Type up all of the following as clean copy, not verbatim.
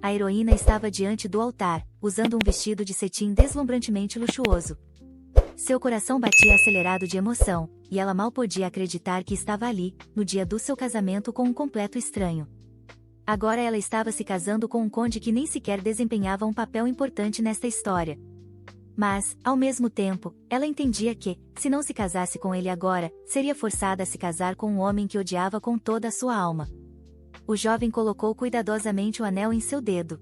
A heroína estava diante do altar, usando um vestido de cetim deslumbrantemente luxuoso. Seu coração batia acelerado de emoção, e ela mal podia acreditar que estava ali, no dia do seu casamento com um completo estranho. Agora ela estava se casando com um conde que nem sequer desempenhava um papel importante nesta história. Mas, ao mesmo tempo, ela entendia que, se não se casasse com ele agora, seria forçada a se casar com um homem que odiava com toda a sua alma. O jovem colocou cuidadosamente o anel em seu dedo.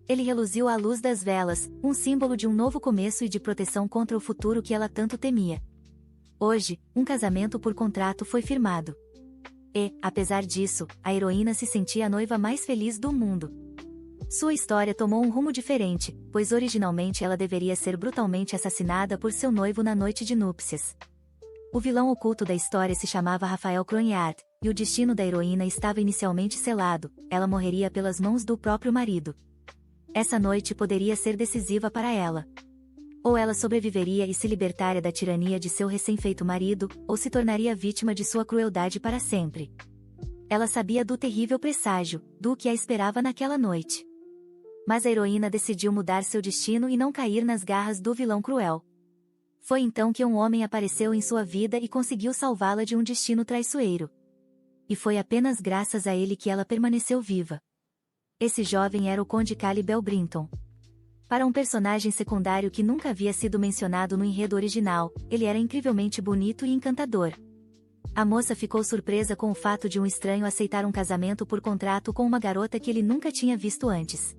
Ele reluziu à luz das velas, um símbolo de um novo começo e de proteção contra o futuro que ela tanto temia. Hoje, um casamento por contrato foi firmado. E, apesar disso, a heroína se sentia a noiva mais feliz do mundo. Sua história tomou um rumo diferente, pois originalmente ela deveria ser brutalmente assassinada por seu noivo na noite de núpcias. O vilão oculto da história se chamava Rafael Cronjart, e o destino da heroína estava inicialmente selado: ela morreria pelas mãos do próprio marido. Essa noite poderia ser decisiva para ela. Ou ela sobreviveria e se libertaria da tirania de seu recém-feito marido, ou se tornaria vítima de sua crueldade para sempre. Ela sabia do terrível presságio, do que a esperava naquela noite. Mas a heroína decidiu mudar seu destino e não cair nas garras do vilão cruel. Foi então que um homem apareceu em sua vida e conseguiu salvá-la de um destino traiçoeiro. E foi apenas graças a ele que ela permaneceu viva. Esse jovem era o Conde Cally Belbrinton. Para um personagem secundário que nunca havia sido mencionado no enredo original, ele era incrivelmente bonito e encantador. A moça ficou surpresa com o fato de um estranho aceitar um casamento por contrato com uma garota que ele nunca tinha visto antes.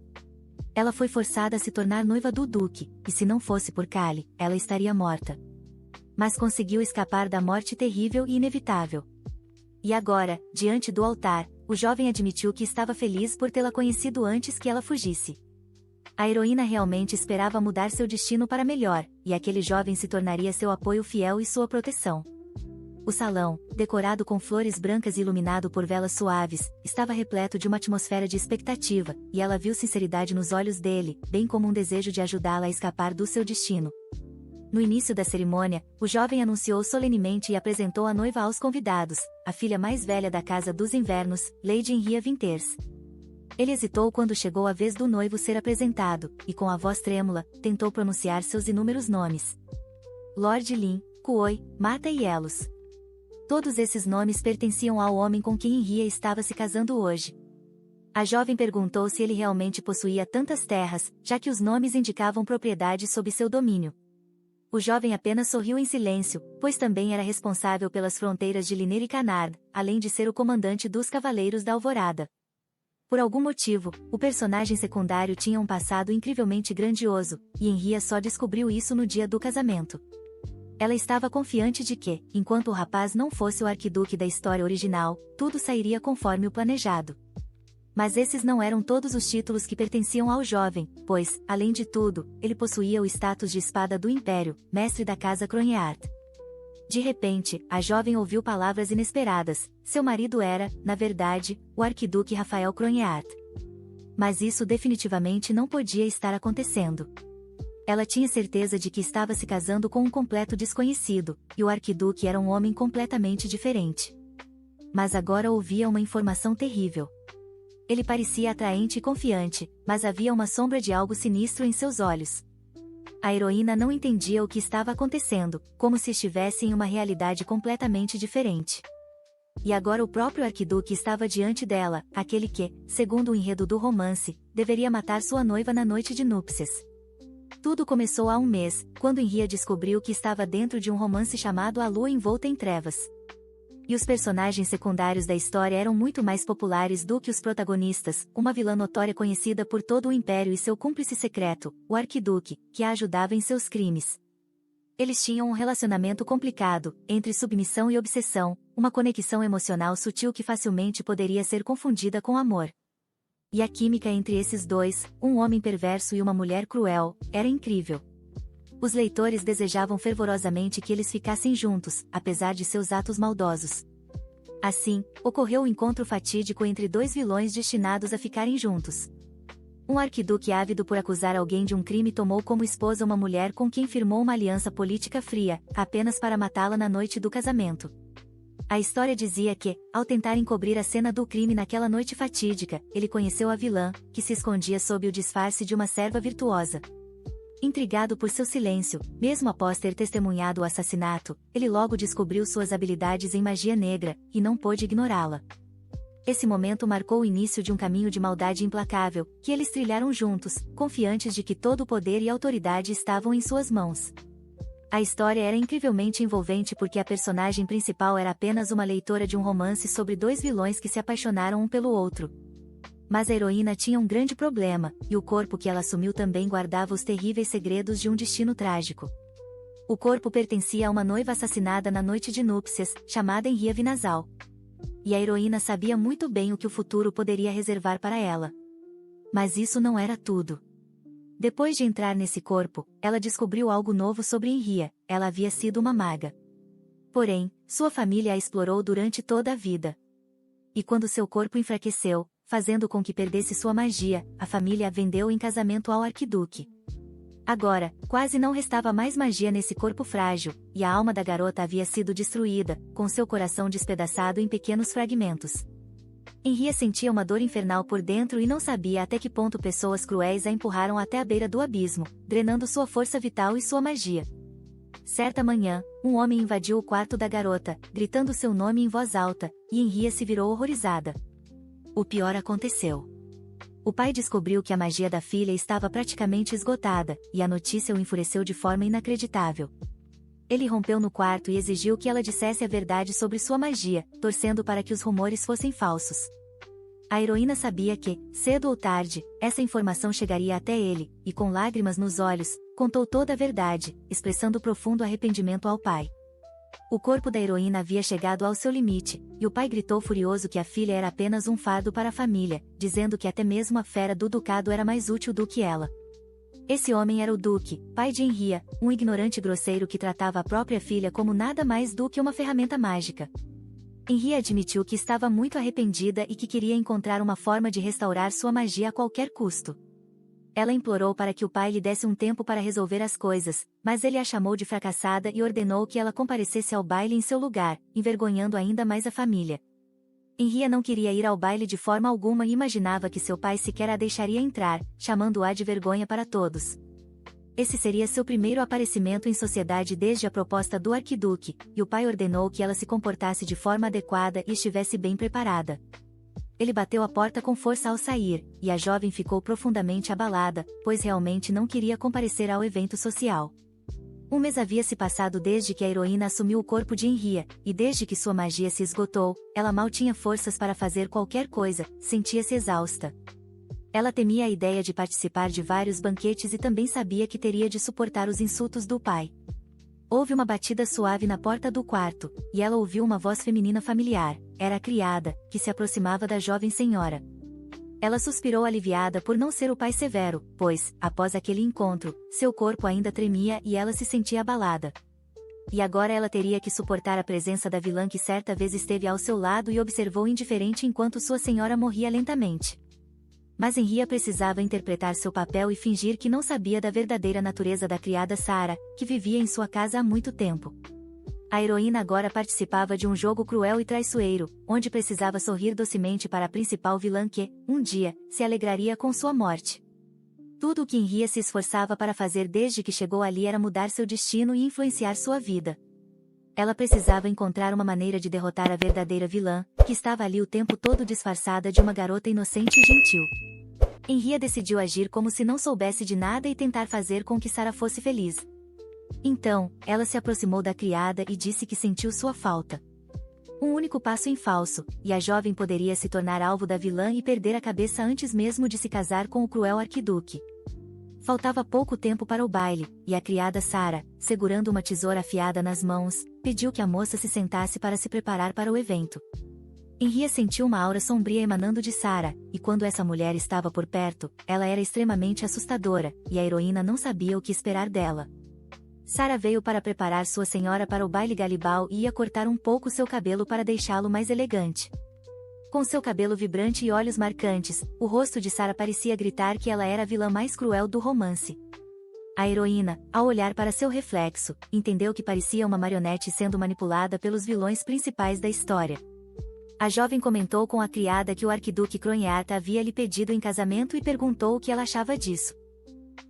Ela foi forçada a se tornar noiva do duque, e se não fosse por Cally, ela estaria morta. Mas conseguiu escapar da morte terrível e inevitável. E agora, diante do altar, o jovem admitiu que estava feliz por tê-la conhecido antes que ela fugisse. A heroína realmente esperava mudar seu destino para melhor, e aquele jovem se tornaria seu apoio fiel e sua proteção. O salão, decorado com flores brancas e iluminado por velas suaves, estava repleto de uma atmosfera de expectativa, e ela viu sinceridade nos olhos dele, bem como um desejo de ajudá-la a escapar do seu destino. No início da cerimônia, o jovem anunciou solenemente e apresentou a noiva aos convidados, a filha mais velha da Casa dos Invernos, Lady Henria Winters. Ele hesitou quando chegou a vez do noivo ser apresentado, e com a voz trêmula, tentou pronunciar seus inúmeros nomes. Lord Lin, Kuoi, Mata e Elos. Todos esses nomes pertenciam ao homem com quem Henria estava se casando hoje. A jovem perguntou se ele realmente possuía tantas terras, já que os nomes indicavam propriedade sob seu domínio. O jovem apenas sorriu em silêncio, pois também era responsável pelas fronteiras de Liner e Canard, além de ser o comandante dos Cavaleiros da Alvorada. Por algum motivo, o personagem secundário tinha um passado incrivelmente grandioso, e Henria só descobriu isso no dia do casamento. Ela estava confiante de que, enquanto o rapaz não fosse o arquiduque da história original, tudo sairia conforme o planejado. Mas esses não eram todos os títulos que pertenciam ao jovem, pois, além de tudo, ele possuía o status de espada do Império, mestre da Casa Cronjart. De repente, a jovem ouviu palavras inesperadas: seu marido era, na verdade, o arquiduque Rafael Cronjart. Mas isso definitivamente não podia estar acontecendo. Ela tinha certeza de que estava se casando com um completo desconhecido, e o arquiduque era um homem completamente diferente. Mas agora ouvia uma informação terrível. Ele parecia atraente e confiante, mas havia uma sombra de algo sinistro em seus olhos. A heroína não entendia o que estava acontecendo, como se estivesse em uma realidade completamente diferente. E agora o próprio arquiduque estava diante dela, aquele que, segundo o enredo do romance, deveria matar sua noiva na noite de núpcias. Tudo começou há um mês, quando Henria descobriu que estava dentro de um romance chamado A Lua Envolta em Trevas. E os personagens secundários da história eram muito mais populares do que os protagonistas, uma vilã notória conhecida por todo o Império e seu cúmplice secreto, o arquiduque, que a ajudava em seus crimes. Eles tinham um relacionamento complicado, entre submissão e obsessão, uma conexão emocional sutil que facilmente poderia ser confundida com amor. E a química entre esses dois, um homem perverso e uma mulher cruel, era incrível. Os leitores desejavam fervorosamente que eles ficassem juntos, apesar de seus atos maldosos. Assim, ocorreu o encontro fatídico entre dois vilões destinados a ficarem juntos. Um arquiduque ávido por acusar alguém de um crime tomou como esposa uma mulher com quem firmou uma aliança política fria, apenas para matá-la na noite do casamento. A história dizia que, ao tentar encobrir a cena do crime naquela noite fatídica, ele conheceu a vilã, que se escondia sob o disfarce de uma serva virtuosa. Intrigado por seu silêncio, mesmo após ter testemunhado o assassinato, ele logo descobriu suas habilidades em magia negra, e não pôde ignorá-la. Esse momento marcou o início de um caminho de maldade implacável, que eles trilharam juntos, confiantes de que todo o poder e autoridade estavam em suas mãos. A história era incrivelmente envolvente porque a personagem principal era apenas uma leitora de um romance sobre dois vilões que se apaixonaram um pelo outro. Mas a heroína tinha um grande problema, e o corpo que ela assumiu também guardava os terríveis segredos de um destino trágico. O corpo pertencia a uma noiva assassinada na noite de núpcias, chamada Enria Vinazal. E a heroína sabia muito bem o que o futuro poderia reservar para ela. Mas isso não era tudo. Depois de entrar nesse corpo, ela descobriu algo novo sobre Enria: ela havia sido uma maga. Porém, sua família a explorou durante toda a vida. E quando seu corpo enfraqueceu, fazendo com que perdesse sua magia, a família a vendeu em casamento ao arquiduque. Agora, quase não restava mais magia nesse corpo frágil, e a alma da garota havia sido destruída, com seu coração despedaçado em pequenos fragmentos. Enria sentia uma dor infernal por dentro e não sabia até que ponto pessoas cruéis a empurraram até a beira do abismo, drenando sua força vital e sua magia. Certa manhã, um homem invadiu o quarto da garota, gritando seu nome em voz alta, e Enria se virou horrorizada. O pior aconteceu. O pai descobriu que a magia da filha estava praticamente esgotada, e a notícia o enfureceu de forma inacreditável. Ele rompeu no quarto e exigiu que ela dissesse a verdade sobre sua magia, torcendo para que os rumores fossem falsos. A heroína sabia que, cedo ou tarde, essa informação chegaria até ele, e com lágrimas nos olhos, contou toda a verdade, expressando profundo arrependimento ao pai. O corpo da heroína havia chegado ao seu limite, e o pai gritou furioso que a filha era apenas um fardo para a família, dizendo que até mesmo a fera do ducado era mais útil do que ela. Esse homem era o Duque, pai de Enria, um ignorante grosseiro que tratava a própria filha como nada mais do que uma ferramenta mágica. Enria admitiu que estava muito arrependida e que queria encontrar uma forma de restaurar sua magia a qualquer custo. Ela implorou para que o pai lhe desse um tempo para resolver as coisas, mas ele a chamou de fracassada e ordenou que ela comparecesse ao baile em seu lugar, envergonhando ainda mais a família. Enria não queria ir ao baile de forma alguma e imaginava que seu pai sequer a deixaria entrar, chamando-a de vergonha para todos. Esse seria seu primeiro aparecimento em sociedade desde a proposta do arquiduque, e o pai ordenou que ela se comportasse de forma adequada e estivesse bem preparada. Ele bateu a porta com força ao sair, e a jovem ficou profundamente abalada, pois realmente não queria comparecer ao evento social. Um mês havia se passado desde que a heroína assumiu o corpo de Enria, e desde que sua magia se esgotou, ela mal tinha forças para fazer qualquer coisa, sentia-se exausta. Ela temia a ideia de participar de vários banquetes e também sabia que teria de suportar os insultos do pai. Houve uma batida suave na porta do quarto, e ela ouviu uma voz feminina familiar. Era a criada, que se aproximava da jovem senhora. Ela suspirou aliviada por não ser o pai severo, pois, após aquele encontro, seu corpo ainda tremia e ela se sentia abalada. E agora ela teria que suportar a presença da vilã que certa vez esteve ao seu lado e observou indiferente enquanto sua senhora morria lentamente. Mas Enria precisava interpretar seu papel e fingir que não sabia da verdadeira natureza da criada Sara, que vivia em sua casa há muito tempo. A heroína agora participava de um jogo cruel e traiçoeiro, onde precisava sorrir docemente para a principal vilã que, um dia, se alegraria com sua morte. Tudo o que Enria se esforçava para fazer desde que chegou ali era mudar seu destino e influenciar sua vida. Ela precisava encontrar uma maneira de derrotar a verdadeira vilã, que estava ali o tempo todo disfarçada de uma garota inocente e gentil. Enria decidiu agir como se não soubesse de nada e tentar fazer com que Sara fosse feliz. Então, ela se aproximou da criada e disse que sentiu sua falta. Um único passo em falso, e a jovem poderia se tornar alvo da vilã e perder a cabeça antes mesmo de se casar com o cruel arquiduque. Faltava pouco tempo para o baile, e a criada Sara, segurando uma tesoura afiada nas mãos, pediu que a moça se sentasse para se preparar para o evento. Enria sentiu uma aura sombria emanando de Sara, e quando essa mulher estava por perto, ela era extremamente assustadora, e a heroína não sabia o que esperar dela. Sara veio para preparar sua senhora para o baile galibal e ia cortar um pouco seu cabelo para deixá-lo mais elegante. Com seu cabelo vibrante e olhos marcantes, o rosto de Sara parecia gritar que ela era a vilã mais cruel do romance. A heroína, ao olhar para seu reflexo, entendeu que parecia uma marionete sendo manipulada pelos vilões principais da história. A jovem comentou com a criada que o arquiduque Cronhart havia lhe pedido em casamento e perguntou o que ela achava disso.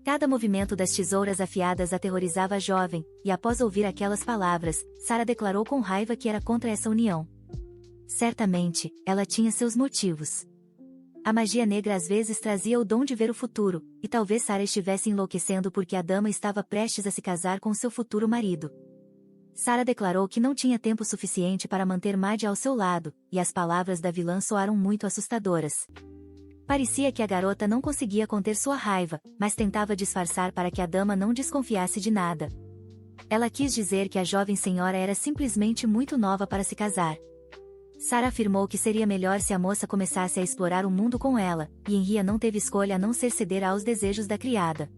Cada movimento das tesouras afiadas aterrorizava a jovem, e após ouvir aquelas palavras, Sarah declarou com raiva que era contra essa união. Certamente, ela tinha seus motivos. A magia negra às vezes trazia o dom de ver o futuro, e talvez Sarah estivesse enlouquecendo porque a dama estava prestes a se casar com seu futuro marido. Sarah declarou que não tinha tempo suficiente para manter Maddie ao seu lado, e as palavras da vilã soaram muito assustadoras. Parecia que a garota não conseguia conter sua raiva, mas tentava disfarçar para que a dama não desconfiasse de nada. Ela quis dizer que a jovem senhora era simplesmente muito nova para se casar. Sarah afirmou que seria melhor se a moça começasse a explorar o mundo com ela, e Henria não teve escolha a não ser ceder aos desejos da criada.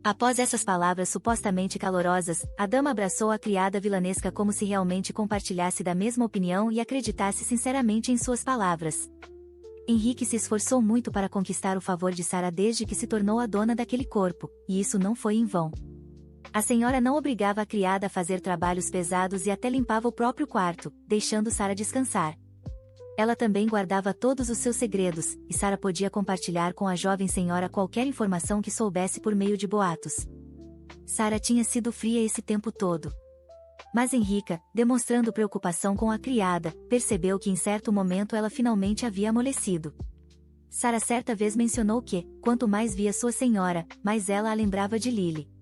Após essas palavras supostamente calorosas, a dama abraçou a criada vilanesca como se realmente compartilhasse da mesma opinião e acreditasse sinceramente em suas palavras. Henrique se esforçou muito para conquistar o favor de Sarah desde que se tornou a dona daquele corpo, e isso não foi em vão. A senhora não obrigava a criada a fazer trabalhos pesados e até limpava o próprio quarto, deixando Sarah descansar. Ela também guardava todos os seus segredos, e Sarah podia compartilhar com a jovem senhora qualquer informação que soubesse por meio de boatos. Sarah tinha sido fria esse tempo todo. Mas Henrica, demonstrando preocupação com a criada, percebeu que em certo momento ela finalmente havia amolecido. Sarah certa vez mencionou que, quanto mais via sua senhora, mais ela a lembrava de Lily.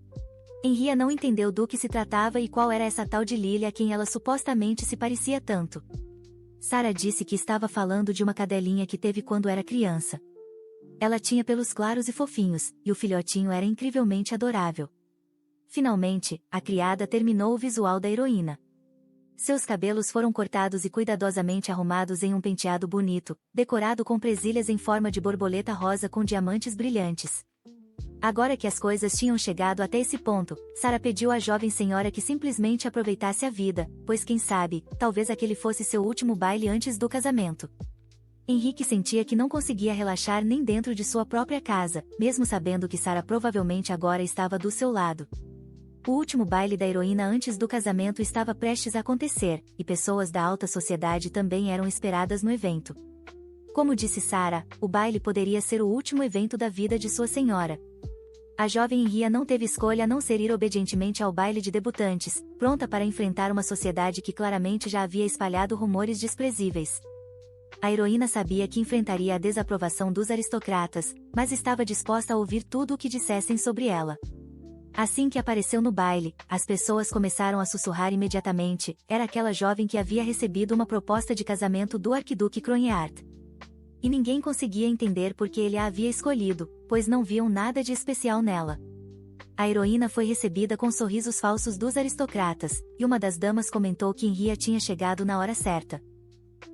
Henria não entendeu do que se tratava e qual era essa tal de Lily a quem ela supostamente se parecia tanto. Sarah disse que estava falando de uma cadelinha que teve quando era criança. Ela tinha pelos claros e fofinhos, e o filhotinho era incrivelmente adorável. Finalmente, a criada terminou o visual da heroína. Seus cabelos foram cortados e cuidadosamente arrumados em um penteado bonito, decorado com presilhas em forma de borboleta rosa com diamantes brilhantes. Agora que as coisas tinham chegado até esse ponto, Sarah pediu à jovem senhora que simplesmente aproveitasse a vida, pois quem sabe, talvez aquele fosse seu último baile antes do casamento. Henrique sentia que não conseguia relaxar nem dentro de sua própria casa, mesmo sabendo que Sarah provavelmente agora estava do seu lado. O último baile da heroína antes do casamento estava prestes a acontecer, e pessoas da alta sociedade também eram esperadas no evento. Como disse Sarah, o baile poderia ser o último evento da vida de sua senhora. A jovem Henria não teve escolha a não ser ir obedientemente ao baile de debutantes, pronta para enfrentar uma sociedade que claramente já havia espalhado rumores desprezíveis. A heroína sabia que enfrentaria a desaprovação dos aristocratas, mas estava disposta a ouvir tudo o que dissessem sobre ela. Assim que apareceu no baile, as pessoas começaram a sussurrar imediatamente, era aquela jovem que havia recebido uma proposta de casamento do arquiduque Cronhart. E ninguém conseguia entender por que ele a havia escolhido, pois não viam nada de especial nela. A heroína foi recebida com sorrisos falsos dos aristocratas, e uma das damas comentou que Henria tinha chegado na hora certa.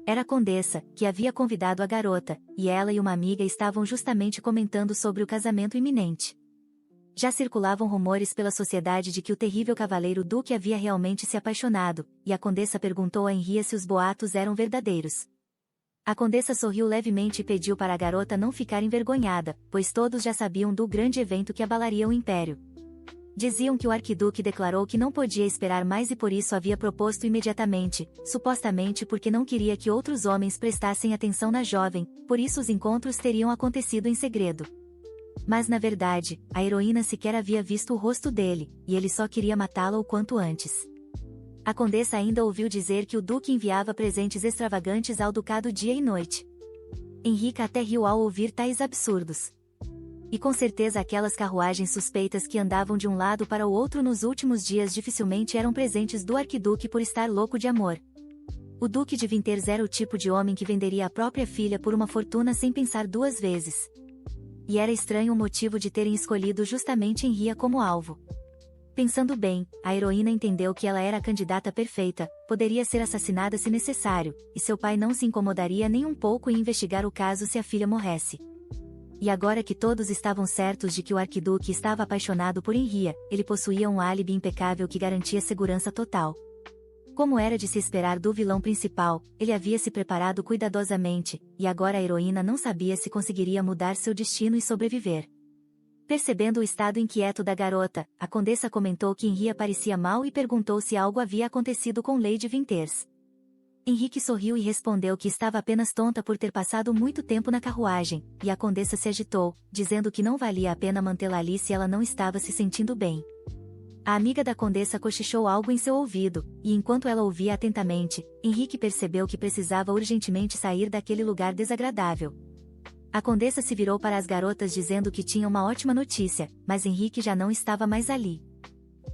Era a condessa, que havia convidado a garota, e ela e uma amiga estavam justamente comentando sobre o casamento iminente. Já circulavam rumores pela sociedade de que o terrível cavaleiro duque havia realmente se apaixonado, e a condessa perguntou a Henria se os boatos eram verdadeiros. A condessa sorriu levemente e pediu para a garota não ficar envergonhada, pois todos já sabiam do grande evento que abalaria o império. Diziam que o arquiduque declarou que não podia esperar mais e por isso havia proposto imediatamente, supostamente porque não queria que outros homens prestassem atenção na jovem, por isso os encontros teriam acontecido em segredo. Mas na verdade, a heroína sequer havia visto o rosto dele, e ele só queria matá-la o quanto antes. A condessa ainda ouviu dizer que o duque enviava presentes extravagantes ao ducado dia e noite. Henrica até riu ao ouvir tais absurdos. E com certeza aquelas carruagens suspeitas que andavam de um lado para o outro nos últimos dias dificilmente eram presentes do arquiduque por estar louco de amor. O duque de Winters era o tipo de homem que venderia a própria filha por uma fortuna sem pensar duas vezes. E era estranho o motivo de terem escolhido justamente Henria como alvo. Pensando bem, a heroína entendeu que ela era a candidata perfeita, poderia ser assassinada se necessário, e seu pai não se incomodaria nem um pouco em investigar o caso se a filha morresse. E agora que todos estavam certos de que o arquiduque estava apaixonado por Henria, ele possuía um álibi impecável que garantia segurança total. Como era de se esperar do vilão principal, ele havia se preparado cuidadosamente, e agora a heroína não sabia se conseguiria mudar seu destino e sobreviver. Percebendo o estado inquieto da garota, a condessa comentou que Henri parecia mal e perguntou se algo havia acontecido com Lady Winters. Henrique sorriu e respondeu que estava apenas tonta por ter passado muito tempo na carruagem, e a condessa se agitou, dizendo que não valia a pena mantê-la ali se ela não estava se sentindo bem. A amiga da condessa cochichou algo em seu ouvido, e enquanto ela ouvia atentamente, Henrique percebeu que precisava urgentemente sair daquele lugar desagradável. A condessa se virou para as garotas dizendo que tinha uma ótima notícia, mas Henrique já não estava mais ali.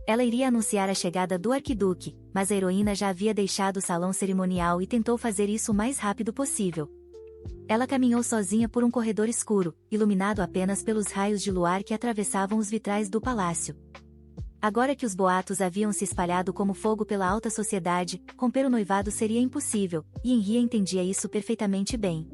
Ela iria anunciar a chegada do arquiduque, mas a heroína já havia deixado o salão cerimonial e tentou fazer isso o mais rápido possível. Ela caminhou sozinha por um corredor escuro, iluminado apenas pelos raios de luar que atravessavam os vitrais do palácio. Agora que os boatos haviam se espalhado como fogo pela alta sociedade, romper o noivado seria impossível, e Henri entendia isso perfeitamente bem.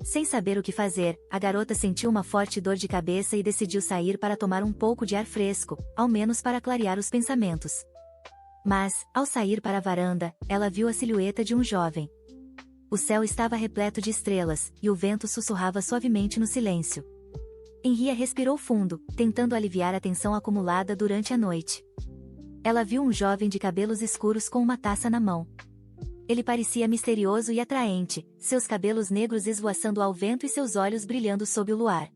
Sem saber o que fazer, a garota sentiu uma forte dor de cabeça e decidiu sair para tomar um pouco de ar fresco, ao menos para clarear os pensamentos. Mas, ao sair para a varanda, ela viu a silhueta de um jovem. O céu estava repleto de estrelas, e o vento sussurrava suavemente no silêncio. Henri respirou fundo, tentando aliviar a tensão acumulada durante a noite. Ela viu um jovem de cabelos escuros com uma taça na mão. Ele parecia misterioso e atraente, seus cabelos negros esvoaçando ao vento e seus olhos brilhando sob o luar.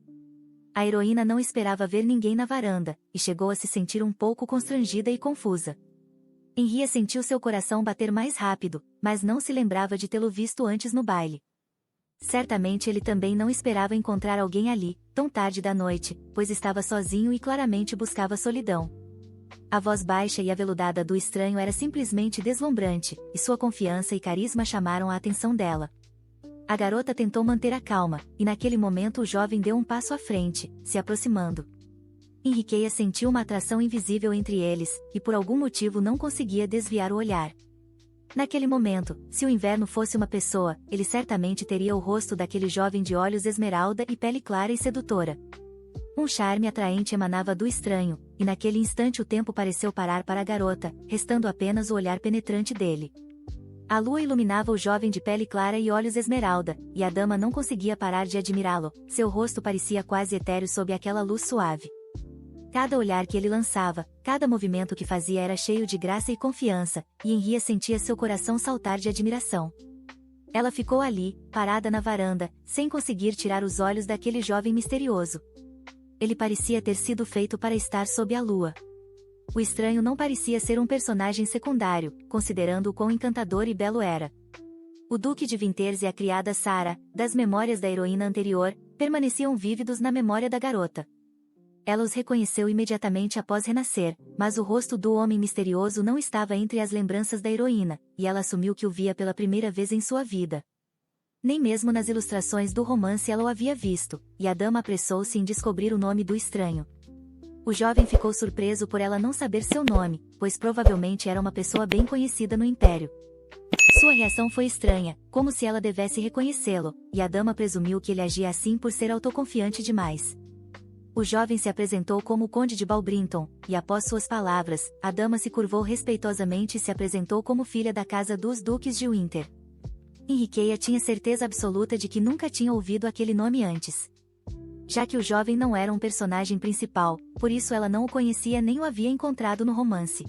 A heroína não esperava ver ninguém na varanda, e chegou a se sentir um pouco constrangida e confusa. Henri sentiu seu coração bater mais rápido, mas não se lembrava de tê-lo visto antes no baile. Certamente ele também não esperava encontrar alguém ali, tão tarde da noite, pois estava sozinho e claramente buscava solidão. A voz baixa e aveludada do estranho era simplesmente deslumbrante, e sua confiança e carisma chamaram a atenção dela. A garota tentou manter a calma, e naquele momento o jovem deu um passo à frente, se aproximando. Henriqueia sentiu uma atração invisível entre eles, e por algum motivo não conseguia desviar o olhar. Naquele momento, se o inverno fosse uma pessoa, ele certamente teria o rosto daquele jovem de olhos esmeralda e pele clara e sedutora. Um charme atraente emanava do estranho, e naquele instante o tempo pareceu parar para a garota, restando apenas o olhar penetrante dele. A lua iluminava o jovem de pele clara e olhos esmeralda, e a dama não conseguia parar de admirá-lo, seu rosto parecia quase etéreo sob aquela luz suave. Cada olhar que ele lançava, cada movimento que fazia era cheio de graça e confiança, e Henri sentia seu coração saltar de admiração. Ela ficou ali, parada na varanda, sem conseguir tirar os olhos daquele jovem misterioso. Ele parecia ter sido feito para estar sob a lua. O estranho não parecia ser um personagem secundário, considerando o quão encantador e belo era. O Duque de Winters e a criada Sarah, das memórias da heroína anterior, permaneciam vívidos na memória da garota. Ela os reconheceu imediatamente após renascer, mas o rosto do homem misterioso não estava entre as lembranças da heroína, e ela assumiu que o via pela primeira vez em sua vida. Nem mesmo nas ilustrações do romance ela o havia visto, e a dama apressou-se em descobrir o nome do estranho. O jovem ficou surpreso por ela não saber seu nome, pois provavelmente era uma pessoa bem conhecida no Império. Sua reação foi estranha, como se ela devesse reconhecê-lo, e a dama presumiu que ele agia assim por ser autoconfiante demais. O jovem se apresentou como o Conde de Balbrinton, e após suas palavras, a dama se curvou respeitosamente e se apresentou como filha da casa dos Duques de Winter. Henriqueia tinha certeza absoluta de que nunca tinha ouvido aquele nome antes. Já que o jovem não era um personagem principal, por isso ela não o conhecia nem o havia encontrado no romance.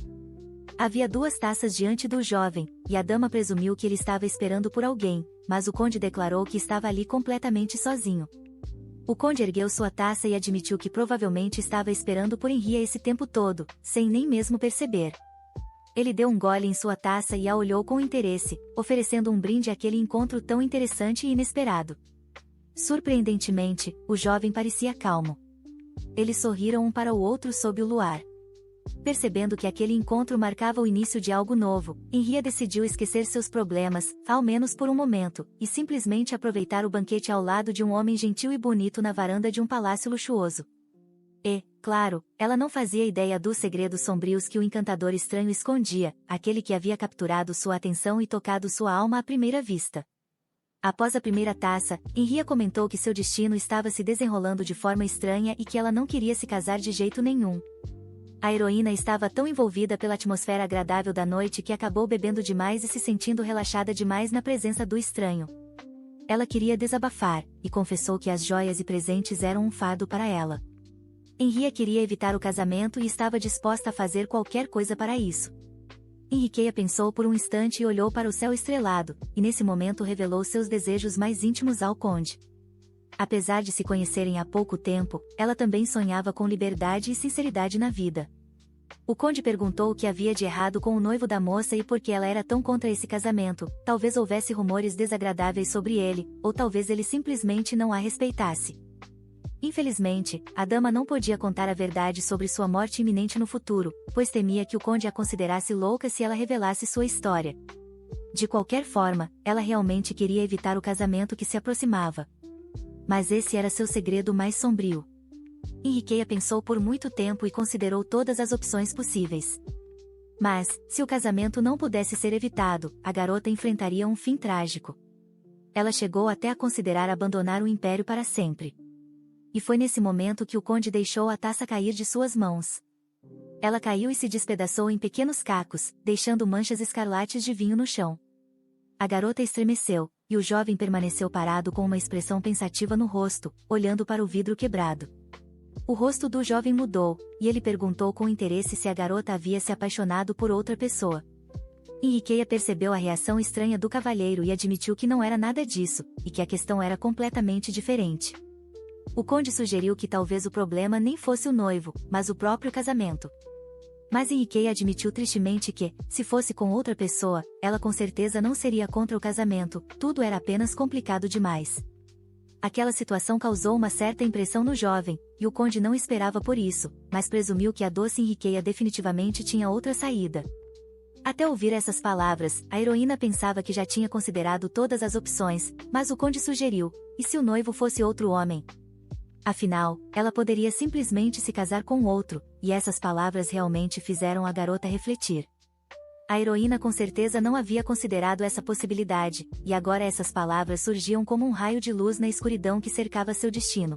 Havia 2 taças diante do jovem, e a dama presumiu que ele estava esperando por alguém, mas o conde declarou que estava ali completamente sozinho. O conde ergueu sua taça e admitiu que provavelmente estava esperando por Henri esse tempo todo, sem nem mesmo perceber. Ele deu um gole em sua taça e a olhou com interesse, oferecendo um brinde àquele encontro tão interessante e inesperado. Surpreendentemente, o jovem parecia calmo. Eles sorriram um para o outro sob o luar. Percebendo que aquele encontro marcava o início de algo novo, Henri decidiu esquecer seus problemas, ao menos por um momento, e simplesmente aproveitar o banquete ao lado de um homem gentil e bonito na varanda de um palácio luxuoso. E, claro, ela não fazia ideia dos segredos sombrios que o encantador estranho escondia, aquele que havia capturado sua atenção e tocado sua alma à primeira vista. Após a primeira taça, Henri comentou que seu destino estava se desenrolando de forma estranha e que ela não queria se casar de jeito nenhum. A heroína estava tão envolvida pela atmosfera agradável da noite que acabou bebendo demais e se sentindo relaxada demais na presença do estranho. Ela queria desabafar, e confessou que as joias e presentes eram um fardo para ela. Henrietta queria evitar o casamento e estava disposta a fazer qualquer coisa para isso. Henriqueta pensou por um instante e olhou para o céu estrelado, e nesse momento revelou seus desejos mais íntimos ao conde. Apesar de se conhecerem há pouco tempo, ela também sonhava com liberdade e sinceridade na vida. O conde perguntou o que havia de errado com o noivo da moça e por que ela era tão contra esse casamento. Talvez houvesse rumores desagradáveis sobre ele, ou talvez ele simplesmente não a respeitasse. Infelizmente, a dama não podia contar a verdade sobre sua morte iminente no futuro, pois temia que o conde a considerasse louca se ela revelasse sua história. De qualquer forma, ela realmente queria evitar o casamento que se aproximava. Mas esse era seu segredo mais sombrio. Henriqueta pensou por muito tempo e considerou todas as opções possíveis. Mas, se o casamento não pudesse ser evitado, a garota enfrentaria um fim trágico. Ela chegou até a considerar abandonar o império para sempre. E foi nesse momento que o conde deixou a taça cair de suas mãos. Ela caiu e se despedaçou em pequenos cacos, deixando manchas escarlates de vinho no chão. A garota estremeceu, e o jovem permaneceu parado com uma expressão pensativa no rosto, olhando para o vidro quebrado. O rosto do jovem mudou, e ele perguntou com interesse se a garota havia se apaixonado por outra pessoa. Henriqueta percebeu a reação estranha do cavalheiro e admitiu que não era nada disso, e que a questão era completamente diferente. O conde sugeriu que talvez o problema nem fosse o noivo, mas o próprio casamento. Mas Henriqueta admitiu tristemente que, se fosse com outra pessoa, ela com certeza não seria contra o casamento, tudo era apenas complicado demais. Aquela situação causou uma certa impressão no jovem, e o conde não esperava por isso, mas presumiu que a doce Henriqueta definitivamente tinha outra saída. Até ouvir essas palavras, a heroína pensava que já tinha considerado todas as opções, mas o conde sugeriu, e se o noivo fosse outro homem? Afinal, ela poderia simplesmente se casar com outro, e essas palavras realmente fizeram a garota refletir. A heroína com certeza não havia considerado essa possibilidade, e agora essas palavras surgiam como um raio de luz na escuridão que cercava seu destino.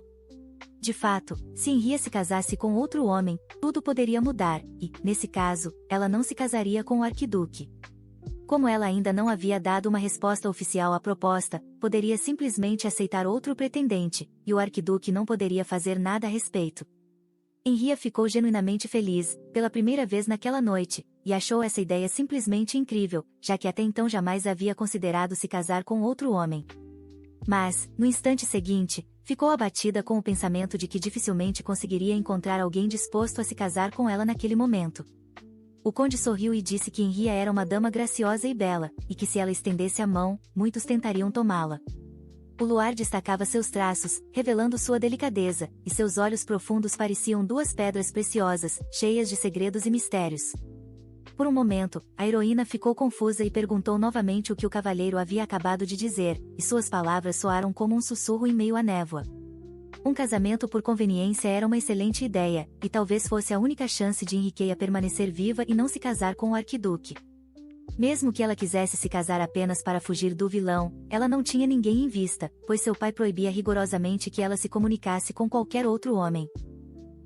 De fato, se Henrietta se casasse com outro homem, tudo poderia mudar, e, nesse caso, ela não se casaria com o arquiduque. Como ela ainda não havia dado uma resposta oficial à proposta, poderia simplesmente aceitar outro pretendente, e o arquiduque não poderia fazer nada a respeito. Henrietta ficou genuinamente feliz, pela primeira vez naquela noite, e achou essa ideia simplesmente incrível, já que até então jamais havia considerado se casar com outro homem. Mas, no instante seguinte, ficou abatida com o pensamento de que dificilmente conseguiria encontrar alguém disposto a se casar com ela naquele momento. O conde sorriu e disse que Henrietta era uma dama graciosa e bela, e que se ela estendesse a mão, muitos tentariam tomá-la. O luar destacava seus traços, revelando sua delicadeza, e seus olhos profundos pareciam duas pedras preciosas, cheias de segredos e mistérios. Por um momento, a heroína ficou confusa e perguntou novamente o que o cavalheiro havia acabado de dizer, e suas palavras soaram como um sussurro em meio à névoa. Um casamento por conveniência era uma excelente ideia, e talvez fosse a única chance de Henriqueta permanecer viva e não se casar com o arquiduque. Mesmo que ela quisesse se casar apenas para fugir do vilão, ela não tinha ninguém em vista, pois seu pai proibia rigorosamente que ela se comunicasse com qualquer outro homem.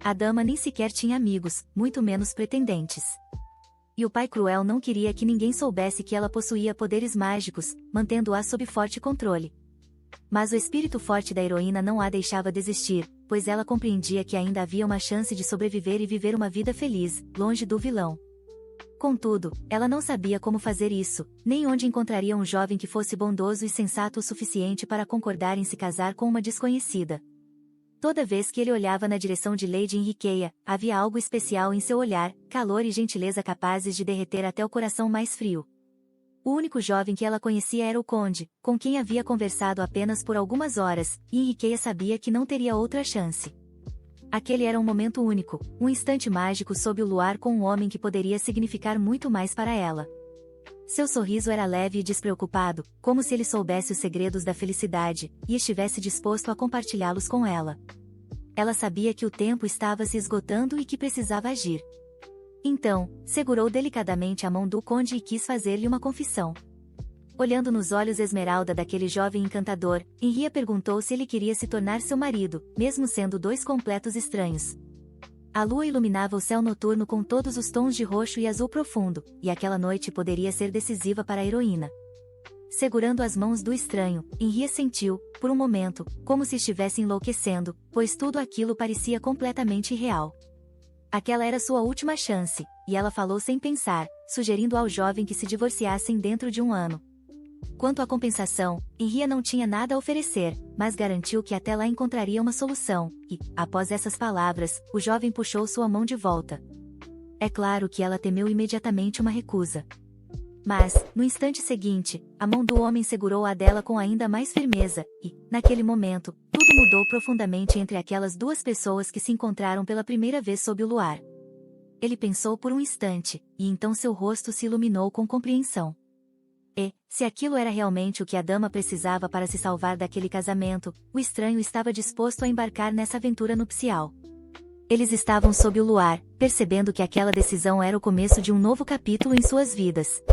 A dama nem sequer tinha amigos, muito menos pretendentes. E o pai cruel não queria que ninguém soubesse que ela possuía poderes mágicos, mantendo-a sob forte controle. Mas o espírito forte da heroína não a deixava desistir, pois ela compreendia que ainda havia uma chance de sobreviver e viver uma vida feliz, longe do vilão. Contudo, ela não sabia como fazer isso, nem onde encontraria um jovem que fosse bondoso e sensato o suficiente para concordar em se casar com uma desconhecida. Toda vez que ele olhava na direção de Lady Henriqueta, havia algo especial em seu olhar, calor e gentileza capazes de derreter até o coração mais frio. O único jovem que ela conhecia era o conde, com quem havia conversado apenas por algumas horas, e Henriqueta sabia que não teria outra chance. Aquele era um momento único, um instante mágico sob o luar com um homem que poderia significar muito mais para ela. Seu sorriso era leve e despreocupado, como se ele soubesse os segredos da felicidade, e estivesse disposto a compartilhá-los com ela. Ela sabia que o tempo estava se esgotando e que precisava agir. Então, segurou delicadamente a mão do conde e quis fazer-lhe uma confissão. Olhando nos olhos esmeralda daquele jovem encantador, Henrietta perguntou se ele queria se tornar seu marido, mesmo sendo dois completos estranhos. A lua iluminava o céu noturno com todos os tons de roxo e azul profundo, e aquela noite poderia ser decisiva para a heroína. Segurando as mãos do estranho, Henriette sentiu, por um momento, como se estivesse enlouquecendo, pois tudo aquilo parecia completamente irreal. Aquela era sua última chance, e ela falou sem pensar, sugerindo ao jovem que se divorciassem dentro de um ano. Quanto à compensação, Henriette não tinha nada a oferecer, mas garantiu que até lá encontraria uma solução, e, após essas palavras, o jovem puxou sua mão de volta. É claro que ela temeu imediatamente uma recusa. Mas, no instante seguinte, a mão do homem segurou a dela com ainda mais firmeza, e, naquele momento, tudo mudou profundamente entre aquelas duas pessoas que se encontraram pela primeira vez sob o luar. Ele pensou por um instante, e então seu rosto se iluminou com compreensão. E, se aquilo era realmente o que a dama precisava para se salvar daquele casamento, o estranho estava disposto a embarcar nessa aventura nupcial. Eles estavam sob o luar, percebendo que aquela decisão era o começo de um novo capítulo em suas vidas.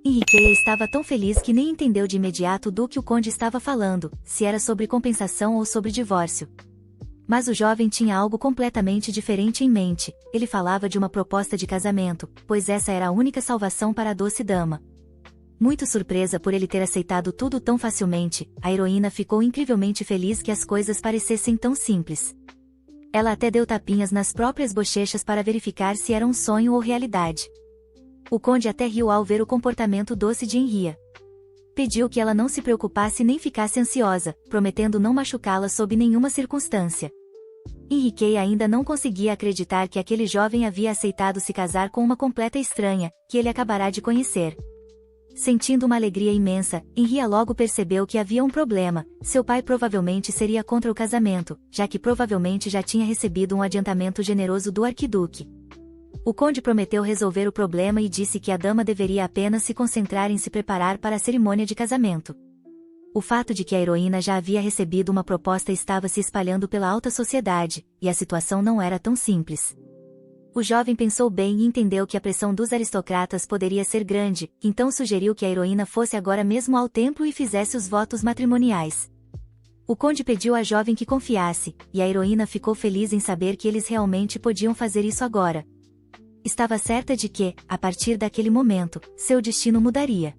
Henriette estava tão feliz que nem entendeu de imediato do que o conde estava falando, se era sobre compensação ou sobre divórcio. Mas o jovem tinha algo completamente diferente em mente. Ele falava de uma proposta de casamento, pois essa era a única salvação para a doce dama. Muito surpresa por ele ter aceitado tudo tão facilmente, a heroína ficou incrivelmente feliz que as coisas parecessem tão simples. Ela até deu tapinhas nas próprias bochechas para verificar se era um sonho ou realidade. O conde até riu ao ver o comportamento doce de Henriette. Pediu que ela não se preocupasse nem ficasse ansiosa, prometendo não machucá-la sob nenhuma circunstância. Henriette ainda não conseguia acreditar que aquele jovem havia aceitado se casar com uma completa estranha, que ele acabará de conhecer. Sentindo uma alegria imensa, Henriette logo percebeu que havia um problema. Seu pai provavelmente seria contra o casamento, já que provavelmente já tinha recebido um adiantamento generoso do arquiduque. O conde prometeu resolver o problema e disse que a dama deveria apenas se concentrar em se preparar para a cerimônia de casamento. O fato de que a heroína já havia recebido uma proposta estava se espalhando pela alta sociedade, e a situação não era tão simples. O jovem pensou bem e entendeu que a pressão dos aristocratas poderia ser grande, então sugeriu que a heroína fosse agora mesmo ao templo e fizesse os votos matrimoniais. O conde pediu à jovem que confiasse, e a heroína ficou feliz em saber que eles realmente podiam fazer isso agora. Estava certa de que, a partir daquele momento, seu destino mudaria.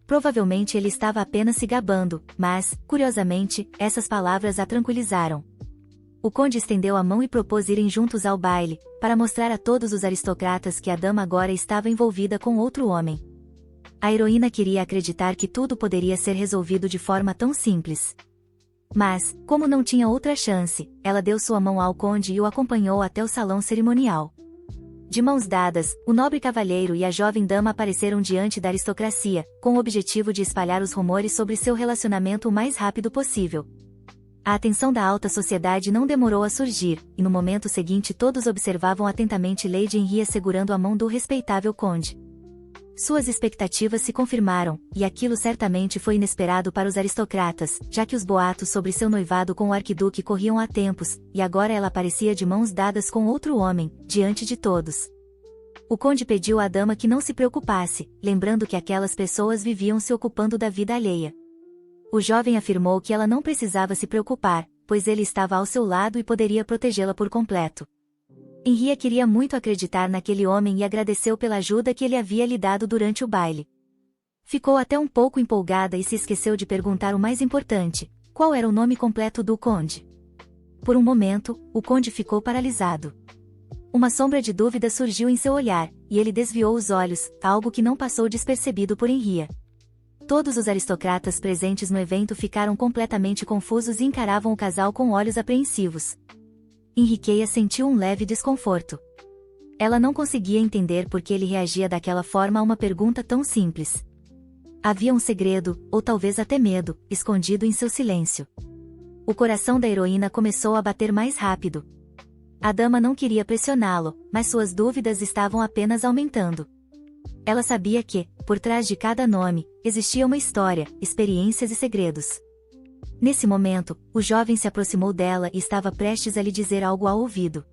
Provavelmente ele estava apenas se gabando, mas, curiosamente, essas palavras a tranquilizaram. O conde estendeu a mão e propôs irem juntos ao baile, para mostrar a todos os aristocratas que a dama agora estava envolvida com outro homem. A heroína queria acreditar que tudo poderia ser resolvido de forma tão simples. Mas, como não tinha outra chance, ela deu sua mão ao conde e o acompanhou até o salão cerimonial. De mãos dadas, o nobre cavalheiro e a jovem dama apareceram diante da aristocracia, com o objetivo de espalhar os rumores sobre seu relacionamento o mais rápido possível. A atenção da alta sociedade não demorou a surgir, e no momento seguinte todos observavam atentamente Lady Henriette segurando a mão do respeitável conde. Suas expectativas se confirmaram, e aquilo certamente foi inesperado para os aristocratas, já que os boatos sobre seu noivado com o arquiduque corriam há tempos, e agora ela aparecia de mãos dadas com outro homem, diante de todos. O conde pediu à dama que não se preocupasse, lembrando que aquelas pessoas viviam se ocupando da vida alheia. O jovem afirmou que ela não precisava se preocupar, pois ele estava ao seu lado e poderia protegê-la por completo. Henriette queria muito acreditar naquele homem e agradeceu pela ajuda que ele havia lhe dado durante o baile. Ficou até um pouco empolgada e se esqueceu de perguntar o mais importante: qual era o nome completo do conde? Por um momento, o conde ficou paralisado. Uma sombra de dúvida surgiu em seu olhar, e ele desviou os olhos, algo que não passou despercebido por Henriette. Todos os aristocratas presentes no evento ficaram completamente confusos e encaravam o casal com olhos apreensivos. Henriette sentiu um leve desconforto. Ela não conseguia entender por que ele reagia daquela forma a uma pergunta tão simples. Havia um segredo, ou talvez até medo, escondido em seu silêncio. O coração da heroína começou a bater mais rápido. A dama não queria pressioná-lo, mas suas dúvidas estavam apenas aumentando. Ela sabia que, por trás de cada nome, existia uma história, experiências e segredos. Nesse momento, o jovem se aproximou dela e estava prestes a lhe dizer algo ao ouvido.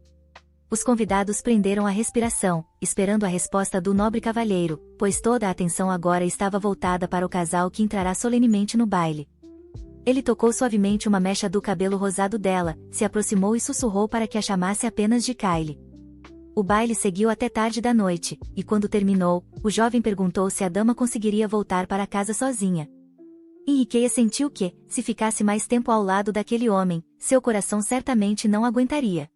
Os convidados prenderam a respiração, esperando a resposta do nobre cavalheiro, pois toda a atenção agora estava voltada para o casal que entrará solenemente no baile. Ele tocou suavemente uma mecha do cabelo rosado dela, se aproximou e sussurrou para que a chamasse apenas de Kylie. O baile seguiu até tarde da noite, e quando terminou, o jovem perguntou se a dama conseguiria voltar para casa sozinha. Henriqueia sentiu que, se ficasse mais tempo ao lado daquele homem, seu coração certamente não aguentaria.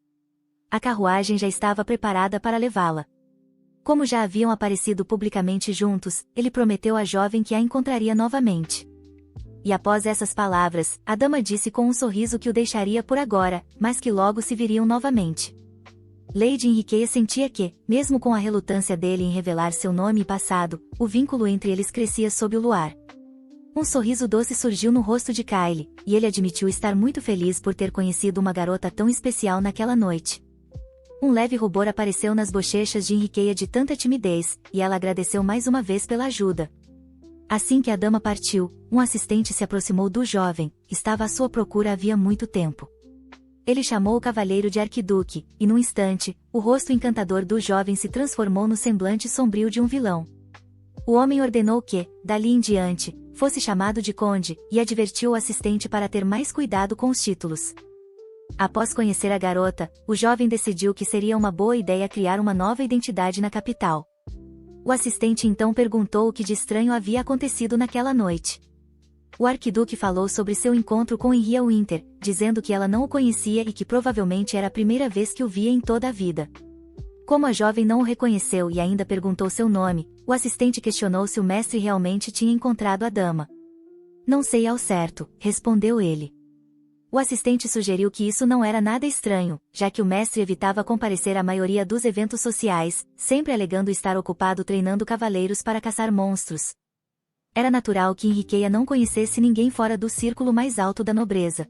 A carruagem já estava preparada para levá-la. Como já haviam aparecido publicamente juntos, ele prometeu à jovem que a encontraria novamente. E após essas palavras, a dama disse com um sorriso que o deixaria por agora, mas que logo se viriam novamente. Lady Henriqueia sentia que, mesmo com a relutância dele em revelar seu nome e passado, o vínculo entre eles crescia sob o luar. Um sorriso doce surgiu no rosto de Kyle, e ele admitiu estar muito feliz por ter conhecido uma garota tão especial naquela noite. Um leve rubor apareceu nas bochechas de Henriqueia de tanta timidez, e ela agradeceu mais uma vez pela ajuda. Assim que a dama partiu, um assistente se aproximou do jovem, estava à sua procura havia muito tempo. Ele chamou o cavalheiro de arquiduque, e num instante, o rosto encantador do jovem se transformou no semblante sombrio de um vilão. O homem ordenou que, dali em diante, fosse chamado de conde, e advertiu o assistente para ter mais cuidado com os títulos. Após conhecer a garota, o jovem decidiu que seria uma boa ideia criar uma nova identidade na capital. O assistente então perguntou o que de estranho havia acontecido naquela noite. O arquiduque falou sobre seu encontro com Henrietta Winter, dizendo que ela não o conhecia e que provavelmente era a primeira vez que o via em toda a vida. Como a jovem não o reconheceu e ainda perguntou seu nome, o assistente questionou se o mestre realmente tinha encontrado a dama. Não sei ao certo, respondeu ele. O assistente sugeriu que isso não era nada estranho, já que o mestre evitava comparecer à maioria dos eventos sociais, sempre alegando estar ocupado treinando cavaleiros para caçar monstros. Era natural que Henriqueia não conhecesse ninguém fora do círculo mais alto da nobreza.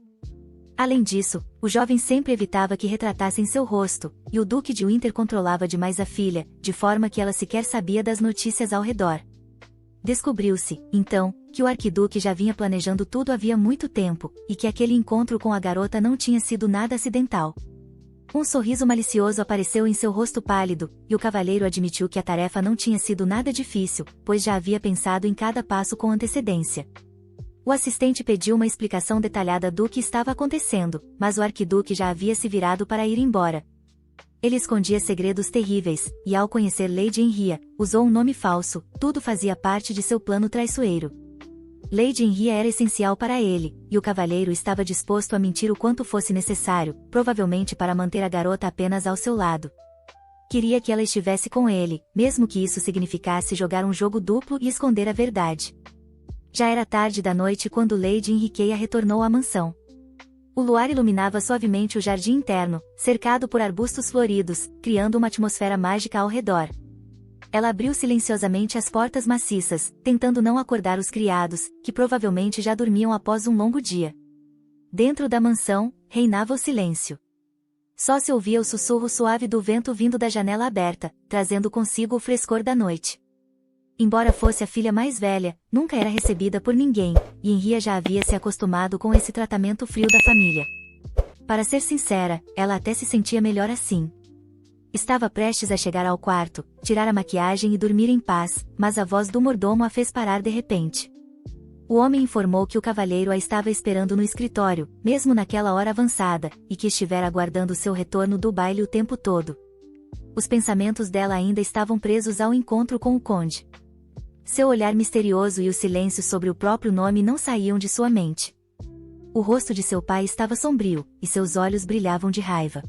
Além disso, o jovem sempre evitava que retratassem seu rosto, e o Duque de Winter controlava demais a filha, de forma que ela sequer sabia das notícias ao redor. Descobriu-se, então, que o arquiduque já vinha planejando tudo havia muito tempo, e que aquele encontro com a garota não tinha sido nada acidental. Um sorriso malicioso apareceu em seu rosto pálido, e o cavalheiro admitiu que a tarefa não tinha sido nada difícil, pois já havia pensado em cada passo com antecedência. O assistente pediu uma explicação detalhada do que estava acontecendo, mas o arquiduque já havia se virado para ir embora. Ele escondia segredos terríveis, e ao conhecer Lady Henrietta, usou um nome falso, tudo fazia parte de seu plano traiçoeiro. Lady Henrietta era essencial para ele, e o cavalheiro estava disposto a mentir o quanto fosse necessário, provavelmente para manter a garota apenas ao seu lado. Queria que ela estivesse com ele, mesmo que isso significasse jogar um jogo duplo e esconder a verdade. Já era tarde da noite quando Lady Henriqueia retornou à mansão. O luar iluminava suavemente o jardim interno, cercado por arbustos floridos, criando uma atmosfera mágica ao redor. Ela abriu silenciosamente as portas maciças, tentando não acordar os criados, que provavelmente já dormiam após um longo dia. Dentro da mansão, reinava o silêncio. Só se ouvia o sussurro suave do vento vindo da janela aberta, trazendo consigo o frescor da noite. Embora fosse a filha mais velha, nunca era recebida por ninguém, e Henrietta já havia se acostumado com esse tratamento frio da família. Para ser sincera, ela até se sentia melhor assim. Estava prestes a chegar ao quarto, tirar a maquiagem e dormir em paz, mas a voz do mordomo a fez parar de repente. O homem informou que o cavalheiro a estava esperando no escritório, mesmo naquela hora avançada, e que estivera aguardando seu retorno do baile o tempo todo. Os pensamentos dela ainda estavam presos ao encontro com o conde. Seu olhar misterioso e o silêncio sobre o próprio nome não saíam de sua mente. O rosto de seu pai estava sombrio, e seus olhos brilhavam de raiva.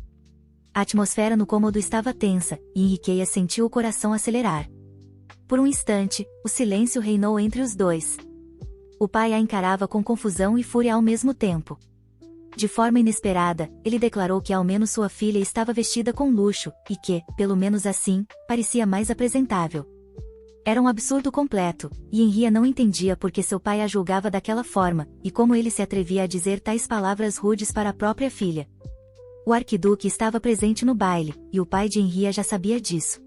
A atmosfera no cômodo estava tensa, e Henriqueia sentiu o coração acelerar. Por um instante, o silêncio reinou entre os dois. O pai a encarava com confusão e fúria ao mesmo tempo. De forma inesperada, ele declarou que ao menos sua filha estava vestida com luxo, e que, pelo menos assim, parecia mais apresentável. Era um absurdo completo, e Henrietta não entendia por que seu pai a julgava daquela forma, e como ele se atrevia a dizer tais palavras rudes para a própria filha. O arquiduque estava presente no baile, e o pai de Henrietta já sabia disso.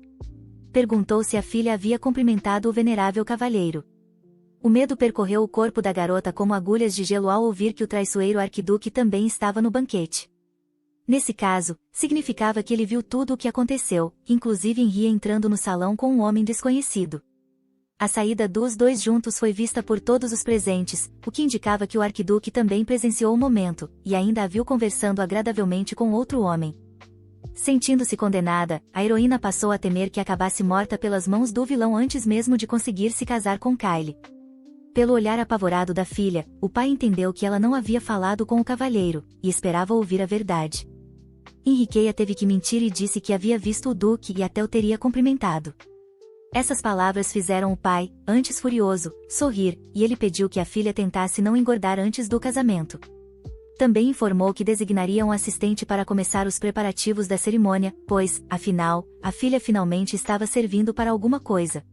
Perguntou se a filha havia cumprimentado o venerável cavalheiro. O medo percorreu o corpo da garota como agulhas de gelo ao ouvir que o traiçoeiro arquiduque também estava no banquete. Nesse caso, significava que ele viu tudo o que aconteceu, inclusive Henrietta entrando no salão com um homem desconhecido. A saída dos dois juntos foi vista por todos os presentes, o que indicava que o arquiduque também presenciou o momento, e ainda a viu conversando agradavelmente com outro homem. Sentindo-se condenada, a heroína passou a temer que acabasse morta pelas mãos do vilão antes mesmo de conseguir se casar com Kyle. Pelo olhar apavorado da filha, o pai entendeu que ela não havia falado com o cavalheiro, e esperava ouvir a verdade. Henriqueia teve que mentir e disse que havia visto o duque e até o teria cumprimentado. Essas palavras fizeram o pai, antes furioso, sorrir, e ele pediu que a filha tentasse não engordar antes do casamento. Também informou que designaria um assistente para começar os preparativos da cerimônia, pois, afinal, a filha finalmente estava servindo para alguma coisa.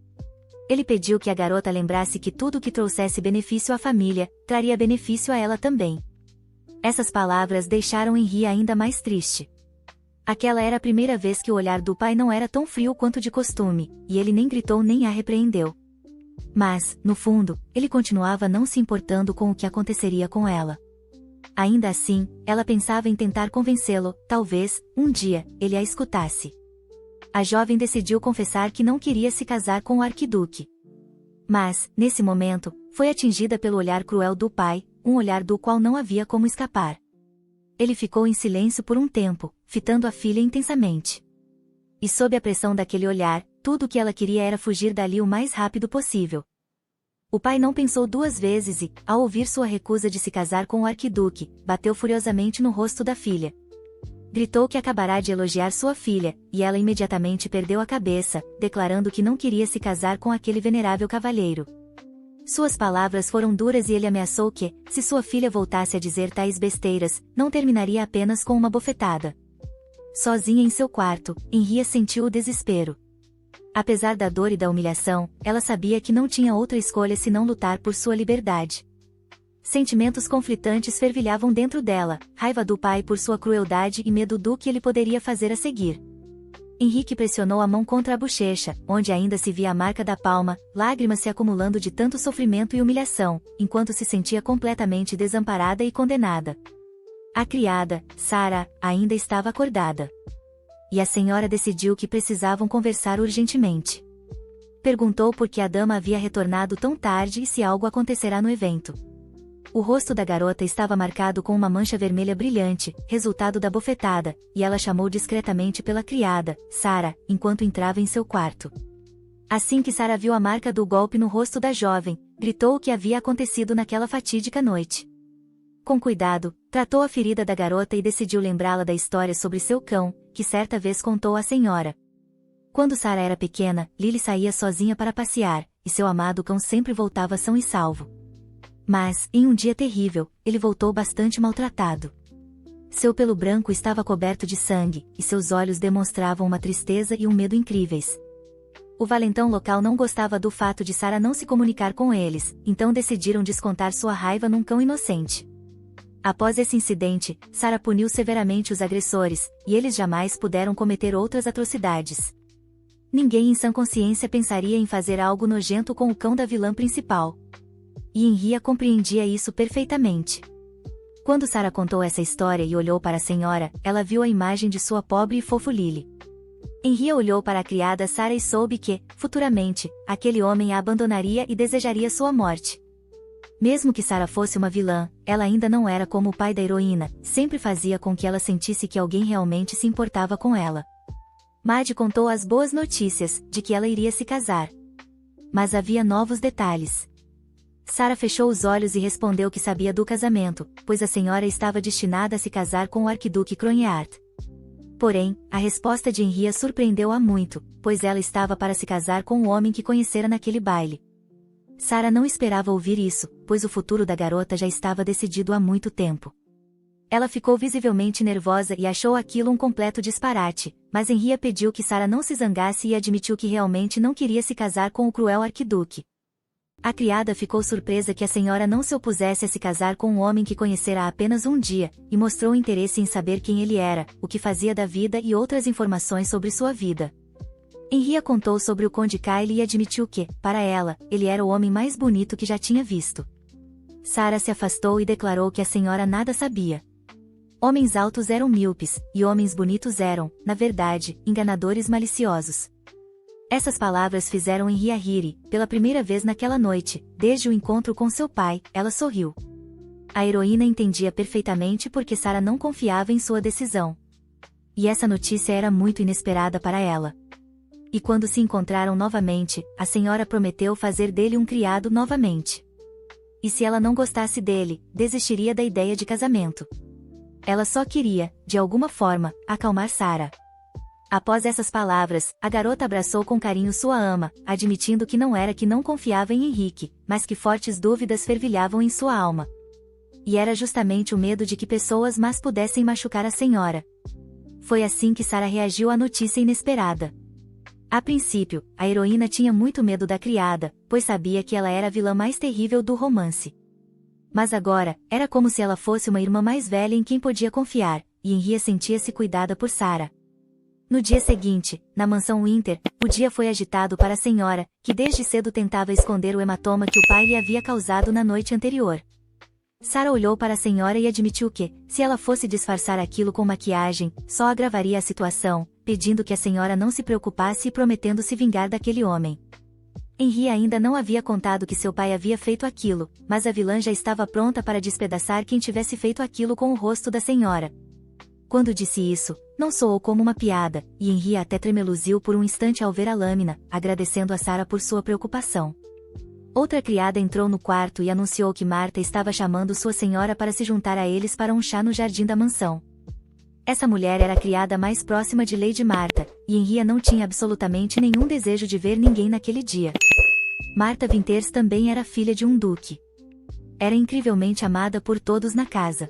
Ele pediu que a garota lembrasse que tudo que trouxesse benefício à família, traria benefício a ela também. Essas palavras deixaram Henri ainda mais triste. Aquela era a primeira vez que o olhar do pai não era tão frio quanto de costume, e ele nem gritou nem a repreendeu. Mas, no fundo, ele continuava não se importando com o que aconteceria com ela. Ainda assim, ela pensava em tentar convencê-lo, talvez, um dia, ele a escutasse. A jovem decidiu confessar que não queria se casar com o arquiduque. Mas, nesse momento, foi atingida pelo olhar cruel do pai, um olhar do qual não havia como escapar. Ele ficou em silêncio por um tempo, fitando a filha intensamente. E sob a pressão daquele olhar, tudo o que ela queria era fugir dali o mais rápido possível. O pai não pensou duas vezes e, ao ouvir sua recusa de se casar com o arquiduque, bateu furiosamente no rosto da filha. Gritou que acabará de elogiar sua filha, e ela imediatamente perdeu a cabeça, declarando que não queria se casar com aquele venerável cavalheiro. Suas palavras foram duras e ele ameaçou que, se sua filha voltasse a dizer tais besteiras, não terminaria apenas com uma bofetada. Sozinha em seu quarto, Henrietta sentiu o desespero. Apesar da dor e da humilhação, ela sabia que não tinha outra escolha senão lutar por sua liberdade. Sentimentos conflitantes fervilhavam dentro dela, raiva do pai por sua crueldade e medo do que ele poderia fazer a seguir. Henrique pressionou a mão contra a bochecha, onde ainda se via a marca da palma, lágrimas se acumulando de tanto sofrimento e humilhação, enquanto se sentia completamente desamparada e condenada. A criada, Sara, ainda estava acordada. E a senhora decidiu que precisavam conversar urgentemente. Perguntou por que a dama havia retornado tão tarde e se algo acontecerá no evento. O rosto da garota estava marcado com uma mancha vermelha brilhante, resultado da bofetada, e ela chamou discretamente pela criada, Sara, enquanto entrava em seu quarto. Assim que Sara viu a marca do golpe no rosto da jovem, gritou o que havia acontecido naquela fatídica noite. Com cuidado, tratou a ferida da garota e decidiu lembrá-la da história sobre seu cão, que certa vez contou à senhora. Quando Sara era pequena, Lily saía sozinha para passear, e seu amado cão sempre voltava são e salvo. Mas, em um dia terrível, ele voltou bastante maltratado. Seu pelo branco estava coberto de sangue, e seus olhos demonstravam uma tristeza e um medo incríveis. O valentão local não gostava do fato de Sara não se comunicar com eles, então decidiram descontar sua raiva num cão inocente. Após esse incidente, Sara puniu severamente os agressores, e eles jamais puderam cometer outras atrocidades. Ninguém em sã consciência pensaria em fazer algo nojento com o cão da vilã principal. E Henrietta compreendia isso perfeitamente. Quando Sara contou essa história e olhou para a senhora, ela viu a imagem de sua pobre e fofo Lily. Henrietta olhou para a criada Sara e soube que, futuramente, aquele homem a abandonaria e desejaria sua morte. Mesmo que Sara fosse uma vilã, ela ainda não era como o pai da heroína, sempre fazia com que ela sentisse que alguém realmente se importava com ela. Maddie contou as boas notícias, de que ela iria se casar. Mas havia novos detalhes. Sara fechou os olhos e respondeu que sabia do casamento, pois a senhora estava destinada a se casar com o arquiduque Cronjeart. Porém, a resposta de Henrietta surpreendeu-a muito, pois ela estava para se casar com o homem que conhecera naquele baile. Sara não esperava ouvir isso, pois o futuro da garota já estava decidido há muito tempo. Ela ficou visivelmente nervosa e achou aquilo um completo disparate, mas Henrietta pediu que Sara não se zangasse e admitiu que realmente não queria se casar com o cruel arquiduque. A criada ficou surpresa que a senhora não se opusesse a se casar com um homem que conhecera há apenas um dia, e mostrou interesse em saber quem ele era, o que fazia da vida e outras informações sobre sua vida. Henrietta contou sobre o conde Kyle e admitiu que, para ela, ele era o homem mais bonito que já tinha visto. Sara se afastou e declarou que a senhora nada sabia. Homens altos eram míopes, e homens bonitos eram, na verdade, enganadores maliciosos. Essas palavras fizeram Henrietta rir, pela primeira vez naquela noite, desde o encontro com seu pai, ela sorriu. A heroína entendia perfeitamente porque Sara não confiava em sua decisão. E essa notícia era muito inesperada para ela. E quando se encontraram novamente, a senhora prometeu fazer dele um criado novamente. E se ela não gostasse dele, desistiria da ideia de casamento. Ela só queria, de alguma forma, acalmar Sarah. Após essas palavras, a garota abraçou com carinho sua ama, admitindo que não confiava em Henrique, mas que fortes dúvidas fervilhavam em sua alma. E era justamente o medo de que pessoas más pudessem machucar a senhora. Foi assim que Sarah reagiu à notícia inesperada. A princípio, a heroína tinha muito medo da criada, pois sabia que ela era a vilã mais terrível do romance. Mas agora, era como se ela fosse uma irmã mais velha em quem podia confiar, e Henrique sentia-se cuidada por Sarah. No dia seguinte, na mansão Winter, o dia foi agitado para a senhora, que desde cedo tentava esconder o hematoma que o pai lhe havia causado na noite anterior. Sarah olhou para a senhora e admitiu que, se ela fosse disfarçar aquilo com maquiagem, só agravaria a situação, pedindo que a senhora não se preocupasse e prometendo se vingar daquele homem. Henri ainda não havia contado que seu pai havia feito aquilo, mas a vilã já estava pronta para despedaçar quem tivesse feito aquilo com o rosto da senhora. Quando disse isso, não soou como uma piada, e Henri até tremeluziu por um instante ao ver a lâmina, agradecendo a Sarah por sua preocupação. Outra criada entrou no quarto e anunciou que Marta estava chamando sua senhora para se juntar a eles para um chá no jardim da mansão. Essa mulher era a criada mais próxima de Lady Marta, e Henri não tinha absolutamente nenhum desejo de ver ninguém naquele dia. Marta Winters também era filha de um duque. Era incrivelmente amada por todos na casa.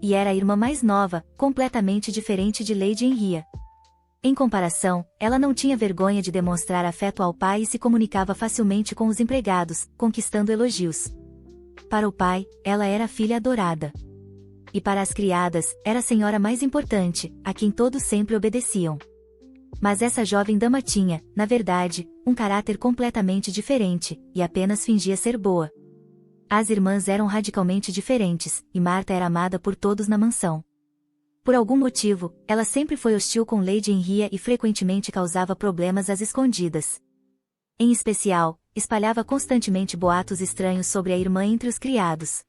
E era a irmã mais nova, completamente diferente de Lady Henry. Em comparação, ela não tinha vergonha de demonstrar afeto ao pai e se comunicava facilmente com os empregados, conquistando elogios. Para o pai, ela era a filha adorada. E para as criadas, era a senhora mais importante, a quem todos sempre obedeciam. Mas essa jovem dama tinha, na verdade, um caráter completamente diferente, e apenas fingia ser boa. As irmãs eram radicalmente diferentes, e Marta era amada por todos na mansão. Por algum motivo, ela sempre foi hostil com Lady Henry e frequentemente causava problemas às escondidas. Em especial, espalhava constantemente boatos estranhos sobre a irmã entre os criados.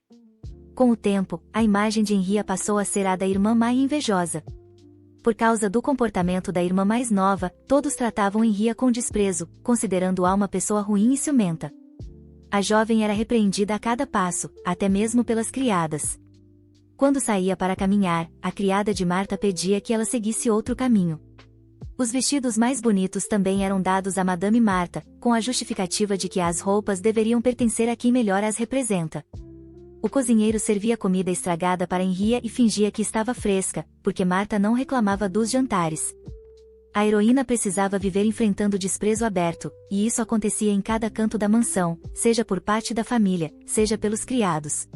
Com o tempo, a imagem de Henry passou a ser a da irmã má e invejosa. Por causa do comportamento da irmã mais nova, todos tratavam Henry com desprezo, considerando-a uma pessoa ruim e ciumenta. A jovem era repreendida a cada passo, até mesmo pelas criadas. Quando saía para caminhar, a criada de Marta pedia que ela seguisse outro caminho. Os vestidos mais bonitos também eram dados a Madame Marta, com a justificativa de que as roupas deveriam pertencer a quem melhor as representa. O cozinheiro servia comida estragada para Henry e fingia que estava fresca, porque Marta não reclamava dos jantares. A heroína precisava viver enfrentando desprezo aberto, e isso acontecia em cada canto da mansão, seja por parte da família, seja pelos criados.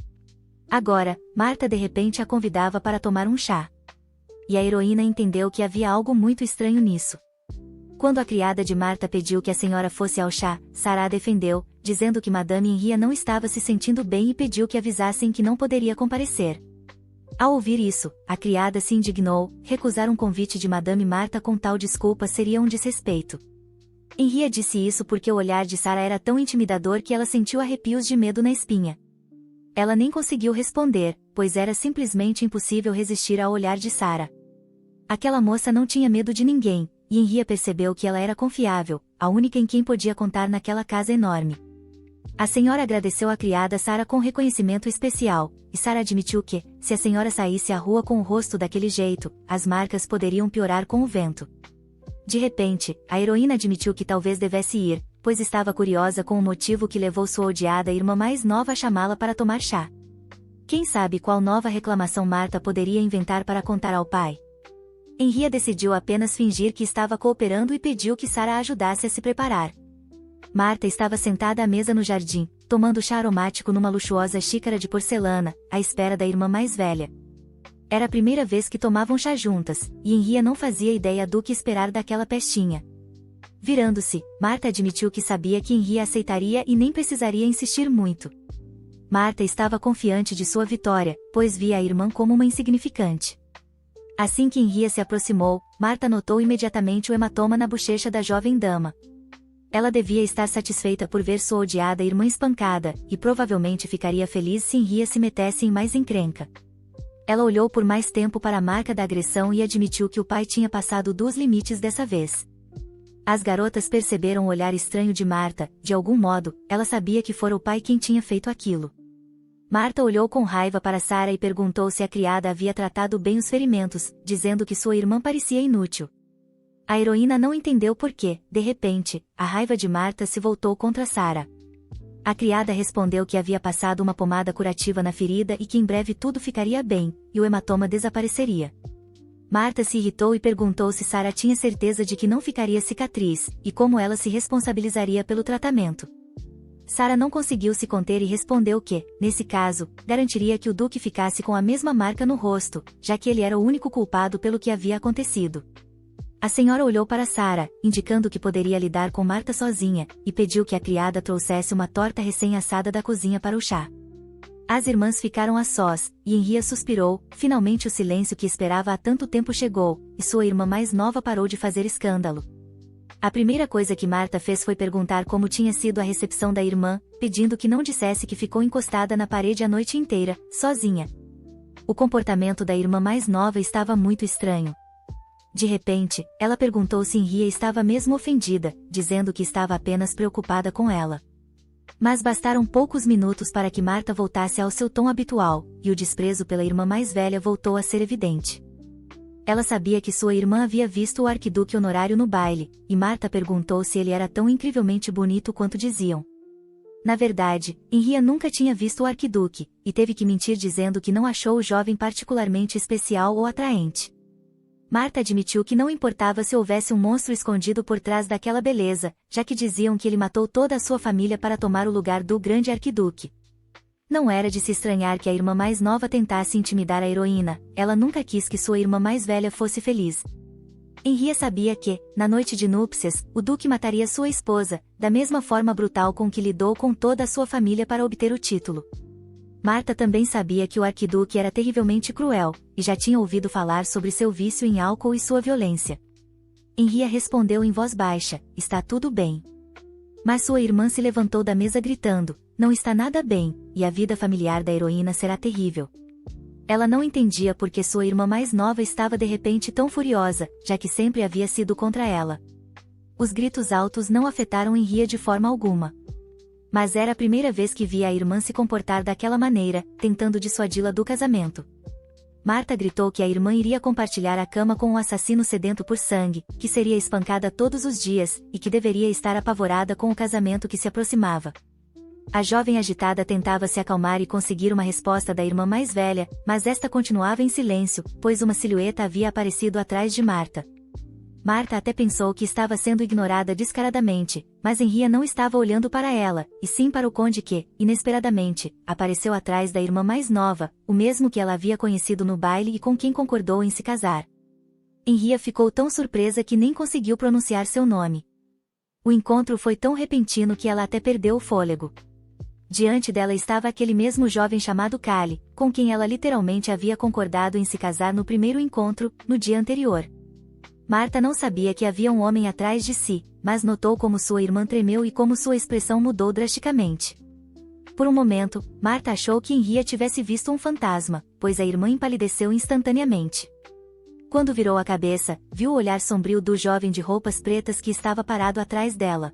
Agora, Marta de repente a convidava para tomar um chá. E a heroína entendeu que havia algo muito estranho nisso. Quando a criada de Marta pediu que a senhora fosse ao chá, Sarah a defendeu, dizendo que Madame Henry não estava se sentindo bem e pediu que avisassem que não poderia comparecer. Ao ouvir isso, a criada se indignou. Recusar um convite de Madame Marta com tal desculpa seria um desrespeito. Henry disse isso porque o olhar de Sarah era tão intimidador que ela sentiu arrepios de medo na espinha. Ela nem conseguiu responder, pois era simplesmente impossível resistir ao olhar de Sarah. Aquela moça não tinha medo de ninguém, e Henry percebeu que ela era confiável, a única em quem podia contar naquela casa enorme. A senhora agradeceu à criada Sarah com reconhecimento especial, e Sarah admitiu que, se a senhora saísse à rua com o rosto daquele jeito, as marcas poderiam piorar com o vento. De repente, a heroína admitiu que talvez devesse ir, pois estava curiosa com o motivo que levou sua odiada irmã mais nova a chamá-la para tomar chá. Quem sabe qual nova reclamação Marta poderia inventar para contar ao pai? Henry decidiu apenas fingir que estava cooperando e pediu que Sarah a ajudasse a se preparar. Marta estava sentada à mesa no jardim, tomando chá aromático numa luxuosa xícara de porcelana, à espera da irmã mais velha. Era a primeira vez que tomavam chá juntas, e Henry não fazia ideia do que esperar daquela pestinha. Virando-se, Marta admitiu que sabia que Henry aceitaria e nem precisaria insistir muito. Marta estava confiante de sua vitória, pois via a irmã como uma insignificante. Assim que Henry se aproximou, Marta notou imediatamente o hematoma na bochecha da jovem dama. Ela devia estar satisfeita por ver sua odiada irmã espancada, e provavelmente ficaria feliz se Henry se metesse em mais encrenca. Ela olhou por mais tempo para a marca da agressão e admitiu que o pai tinha passado dos limites dessa vez. As garotas perceberam o olhar estranho de Marta, de algum modo, ela sabia que fora o pai quem tinha feito aquilo. Marta olhou com raiva para Sara e perguntou se a criada havia tratado bem os ferimentos, dizendo que sua irmã parecia inútil. A heroína não entendeu por quê, de repente, a raiva de Marta se voltou contra Sara. A criada respondeu que havia passado uma pomada curativa na ferida e que em breve tudo ficaria bem, e o hematoma desapareceria. Marta se irritou e perguntou se Sara tinha certeza de que não ficaria cicatriz, e como ela se responsabilizaria pelo tratamento. Sara não conseguiu se conter e respondeu que, nesse caso, garantiria que o Duque ficasse com a mesma marca no rosto, já que ele era o único culpado pelo que havia acontecido. A senhora olhou para Sara, indicando que poderia lidar com Marta sozinha, e pediu que a criada trouxesse uma torta recém-assada da cozinha para o chá. As irmãs ficaram a sós, e Henrietta suspirou, finalmente o silêncio que esperava há tanto tempo chegou, e sua irmã mais nova parou de fazer escândalo. A primeira coisa que Marta fez foi perguntar como tinha sido a recepção da irmã, pedindo que não dissesse que ficou encostada na parede a noite inteira, sozinha. O comportamento da irmã mais nova estava muito estranho. De repente, ela perguntou se Henrietta estava mesmo ofendida, dizendo que estava apenas preocupada com ela. Mas bastaram poucos minutos para que Marta voltasse ao seu tom habitual, e o desprezo pela irmã mais velha voltou a ser evidente. Ela sabia que sua irmã havia visto o arquiduque honorário no baile, e Marta perguntou se ele era tão incrivelmente bonito quanto diziam. Na verdade, Henrietta nunca tinha visto o arquiduque, e teve que mentir dizendo que não achou o jovem particularmente especial ou atraente. Marta admitiu que não importava se houvesse um monstro escondido por trás daquela beleza, já que diziam que ele matou toda a sua família para tomar o lugar do grande arquiduque. Não era de se estranhar que a irmã mais nova tentasse intimidar a heroína, ela nunca quis que sua irmã mais velha fosse feliz. Henrietta sabia que, na noite de núpcias, o duque mataria sua esposa, da mesma forma brutal com que lidou com toda a sua família para obter o título. Marta também sabia que o arquiduque era terrivelmente cruel, e já tinha ouvido falar sobre seu vício em álcool e sua violência. Henrietta respondeu em voz baixa, está tudo bem. Mas sua irmã se levantou da mesa gritando, não está nada bem, e a vida familiar da heroína será terrível. Ela não entendia por que sua irmã mais nova estava de repente tão furiosa, já que sempre havia sido contra ela. Os gritos altos não afetaram Henrietta de forma alguma. Mas era a primeira vez que via a irmã se comportar daquela maneira, tentando dissuadi-la do casamento. Marta gritou que a irmã iria compartilhar a cama com um assassino sedento por sangue, que seria espancada todos os dias, e que deveria estar apavorada com o casamento que se aproximava. A jovem agitada tentava se acalmar e conseguir uma resposta da irmã mais velha, mas esta continuava em silêncio, pois uma silhueta havia aparecido atrás de Marta. Marta até pensou que estava sendo ignorada descaradamente, mas Henrietta não estava olhando para ela, e sim para o conde que, inesperadamente, apareceu atrás da irmã mais nova, o mesmo que ela havia conhecido no baile e com quem concordou em se casar. Henrietta ficou tão surpresa que nem conseguiu pronunciar seu nome. O encontro foi tão repentino que ela até perdeu o fôlego. Diante dela estava aquele mesmo jovem chamado Cale, com quem ela literalmente havia concordado em se casar no primeiro encontro, no dia anterior. Marta não sabia que havia um homem atrás de si, mas notou como sua irmã tremeu e como sua expressão mudou drasticamente. Por um momento, Marta achou que Henrietta tivesse visto um fantasma, pois a irmã empalideceu instantaneamente. Quando virou a cabeça, viu o olhar sombrio do jovem de roupas pretas que estava parado atrás dela.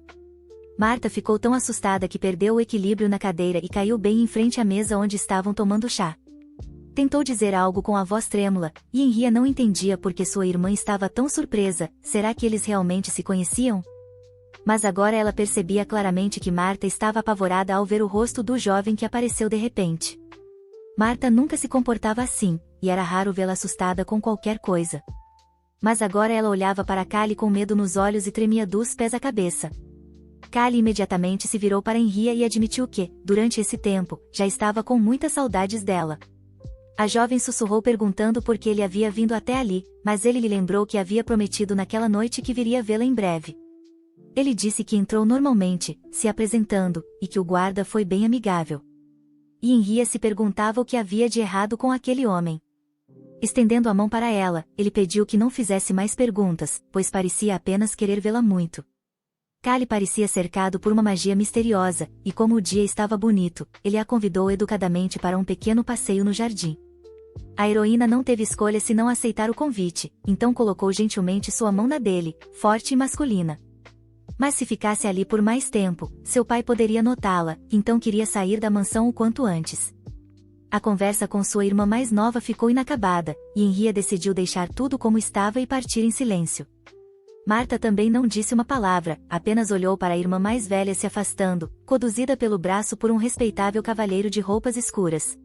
Marta ficou tão assustada que perdeu o equilíbrio na cadeira e caiu bem em frente à mesa onde estavam tomando chá. Tentou dizer algo com a voz trêmula, e Henrietta não entendia por que sua irmã estava tão surpresa, será que eles realmente se conheciam? Mas agora ela percebia claramente que Marta estava apavorada ao ver o rosto do jovem que apareceu de repente. Marta nunca se comportava assim, e era raro vê-la assustada com qualquer coisa. Mas agora ela olhava para Cale com medo nos olhos e tremia dos pés à cabeça. Cale imediatamente se virou para Henrietta e admitiu que, durante esse tempo, já estava com muitas saudades dela. A jovem sussurrou perguntando por que ele havia vindo até ali, mas ele lhe lembrou que havia prometido naquela noite que viria vê-la em breve. Ele disse que entrou normalmente, se apresentando, e que o guarda foi bem amigável. E Henrietta se perguntava o que havia de errado com aquele homem. Estendendo a mão para ela, ele pediu que não fizesse mais perguntas, pois parecia apenas querer vê-la muito. Cale parecia cercado por uma magia misteriosa, e como o dia estava bonito, ele a convidou educadamente para um pequeno passeio no jardim. A heroína não teve escolha senão aceitar o convite, então colocou gentilmente sua mão na dele, forte e masculina. Mas se ficasse ali por mais tempo, seu pai poderia notá-la, então queria sair da mansão o quanto antes. A conversa com sua irmã mais nova ficou inacabada, e Henrietta decidiu deixar tudo como estava e partir em silêncio. Marta também não disse uma palavra, apenas olhou para a irmã mais velha se afastando, conduzida pelo braço por um respeitável cavalheiro de roupas escuras.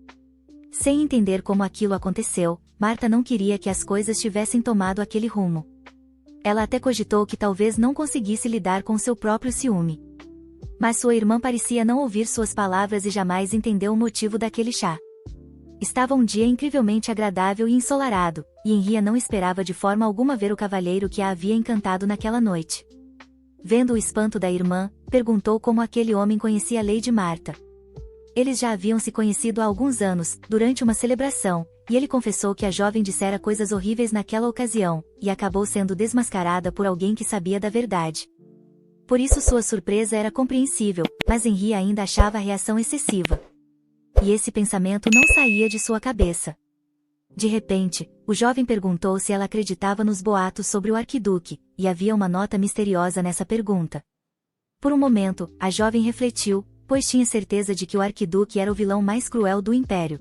Sem entender como aquilo aconteceu, Marta não queria que as coisas tivessem tomado aquele rumo. Ela até cogitou que talvez não conseguisse lidar com seu próprio ciúme. Mas sua irmã parecia não ouvir suas palavras e jamais entendeu o motivo daquele chá. Estava um dia incrivelmente agradável e ensolarado, e Henrietta não esperava de forma alguma ver o cavalheiro que a havia encantado naquela noite. Vendo o espanto da irmã, perguntou como aquele homem conhecia Lady Marta. Eles já haviam se conhecido há alguns anos, durante uma celebração, e ele confessou que a jovem dissera coisas horríveis naquela ocasião, e acabou sendo desmascarada por alguém que sabia da verdade. Por isso sua surpresa era compreensível, mas Henrietta ainda achava a reação excessiva. E esse pensamento não saía de sua cabeça. De repente, o jovem perguntou se ela acreditava nos boatos sobre o arquiduque, e havia uma nota misteriosa nessa pergunta. Por um momento, a jovem refletiu, pois tinha certeza de que o arquiduque era o vilão mais cruel do império.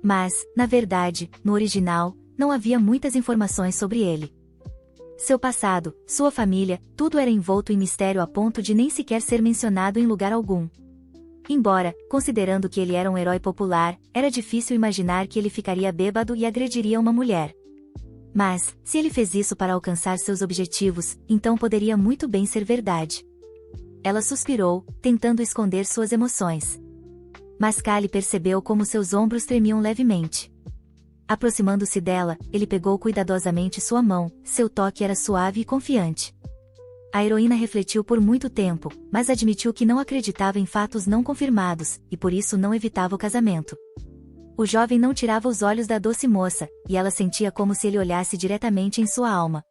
Mas, na verdade, no original, não havia muitas informações sobre ele. Seu passado, sua família, tudo era envolto em mistério a ponto de nem sequer ser mencionado em lugar algum. Embora, considerando que ele era um herói popular, era difícil imaginar que ele ficaria bêbado e agrediria uma mulher. Mas, se ele fez isso para alcançar seus objetivos, então poderia muito bem ser verdade. Ela suspirou, tentando esconder suas emoções. Mas Callie percebeu como seus ombros tremiam levemente. Aproximando-se dela, ele pegou cuidadosamente sua mão, seu toque era suave e confiante. A heroína refletiu por muito tempo, mas admitiu que não acreditava em fatos não confirmados, e por isso não evitava o casamento. O jovem não tirava os olhos da doce moça, e ela sentia como se ele olhasse diretamente em sua alma.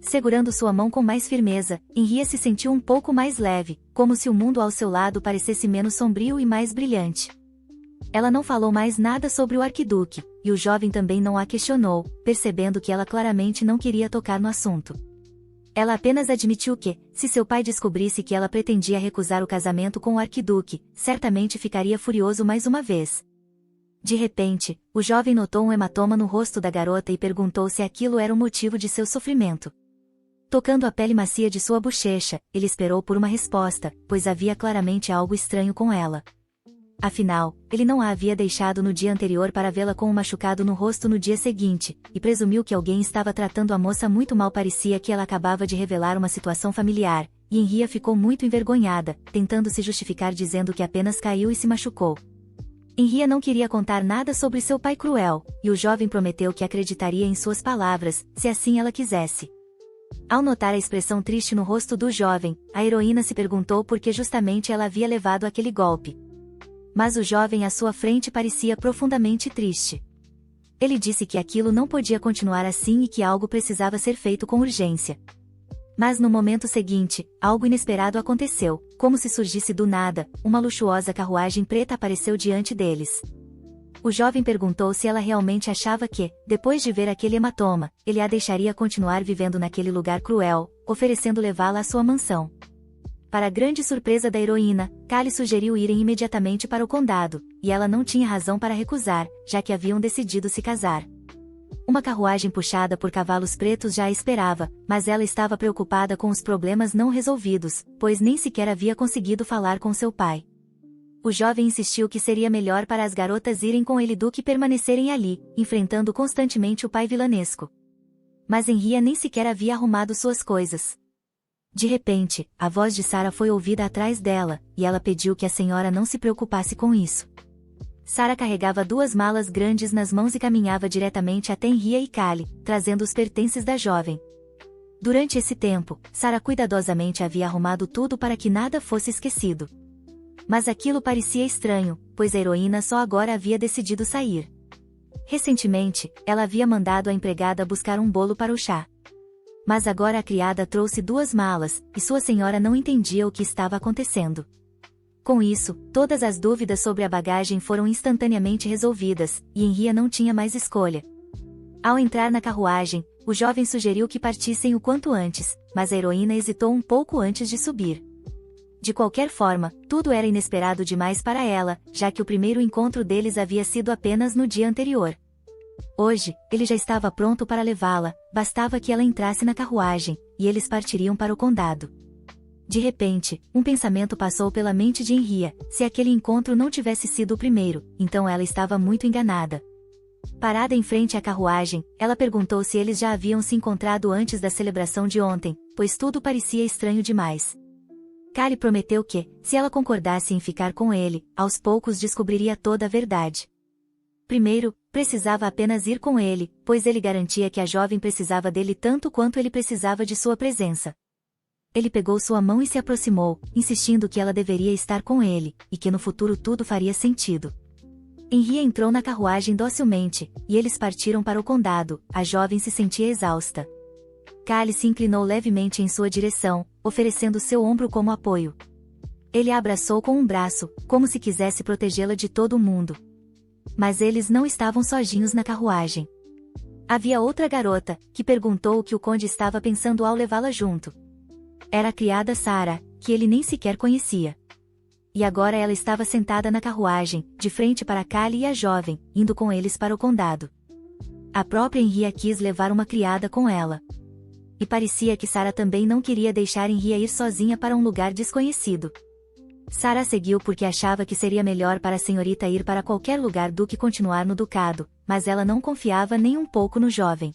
Segurando sua mão com mais firmeza, Henrietta se sentiu um pouco mais leve, como se o mundo ao seu lado parecesse menos sombrio e mais brilhante. Ela não falou mais nada sobre o arquiduque, e o jovem também não a questionou, percebendo que ela claramente não queria tocar no assunto. Ela apenas admitiu que, se seu pai descobrisse que ela pretendia recusar o casamento com o arquiduque, certamente ficaria furioso mais uma vez. De repente, o jovem notou um hematoma no rosto da garota e perguntou se aquilo era o motivo de seu sofrimento. Tocando a pele macia de sua bochecha, ele esperou por uma resposta, pois havia claramente algo estranho com ela. Afinal, ele não a havia deixado no dia anterior para vê-la com um machucado no rosto no dia seguinte, e presumiu que alguém estava tratando a moça muito mal. Parecia que ela acabava de revelar uma situação familiar, e Henrietta ficou muito envergonhada, tentando se justificar dizendo que apenas caiu e se machucou. Henrietta não queria contar nada sobre seu pai cruel, e o jovem prometeu que acreditaria em suas palavras, se assim ela quisesse. Ao notar a expressão triste no rosto do jovem, a heroína se perguntou por que justamente ela havia levado aquele golpe. Mas o jovem à sua frente parecia profundamente triste. Ele disse que aquilo não podia continuar assim e que algo precisava ser feito com urgência. Mas no momento seguinte, algo inesperado aconteceu, como se surgisse do nada, uma luxuosa carruagem preta apareceu diante deles. O jovem perguntou se ela realmente achava que, depois de ver aquele hematoma, ele a deixaria continuar vivendo naquele lugar cruel, oferecendo levá-la à sua mansão. Para grande surpresa da heroína, Callie sugeriu irem imediatamente para o condado, e ela não tinha razão para recusar, já que haviam decidido se casar. Uma carruagem puxada por cavalos pretos já a esperava, mas ela estava preocupada com os problemas não resolvidos, pois nem sequer havia conseguido falar com seu pai. O jovem insistiu que seria melhor para as garotas irem com ele do que permanecerem ali, enfrentando constantemente o pai vilanesco. Mas Henrietta nem sequer havia arrumado suas coisas. De repente, a voz de Sarah foi ouvida atrás dela, e ela pediu que a senhora não se preocupasse com isso. Sarah carregava 2 malas grandes nas mãos e caminhava diretamente até Henrietta e Callie, trazendo os pertences da jovem. Durante esse tempo, Sarah cuidadosamente havia arrumado tudo para que nada fosse esquecido. Mas aquilo parecia estranho, pois a heroína só agora havia decidido sair. Recentemente, ela havia mandado a empregada buscar um bolo para o chá. Mas agora a criada trouxe 2 malas, e sua senhora não entendia o que estava acontecendo. Com isso, todas as dúvidas sobre a bagagem foram instantaneamente resolvidas, e Henrietta não tinha mais escolha. Ao entrar na carruagem, o jovem sugeriu que partissem o quanto antes, mas a heroína hesitou um pouco antes de subir. De qualquer forma, tudo era inesperado demais para ela, já que o primeiro encontro deles havia sido apenas no dia anterior. Hoje, ele já estava pronto para levá-la, bastava que ela entrasse na carruagem, e eles partiriam para o condado. De repente, um pensamento passou pela mente de Henrietta: se aquele encontro não tivesse sido o primeiro, então ela estava muito enganada. Parada em frente à carruagem, ela perguntou se eles já haviam se encontrado antes da celebração de ontem, pois tudo parecia estranho demais. Kali prometeu que, se ela concordasse em ficar com ele, aos poucos descobriria toda a verdade. Primeiro, precisava apenas ir com ele, pois ele garantia que a jovem precisava dele tanto quanto ele precisava de sua presença. Ele pegou sua mão e se aproximou, insistindo que ela deveria estar com ele, e que no futuro tudo faria sentido. Henrietta entrou na carruagem docilmente, e eles partiram para o condado. A jovem se sentia exausta. Kali se inclinou levemente em sua direção, oferecendo seu ombro como apoio. Ele a abraçou com um braço, como se quisesse protegê-la de todo o mundo. Mas eles não estavam sozinhos na carruagem. Havia outra garota, que perguntou o que o conde estava pensando ao levá-la junto. Era a criada Sarah, que ele nem sequer conhecia. E agora ela estava sentada na carruagem, de frente para Kali e a jovem, indo com eles para o condado. A própria Henrietta quis levar uma criada com ela. E parecia que Sarah também não queria deixar Henrietta ir sozinha para um lugar desconhecido. Sarah seguiu porque achava que seria melhor para a senhorita ir para qualquer lugar do que continuar no ducado, mas ela não confiava nem um pouco no jovem.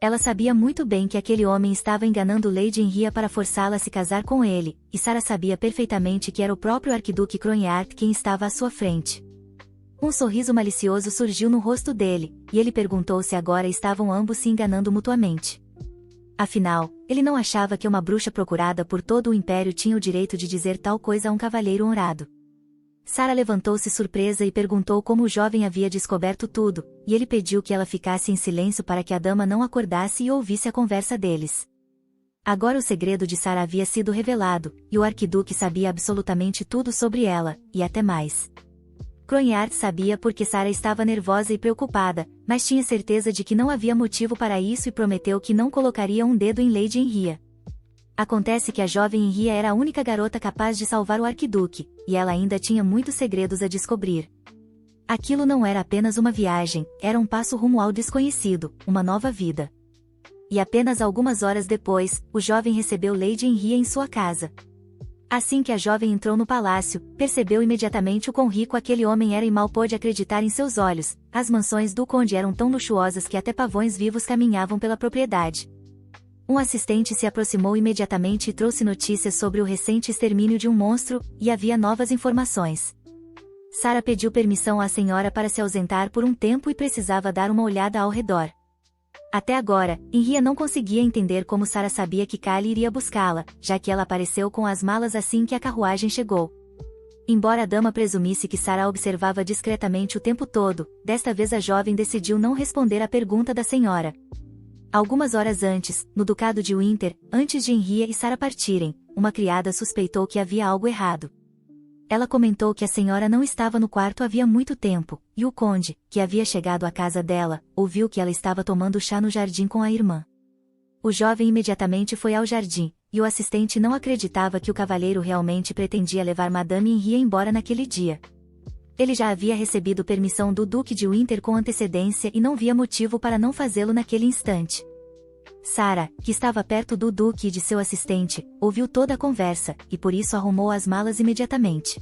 Ela sabia muito bem que aquele homem estava enganando Lady Henrietta para forçá-la a se casar com ele, e Sarah sabia perfeitamente que era o próprio arquiduque Cronyard quem estava à sua frente. Um sorriso malicioso surgiu no rosto dele, e ele perguntou se agora estavam ambos se enganando mutuamente. Afinal, ele não achava que uma bruxa procurada por todo o império tinha o direito de dizer tal coisa a um cavalheiro honrado. Sarah levantou-se surpresa e perguntou como o jovem havia descoberto tudo, e ele pediu que ela ficasse em silêncio para que a dama não acordasse e ouvisse a conversa deles. Agora o segredo de Sarah havia sido revelado, e o arquiduque sabia absolutamente tudo sobre ela, e até mais. Cronyard sabia porque Sarah estava nervosa e preocupada, mas tinha certeza de que não havia motivo para isso e prometeu que não colocaria um dedo em Lady Henrietta. Acontece que a jovem Henrietta era a única garota capaz de salvar o arquiduque, e ela ainda tinha muitos segredos a descobrir. Aquilo não era apenas uma viagem, era um passo rumo ao desconhecido, uma nova vida. E apenas algumas horas depois, o jovem recebeu Lady Henrietta em sua casa. Assim que a jovem entrou no palácio, percebeu imediatamente o quão rico aquele homem era e mal pôde acreditar em seus olhos. As mansões do conde eram tão luxuosas que até pavões vivos caminhavam pela propriedade. Um assistente se aproximou imediatamente e trouxe notícias sobre o recente extermínio de um monstro, e havia novas informações. Sarah pediu permissão à senhora para se ausentar por um tempo e precisava dar uma olhada ao redor. Até agora, Henrietta não conseguia entender como Sarah sabia que Kali iria buscá-la, já que ela apareceu com as malas assim que a carruagem chegou. Embora a dama presumisse que Sarah observava discretamente o tempo todo, desta vez a jovem decidiu não responder à pergunta da senhora. Algumas horas antes, no ducado de Winter, antes de Henrietta e Sarah partirem, uma criada suspeitou que havia algo errado. Ela comentou que a senhora não estava no quarto havia muito tempo, e o conde, que havia chegado à casa dela, ouviu que ela estava tomando chá no jardim com a irmã. O jovem imediatamente foi ao jardim, e o assistente não acreditava que o cavalheiro realmente pretendia levar Madame Henrietta embora naquele dia. Ele já havia recebido permissão do Duque de Winter com antecedência e não via motivo para não fazê-lo naquele instante. Sarah, que estava perto do Duque e de seu assistente, ouviu toda a conversa, e por isso arrumou as malas imediatamente.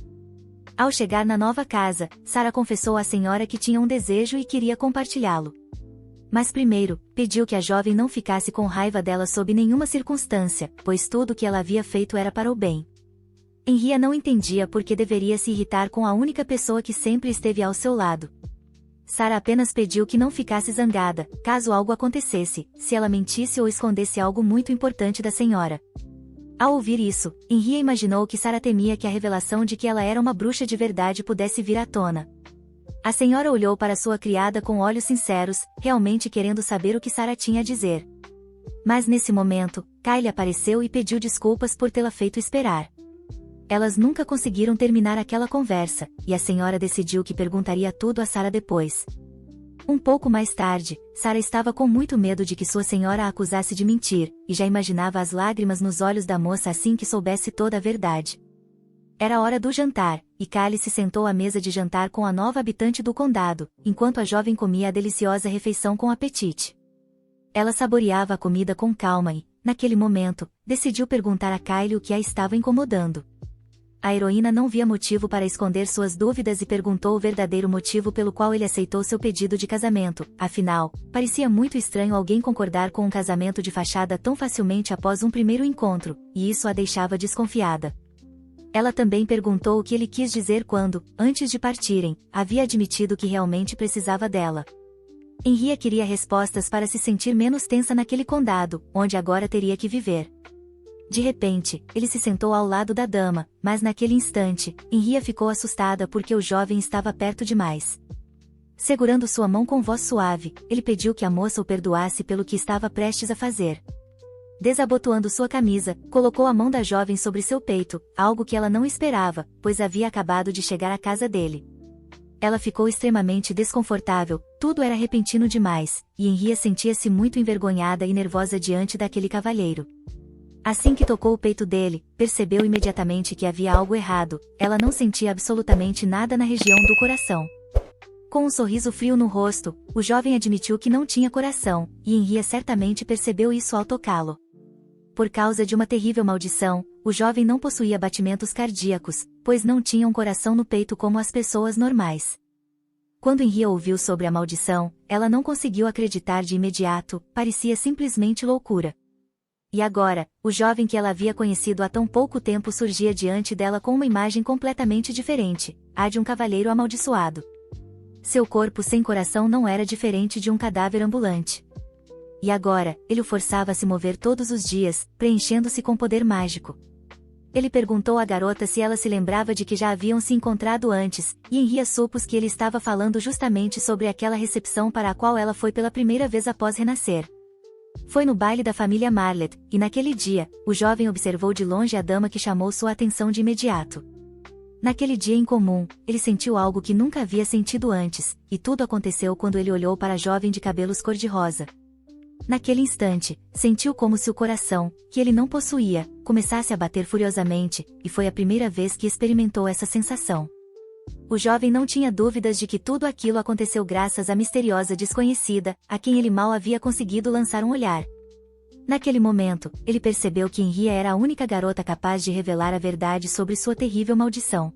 Ao chegar na nova casa, Sarah confessou à senhora que tinha um desejo e queria compartilhá-lo. Mas primeiro, pediu que a jovem não ficasse com raiva dela sob nenhuma circunstância, pois tudo o que ela havia feito era para o bem. Henrietta não entendia por que deveria se irritar com a única pessoa que sempre esteve ao seu lado. Sarah apenas pediu que não ficasse zangada, caso algo acontecesse, se ela mentisse ou escondesse algo muito importante da senhora. Ao ouvir isso, Henrietta imaginou que Sarah temia que a revelação de que ela era uma bruxa de verdade pudesse vir à tona. A senhora olhou para sua criada com olhos sinceros, realmente querendo saber o que Sarah tinha a dizer. Mas nesse momento, Kyle apareceu e pediu desculpas por tê-la feito esperar. Elas nunca conseguiram terminar aquela conversa, e a senhora decidiu que perguntaria tudo a Sarah depois. Um pouco mais tarde, Sarah estava com muito medo de que sua senhora a acusasse de mentir, e já imaginava as lágrimas nos olhos da moça assim que soubesse toda a verdade. Era hora do jantar, e Callie se sentou à mesa de jantar com a nova habitante do condado, enquanto a jovem comia a deliciosa refeição com apetite. Ela saboreava a comida com calma e, naquele momento, decidiu perguntar a Kylie o que a estava incomodando. A heroína não via motivo para esconder suas dúvidas e perguntou o verdadeiro motivo pelo qual ele aceitou seu pedido de casamento, afinal, parecia muito estranho alguém concordar com um casamento de fachada tão facilmente após um primeiro encontro, e isso a deixava desconfiada. Ela também perguntou o que ele quis dizer quando, antes de partirem, havia admitido que realmente precisava dela. Henria queria respostas para se sentir menos tensa naquele condado, onde agora teria que viver. De repente, ele se sentou ao lado da dama, mas naquele instante, Henria ficou assustada porque o jovem estava perto demais. Segurando sua mão com voz suave, ele pediu que a moça o perdoasse pelo que estava prestes a fazer. Desabotoando sua camisa, colocou a mão da jovem sobre seu peito, algo que ela não esperava, pois havia acabado de chegar à casa dele. Ela ficou extremamente desconfortável, tudo era repentino demais, e Henria sentia-se muito envergonhada e nervosa diante daquele cavalheiro. Assim que tocou o peito dele, percebeu imediatamente que havia algo errado, ela não sentia absolutamente nada na região do coração. Com um sorriso frio no rosto, o jovem admitiu que não tinha coração, e Henria certamente percebeu isso ao tocá-lo. Por causa de uma terrível maldição, o jovem não possuía batimentos cardíacos, pois não tinha um coração no peito como as pessoas normais. Quando Henria ouviu sobre a maldição, ela não conseguiu acreditar de imediato, parecia simplesmente loucura. E agora, o jovem que ela havia conhecido há tão pouco tempo surgia diante dela com uma imagem completamente diferente, a de um cavalheiro amaldiçoado. Seu corpo sem coração não era diferente de um cadáver ambulante. E agora, ele o forçava a se mover todos os dias, preenchendo-se com poder mágico. Ele perguntou à garota se ela se lembrava de que já haviam se encontrado antes, e Henria supôs que ele estava falando justamente sobre aquela recepção para a qual ela foi pela primeira vez após renascer. Foi no baile da família Marlet, e naquele dia, o jovem observou de longe a dama que chamou sua atenção de imediato. Naquele dia em comum, ele sentiu algo que nunca havia sentido antes, e tudo aconteceu quando ele olhou para a jovem de cabelos cor-de-rosa. Naquele instante, sentiu como se o coração, que ele não possuía, começasse a bater furiosamente, e foi a primeira vez que experimentou essa sensação. O jovem não tinha dúvidas de que tudo aquilo aconteceu graças à misteriosa desconhecida, a quem ele mal havia conseguido lançar um olhar. Naquele momento, ele percebeu que Henria era a única garota capaz de revelar a verdade sobre sua terrível maldição.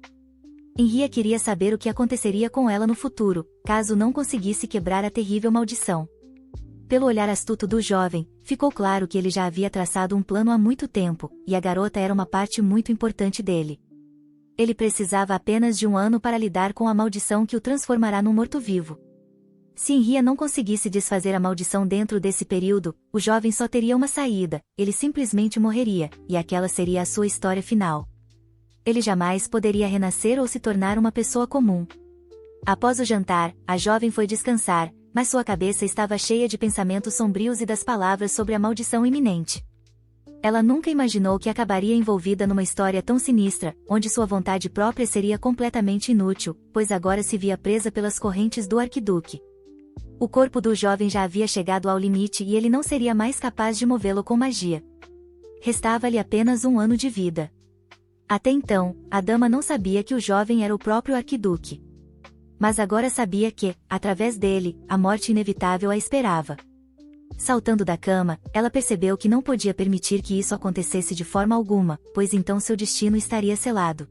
Henria queria saber o que aconteceria com ela no futuro, caso não conseguisse quebrar a terrível maldição. Pelo olhar astuto do jovem, ficou claro que ele já havia traçado um plano há muito tempo, e a garota era uma parte muito importante dele. Ele precisava apenas de um ano para lidar com a maldição que o transformará num morto-vivo. Se Henria não conseguisse desfazer a maldição dentro desse período, o jovem só teria uma saída, ele simplesmente morreria, e aquela seria a sua história final. Ele jamais poderia renascer ou se tornar uma pessoa comum. Após o jantar, a jovem foi descansar, mas sua cabeça estava cheia de pensamentos sombrios e das palavras sobre a maldição iminente. Ela nunca imaginou que acabaria envolvida numa história tão sinistra, onde sua vontade própria seria completamente inútil, pois agora se via presa pelas correntes do arquiduque. O corpo do jovem já havia chegado ao limite e ele não seria mais capaz de movê-lo com magia. Restava-lhe apenas um ano de vida. Até então, a dama não sabia que o jovem era o próprio arquiduque. Mas agora sabia que, através dele, a morte inevitável a esperava. Saltando da cama, ela percebeu que não podia permitir que isso acontecesse de forma alguma, pois então seu destino estaria selado.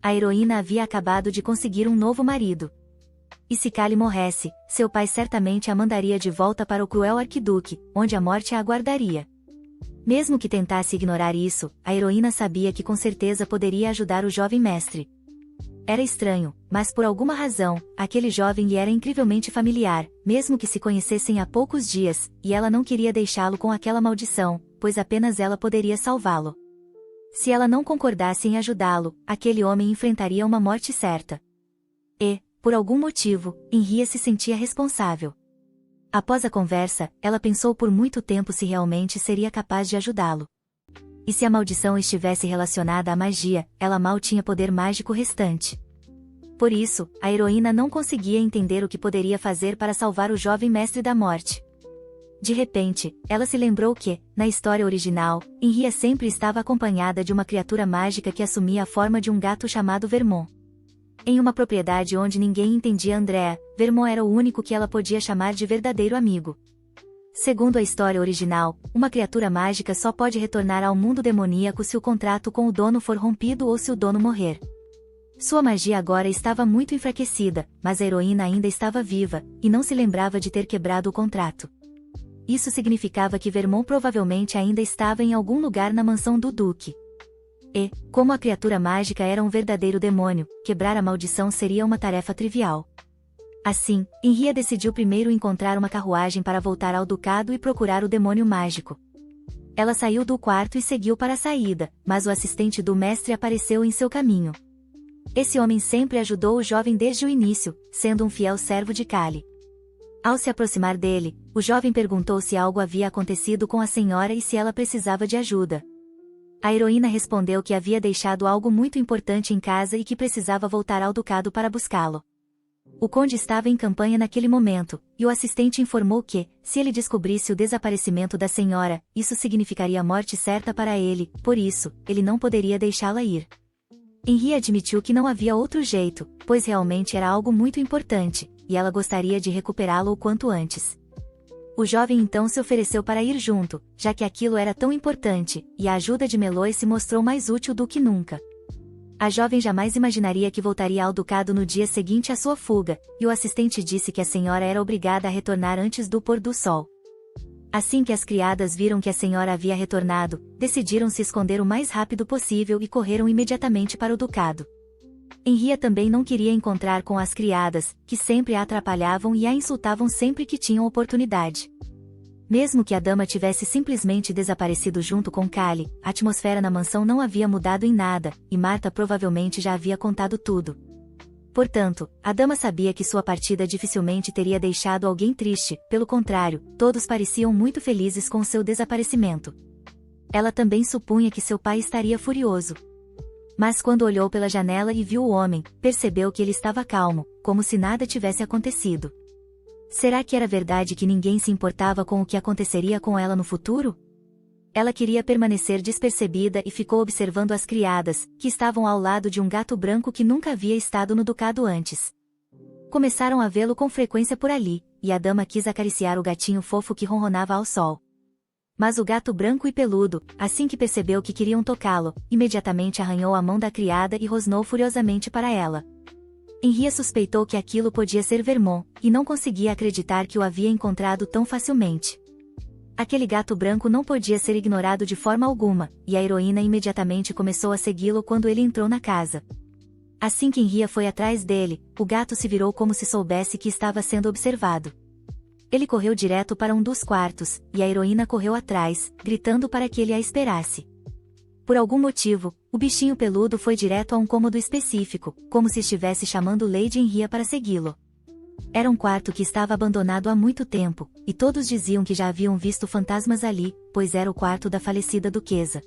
A heroína havia acabado de conseguir um novo marido. E se Callie morresse, seu pai certamente a mandaria de volta para o cruel arquiduque, onde a morte a aguardaria. Mesmo que tentasse ignorar isso, a heroína sabia que com certeza poderia ajudar o jovem mestre. Era estranho, mas por alguma razão, aquele jovem lhe era incrivelmente familiar, mesmo que se conhecessem há poucos dias, e ela não queria deixá-lo com aquela maldição, pois apenas ela poderia salvá-lo. Se ela não concordasse em ajudá-lo, aquele homem enfrentaria uma morte certa. E, por algum motivo, Henria se sentia responsável. Após a conversa, ela pensou por muito tempo se realmente seria capaz de ajudá-lo. E se a maldição estivesse relacionada à magia, ela mal tinha poder mágico restante. Por isso, a heroína não conseguia entender o que poderia fazer para salvar o jovem mestre da morte. De repente, ela se lembrou que, na história original, Enria sempre estava acompanhada de uma criatura mágica que assumia a forma de um gato chamado Vermon. Em uma propriedade onde ninguém entendia Andrea, Vermon era o único que ela podia chamar de verdadeiro amigo. Segundo a história original, uma criatura mágica só pode retornar ao mundo demoníaco se o contrato com o dono for rompido ou se o dono morrer. Sua magia agora estava muito enfraquecida, mas a heroína ainda estava viva, e não se lembrava de ter quebrado o contrato. Isso significava que Vermon provavelmente ainda estava em algum lugar na mansão do Duque. E, como a criatura mágica era um verdadeiro demônio, quebrar a maldição seria uma tarefa trivial. Assim, Enria decidiu primeiro encontrar uma carruagem para voltar ao ducado e procurar o demônio mágico. Ela saiu do quarto e seguiu para a saída, mas o assistente do mestre apareceu em seu caminho. Esse homem sempre ajudou o jovem desde o início, sendo um fiel servo de Kali. Ao se aproximar dele, o jovem perguntou se algo havia acontecido com a senhora e se ela precisava de ajuda. A heroína respondeu que havia deixado algo muito importante em casa e que precisava voltar ao ducado para buscá-lo. O conde estava em campanha naquele momento, e o assistente informou que, se ele descobrisse o desaparecimento da senhora, isso significaria a morte certa para ele, por isso, ele não poderia deixá-la ir. Henri admitiu que não havia outro jeito, pois realmente era algo muito importante, e ela gostaria de recuperá-lo o quanto antes. O jovem então se ofereceu para ir junto, já que aquilo era tão importante, e a ajuda de Meloy se mostrou mais útil do que nunca. A jovem jamais imaginaria que voltaria ao ducado no dia seguinte à sua fuga, e o assistente disse que a senhora era obrigada a retornar antes do pôr do sol. Assim que as criadas viram que a senhora havia retornado, decidiram se esconder o mais rápido possível e correram imediatamente para o ducado. Henria também não queria encontrar com as criadas, que sempre a atrapalhavam e a insultavam sempre que tinham oportunidade. Mesmo que a dama tivesse simplesmente desaparecido junto com Kali, a atmosfera na mansão não havia mudado em nada, e Marta provavelmente já havia contado tudo. Portanto, a dama sabia que sua partida dificilmente teria deixado alguém triste, pelo contrário, todos pareciam muito felizes com seu desaparecimento. Ela também supunha que seu pai estaria furioso. Mas quando olhou pela janela e viu o homem, percebeu que ele estava calmo, como se nada tivesse acontecido. Será que era verdade que ninguém se importava com o que aconteceria com ela no futuro? Ela queria permanecer despercebida e ficou observando as criadas, que estavam ao lado de um gato branco que nunca havia estado no ducado antes. Começaram a vê-lo com frequência por ali, e a dama quis acariciar o gatinho fofo que ronronava ao sol. Mas o gato branco e peludo, assim que percebeu que queriam tocá-lo, imediatamente arranhou a mão da criada e rosnou furiosamente para ela. Henria suspeitou que aquilo podia ser Vermon, e não conseguia acreditar que o havia encontrado tão facilmente. Aquele gato branco não podia ser ignorado de forma alguma, e a heroína imediatamente começou a segui-lo quando ele entrou na casa. Assim que Henria foi atrás dele, o gato se virou como se soubesse que estava sendo observado. Ele correu direto para um dos quartos, e a heroína correu atrás, gritando para que ele a esperasse. Por algum motivo, o bichinho peludo foi direto a um cômodo específico, como se estivesse chamando Lady Henria para segui-lo. Era um quarto que estava abandonado há muito tempo, e todos diziam que já haviam visto fantasmas ali, pois era o quarto da falecida duquesa.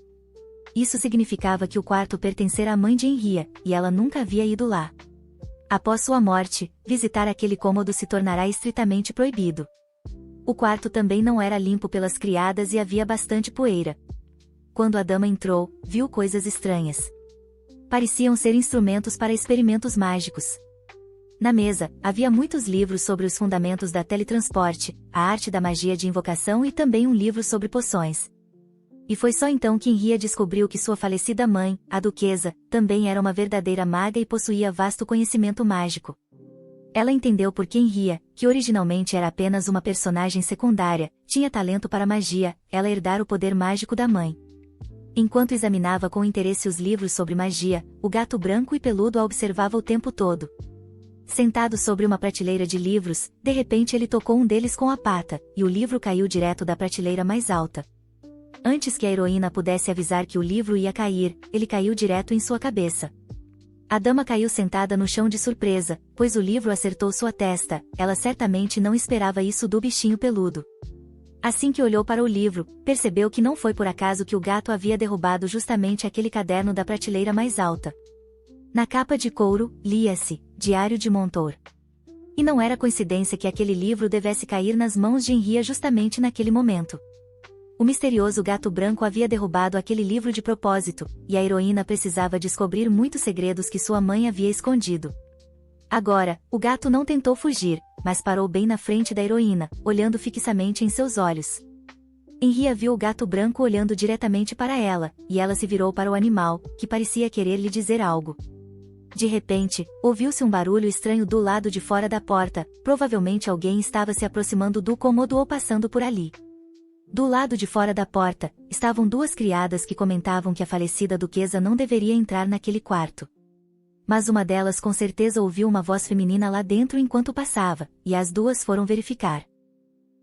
Isso significava que o quarto pertencera à mãe de Henria, e ela nunca havia ido lá. Após sua morte, visitar aquele cômodo se tornará estritamente proibido. O quarto também não era limpo pelas criadas e havia bastante poeira. Quando a dama entrou, viu coisas estranhas. Pareciam ser instrumentos para experimentos mágicos. Na mesa, havia muitos livros sobre os fundamentos da teletransporte, a arte da magia de invocação e também um livro sobre poções. E foi só então que Henria descobriu que sua falecida mãe, a duquesa, também era uma verdadeira maga e possuía vasto conhecimento mágico. Ela entendeu por que Henria, que originalmente era apenas uma personagem secundária, tinha talento para magia, ela herdara o poder mágico da mãe. Enquanto examinava com interesse os livros sobre magia, o gato branco e peludo a observava o tempo todo. Sentado sobre uma prateleira de livros, de repente ele tocou um deles com a pata, e o livro caiu direto da prateleira mais alta. Antes que a heroína pudesse avisar que o livro ia cair, ele caiu direto em sua cabeça. A dama caiu sentada no chão de surpresa, pois o livro acertou sua testa, ela certamente não esperava isso do bichinho peludo. Assim que olhou para o livro, percebeu que não foi por acaso que o gato havia derrubado justamente aquele caderno da prateleira mais alta. Na capa de couro, lia-se, Diário de Montour. E não era coincidência que aquele livro devesse cair nas mãos de Henrietta justamente naquele momento. O misterioso gato branco havia derrubado aquele livro de propósito, e a heroína precisava descobrir muitos segredos que sua mãe havia escondido. Agora, o gato não tentou fugir, mas parou bem na frente da heroína, olhando fixamente em seus olhos. Henrietta viu o gato branco olhando diretamente para ela, e ela se virou para o animal, que parecia querer lhe dizer algo. De repente, ouviu-se um barulho estranho do lado de fora da porta, provavelmente alguém estava se aproximando do cômodo ou passando por ali. Do lado de fora da porta, estavam duas criadas que comentavam que a falecida duquesa não deveria entrar naquele quarto. Mas uma delas com certeza ouviu uma voz feminina lá dentro enquanto passava, e as duas foram verificar.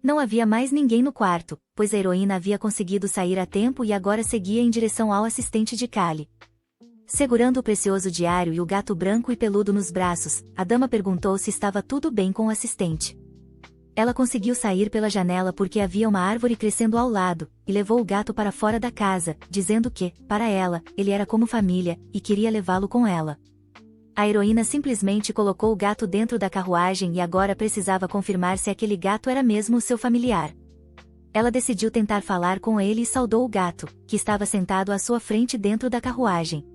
Não havia mais ninguém no quarto, pois a heroína havia conseguido sair a tempo e agora seguia em direção ao assistente de Callie. Segurando o precioso diário e o gato branco e peludo nos braços, a dama perguntou se estava tudo bem com o assistente. Ela conseguiu sair pela janela porque havia uma árvore crescendo ao lado, e levou o gato para fora da casa, dizendo que, para ela, ele era como família, e queria levá-lo com ela. A heroína simplesmente colocou o gato dentro da carruagem e agora precisava confirmar se aquele gato era mesmo o seu familiar. Ela decidiu tentar falar com ele e saudou o gato, que estava sentado à sua frente dentro da carruagem.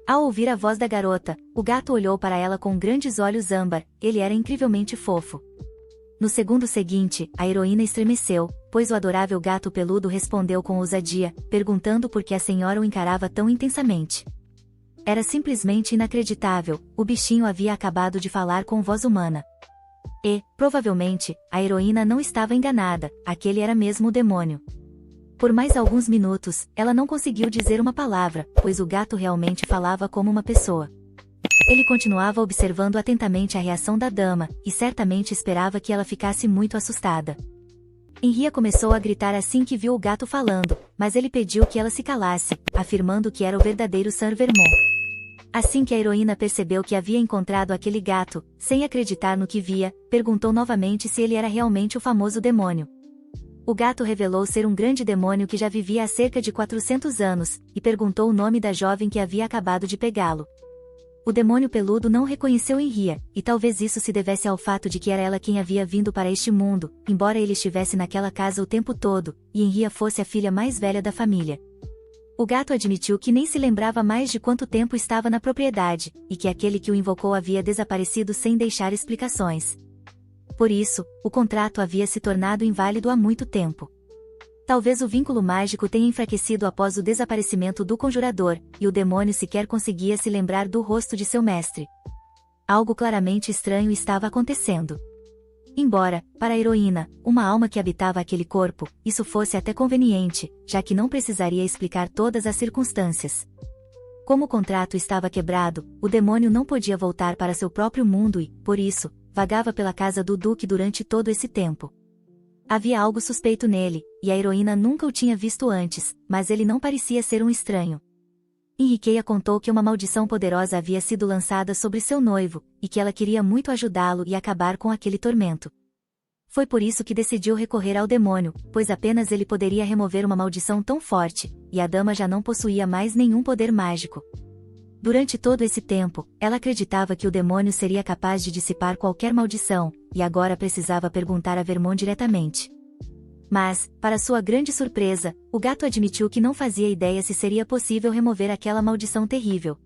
Ao ouvir a voz da garota, o gato olhou para ela com grandes olhos âmbar, ele era incrivelmente fofo. No segundo seguinte, a heroína estremeceu, pois o adorável gato peludo respondeu com ousadia, perguntando por que a senhora o encarava tão intensamente. Era simplesmente inacreditável, o bichinho havia acabado de falar com voz humana. E, provavelmente, a heroína não estava enganada, aquele era mesmo o demônio. Por mais alguns minutos, ela não conseguiu dizer uma palavra, pois o gato realmente falava como uma pessoa. Ele continuava observando atentamente a reação da dama, e certamente esperava que ela ficasse muito assustada. Henrietta começou a gritar assim que viu o gato falando, mas ele pediu que ela se calasse, afirmando que era o verdadeiro Saint Vermont. Assim que a heroína percebeu que havia encontrado aquele gato, sem acreditar no que via, perguntou novamente se ele era realmente o famoso demônio. O gato revelou ser um grande demônio que já vivia há cerca de 400 anos, e perguntou o nome da jovem que havia acabado de pegá-lo. O demônio peludo não reconheceu Henrietta, e talvez isso se devesse ao fato de que era ela quem havia vindo para este mundo, embora ele estivesse naquela casa o tempo todo, e Henrietta fosse a filha mais velha da família. O gato admitiu que nem se lembrava mais de quanto tempo estava na propriedade, e que aquele que o invocou havia desaparecido sem deixar explicações. Por isso, o contrato havia se tornado inválido há muito tempo. Talvez o vínculo mágico tenha enfraquecido após o desaparecimento do conjurador, e o demônio sequer conseguia se lembrar do rosto de seu mestre. Algo claramente estranho estava acontecendo. Embora, para a heroína, uma alma que habitava aquele corpo, isso fosse até conveniente, já que não precisaria explicar todas as circunstâncias. Como o contrato estava quebrado, o demônio não podia voltar para seu próprio mundo e, por isso, vagava pela casa do duque durante todo esse tempo. Havia algo suspeito nele, e a heroína nunca o tinha visto antes, mas ele não parecia ser um estranho. Henrietta contou que uma maldição poderosa havia sido lançada sobre seu noivo, e que ela queria muito ajudá-lo e acabar com aquele tormento. Foi por isso que decidiu recorrer ao demônio, pois apenas ele poderia remover uma maldição tão forte, e a dama já não possuía mais nenhum poder mágico. Durante todo esse tempo, ela acreditava que o demônio seria capaz de dissipar qualquer maldição, e agora precisava perguntar a Vermont diretamente. Mas, para sua grande surpresa, o gato admitiu que não fazia ideia se seria possível remover aquela maldição terrível.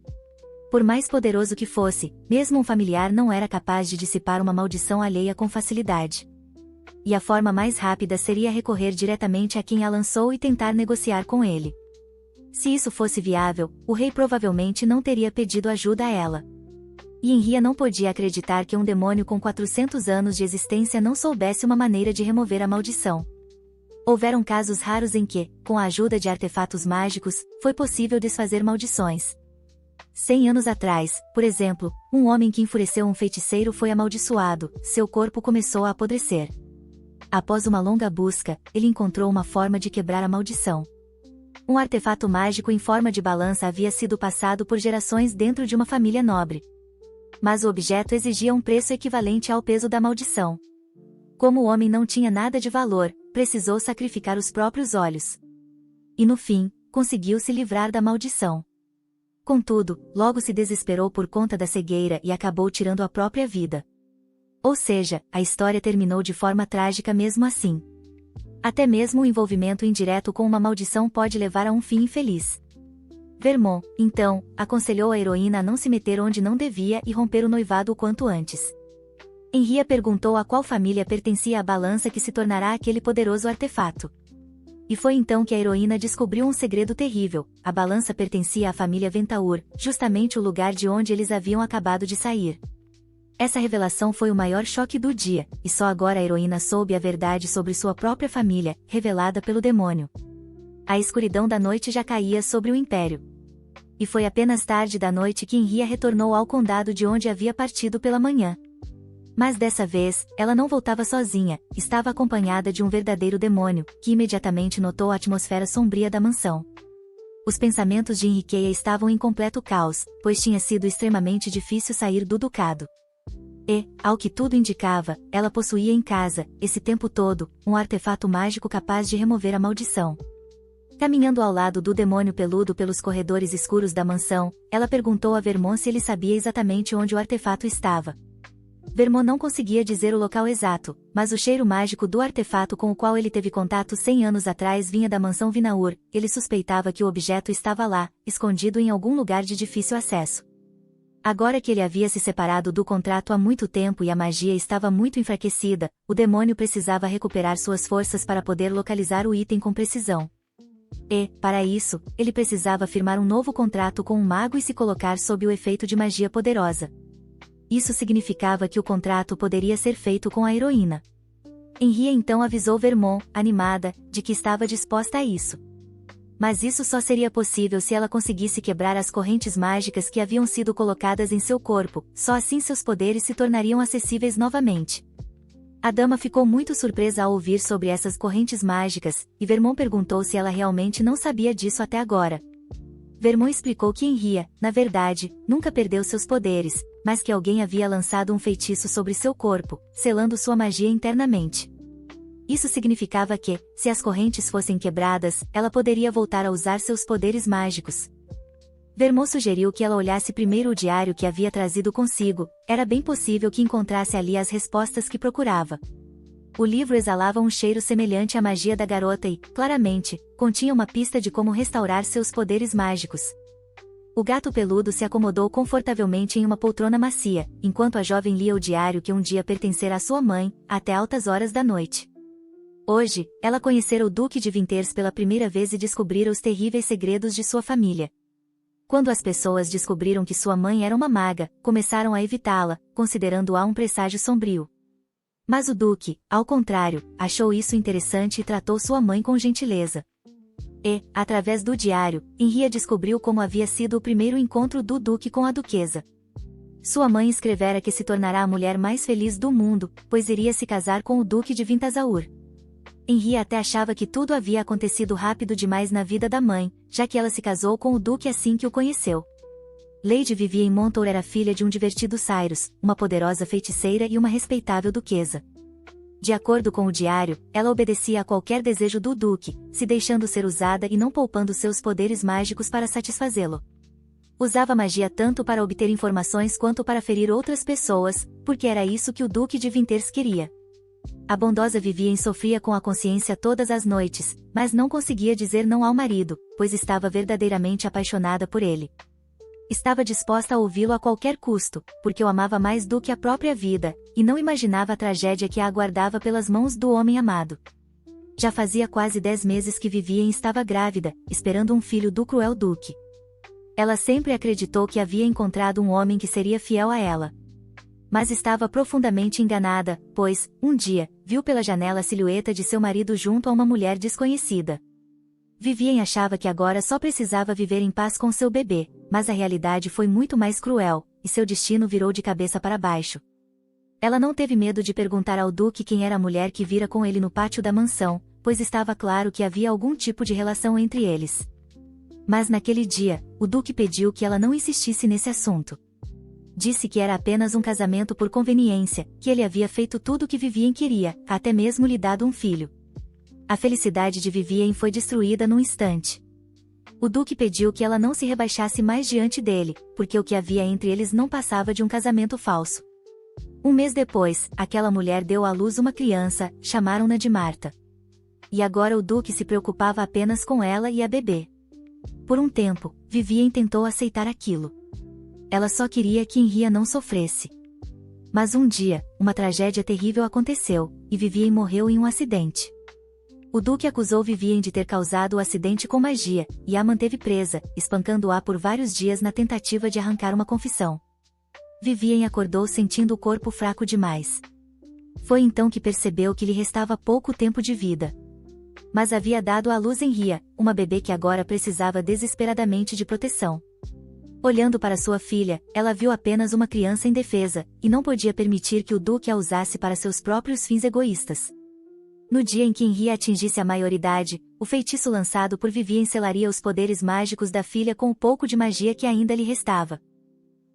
Por mais poderoso que fosse, mesmo um familiar não era capaz de dissipar uma maldição alheia com facilidade. E a forma mais rápida seria recorrer diretamente a quem a lançou e tentar negociar com ele. Se isso fosse viável, o rei provavelmente não teria pedido ajuda a ela. E Henrietta não podia acreditar que um demônio com 400 anos de existência não soubesse uma maneira de remover a maldição. Houveram casos raros em que, com a ajuda de artefatos mágicos, foi possível desfazer maldições. 100 anos atrás, por exemplo, um homem que enfureceu um feiticeiro foi amaldiçoado, seu corpo começou a apodrecer. Após uma longa busca, ele encontrou uma forma de quebrar a maldição. Um artefato mágico em forma de balança havia sido passado por gerações dentro de uma família nobre. Mas o objeto exigia um preço equivalente ao peso da maldição. Como o homem não tinha nada de valor, precisou sacrificar os próprios olhos. E no fim, conseguiu se livrar da maldição. Contudo, logo se desesperou por conta da cegueira e acabou tirando a própria vida. Ou seja, a história terminou de forma trágica mesmo assim. Até mesmo o envolvimento indireto com uma maldição pode levar a um fim infeliz. Vermont, então, aconselhou a heroína a não se meter onde não devia e romper o noivado o quanto antes. Henria perguntou a qual família pertencia a balança que se tornará aquele poderoso artefato. E foi então que a heroína descobriu um segredo terrível: a balança pertencia à família Ventaur, justamente o lugar de onde eles haviam acabado de sair. Essa revelação foi o maior choque do dia, e só agora a heroína soube a verdade sobre sua própria família, revelada pelo demônio. A escuridão da noite já caía sobre o Império. E foi apenas tarde da noite que Henria retornou ao condado de onde havia partido pela manhã. Mas dessa vez, ela não voltava sozinha, estava acompanhada de um verdadeiro demônio, que imediatamente notou a atmosfera sombria da mansão. Os pensamentos de Henriqueia estavam em completo caos, pois tinha sido extremamente difícil sair do ducado. E, ao que tudo indicava, ela possuía em casa, esse tempo todo, um artefato mágico capaz de remover a maldição. Caminhando ao lado do demônio peludo pelos corredores escuros da mansão, ela perguntou a Vermont se ele sabia exatamente onde o artefato estava. Vermont não conseguia dizer o local exato, mas o cheiro mágico do artefato com o qual ele teve contato 100 anos atrás vinha da mansão Vinaur. Ele suspeitava que o objeto estava lá, escondido em algum lugar de difícil acesso. Agora que ele havia se separado do contrato há muito tempo e a magia estava muito enfraquecida, o demônio precisava recuperar suas forças para poder localizar o item com precisão. E, para isso, ele precisava firmar um novo contrato com um mago e se colocar sob o efeito de magia poderosa. Isso significava que o contrato poderia ser feito com a heroína. Henria então avisou Vermont, animada, de que estava disposta a isso. Mas isso só seria possível se ela conseguisse quebrar as correntes mágicas que haviam sido colocadas em seu corpo, só assim seus poderes se tornariam acessíveis novamente. A dama ficou muito surpresa ao ouvir sobre essas correntes mágicas, e Vermont perguntou se ela realmente não sabia disso até agora. Vermont explicou que Henria, na verdade, nunca perdeu seus poderes, mas que alguém havia lançado um feitiço sobre seu corpo, selando sua magia internamente. Isso significava que, se as correntes fossem quebradas, ela poderia voltar a usar seus poderes mágicos. Vermont sugeriu que ela olhasse primeiro o diário que havia trazido consigo, era bem possível que encontrasse ali as respostas que procurava. O livro exalava um cheiro semelhante à magia da garota e, claramente, continha uma pista de como restaurar seus poderes mágicos. O gato peludo se acomodou confortavelmente em uma poltrona macia, enquanto a jovem lia o diário que um dia pertencera à sua mãe, até altas horas da noite. Hoje, ela conhecera o Duque de Winters pela primeira vez e descobrira os terríveis segredos de sua família. Quando as pessoas descobriram que sua mãe era uma maga, começaram a evitá-la, considerando-a um presságio sombrio. Mas o Duque, ao contrário, achou isso interessante e tratou sua mãe com gentileza. E, através do diário, Henria descobriu como havia sido o primeiro encontro do Duque com a Duquesa. Sua mãe escrevera que se tornará a mulher mais feliz do mundo, pois iria se casar com o Duque de Vintazaur. Henria até achava que tudo havia acontecido rápido demais na vida da mãe, já que ela se casou com o Duque assim que o conheceu. Lady Vivienne Montour era filha de um divertido Cyrus, uma poderosa feiticeira e uma respeitável duquesa. De acordo com o diário, ela obedecia a qualquer desejo do Duque, se deixando ser usada e não poupando seus poderes mágicos para satisfazê-lo. Usava magia tanto para obter informações quanto para ferir outras pessoas, porque era isso que o Duque de Winters queria. A bondosa Vivienne sofria com a consciência todas as noites, mas não conseguia dizer não ao marido, pois estava verdadeiramente apaixonada por ele. Estava disposta a ouvi-lo a qualquer custo, porque o amava mais do que a própria vida, e não imaginava a tragédia que a aguardava pelas mãos do homem amado. Já fazia quase 10 meses que Vivienne estava grávida, esperando um filho do cruel Duque. Ela sempre acreditou que havia encontrado um homem que seria fiel a ela. Mas estava profundamente enganada, pois, um dia, viu pela janela a silhueta de seu marido junto a uma mulher desconhecida. Vivienne achava que agora só precisava viver em paz com seu bebê, mas a realidade foi muito mais cruel, e seu destino virou de cabeça para baixo. Ela não teve medo de perguntar ao Duque quem era a mulher que vira com ele no pátio da mansão, pois estava claro que havia algum tipo de relação entre eles. Mas naquele dia, o Duque pediu que ela não insistisse nesse assunto. Disse que era apenas um casamento por conveniência, que ele havia feito tudo o que Vivienne queria, até mesmo lhe dado um filho. A felicidade de Vivien foi destruída num instante. O Duque pediu que ela não se rebaixasse mais diante dele, porque o que havia entre eles não passava de um casamento falso. Um mês depois, aquela mulher deu à luz uma criança, chamaram-na de Marta. E agora o Duque se preocupava apenas com ela e a bebê. Por um tempo, Vivien tentou aceitar aquilo. Ela só queria que Henrietta não sofresse. Mas um dia, uma tragédia terrível aconteceu, e Vivien morreu em um acidente. O Duque acusou Vivien de ter causado o acidente com magia, e a manteve presa, espancando-a por vários dias na tentativa de arrancar uma confissão. Vivien acordou sentindo o corpo fraco demais. Foi então que percebeu que lhe restava pouco tempo de vida. Mas havia dado à luz Henrietta, uma bebê que agora precisava desesperadamente de proteção. Olhando para sua filha, ela viu apenas uma criança indefesa, e não podia permitir que o Duque a usasse para seus próprios fins egoístas. No dia em que Henrietta atingisse a maioridade, o feitiço lançado por Vivien selaria os poderes mágicos da filha com o pouco de magia que ainda lhe restava.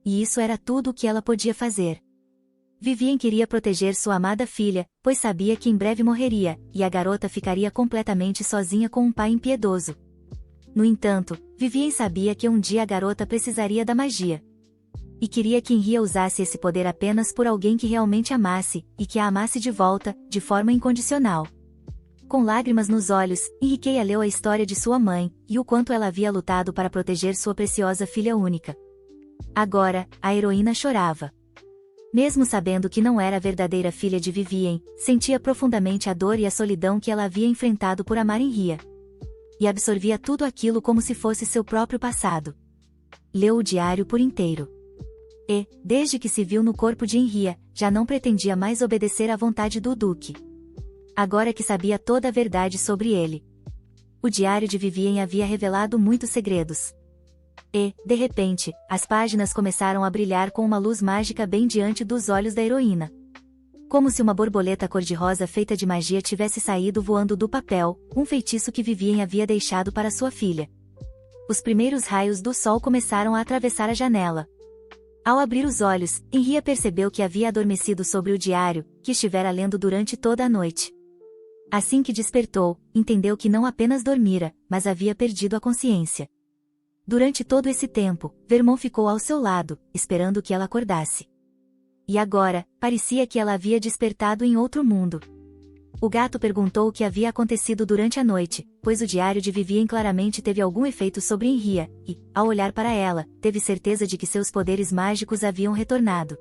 E isso era tudo o que ela podia fazer. Vivien queria proteger sua amada filha, pois sabia que em breve morreria, e a garota ficaria completamente sozinha com um pai impiedoso. No entanto, Vivien sabia que um dia a garota precisaria da magia. E queria que Henrietta usasse esse poder apenas por alguém que realmente amasse, e que a amasse de volta, de forma incondicional. Com lágrimas nos olhos, Henrietta leu a história de sua mãe, e o quanto ela havia lutado para proteger sua preciosa filha única. Agora, a heroína chorava. Mesmo sabendo que não era a verdadeira filha de Vivien, sentia profundamente a dor e a solidão que ela havia enfrentado por amar Henrietta. E absorvia tudo aquilo como se fosse seu próprio passado. Leu o diário por inteiro. E, desde que se viu no corpo de Henrietta, já não pretendia mais obedecer à vontade do Duque. Agora que sabia toda a verdade sobre ele. O diário de Vivien havia revelado muitos segredos. E, de repente, as páginas começaram a brilhar com uma luz mágica bem diante dos olhos da heroína. Como se uma borboleta cor-de-rosa feita de magia tivesse saído voando do papel, um feitiço que Vivien havia deixado para sua filha. Os primeiros raios do sol começaram a atravessar a janela. Ao abrir os olhos, Henrietta percebeu que havia adormecido sobre o diário, que estivera lendo durante toda a noite. Assim que despertou, entendeu que não apenas dormira, mas havia perdido a consciência. Durante todo esse tempo, Vermont ficou ao seu lado, esperando que ela acordasse. E agora, parecia que ela havia despertado em outro mundo. O gato perguntou o que havia acontecido durante a noite, pois o diário de Vivien claramente teve algum efeito sobre Henrietta, e, ao olhar para ela, teve certeza de que seus poderes mágicos haviam retornado.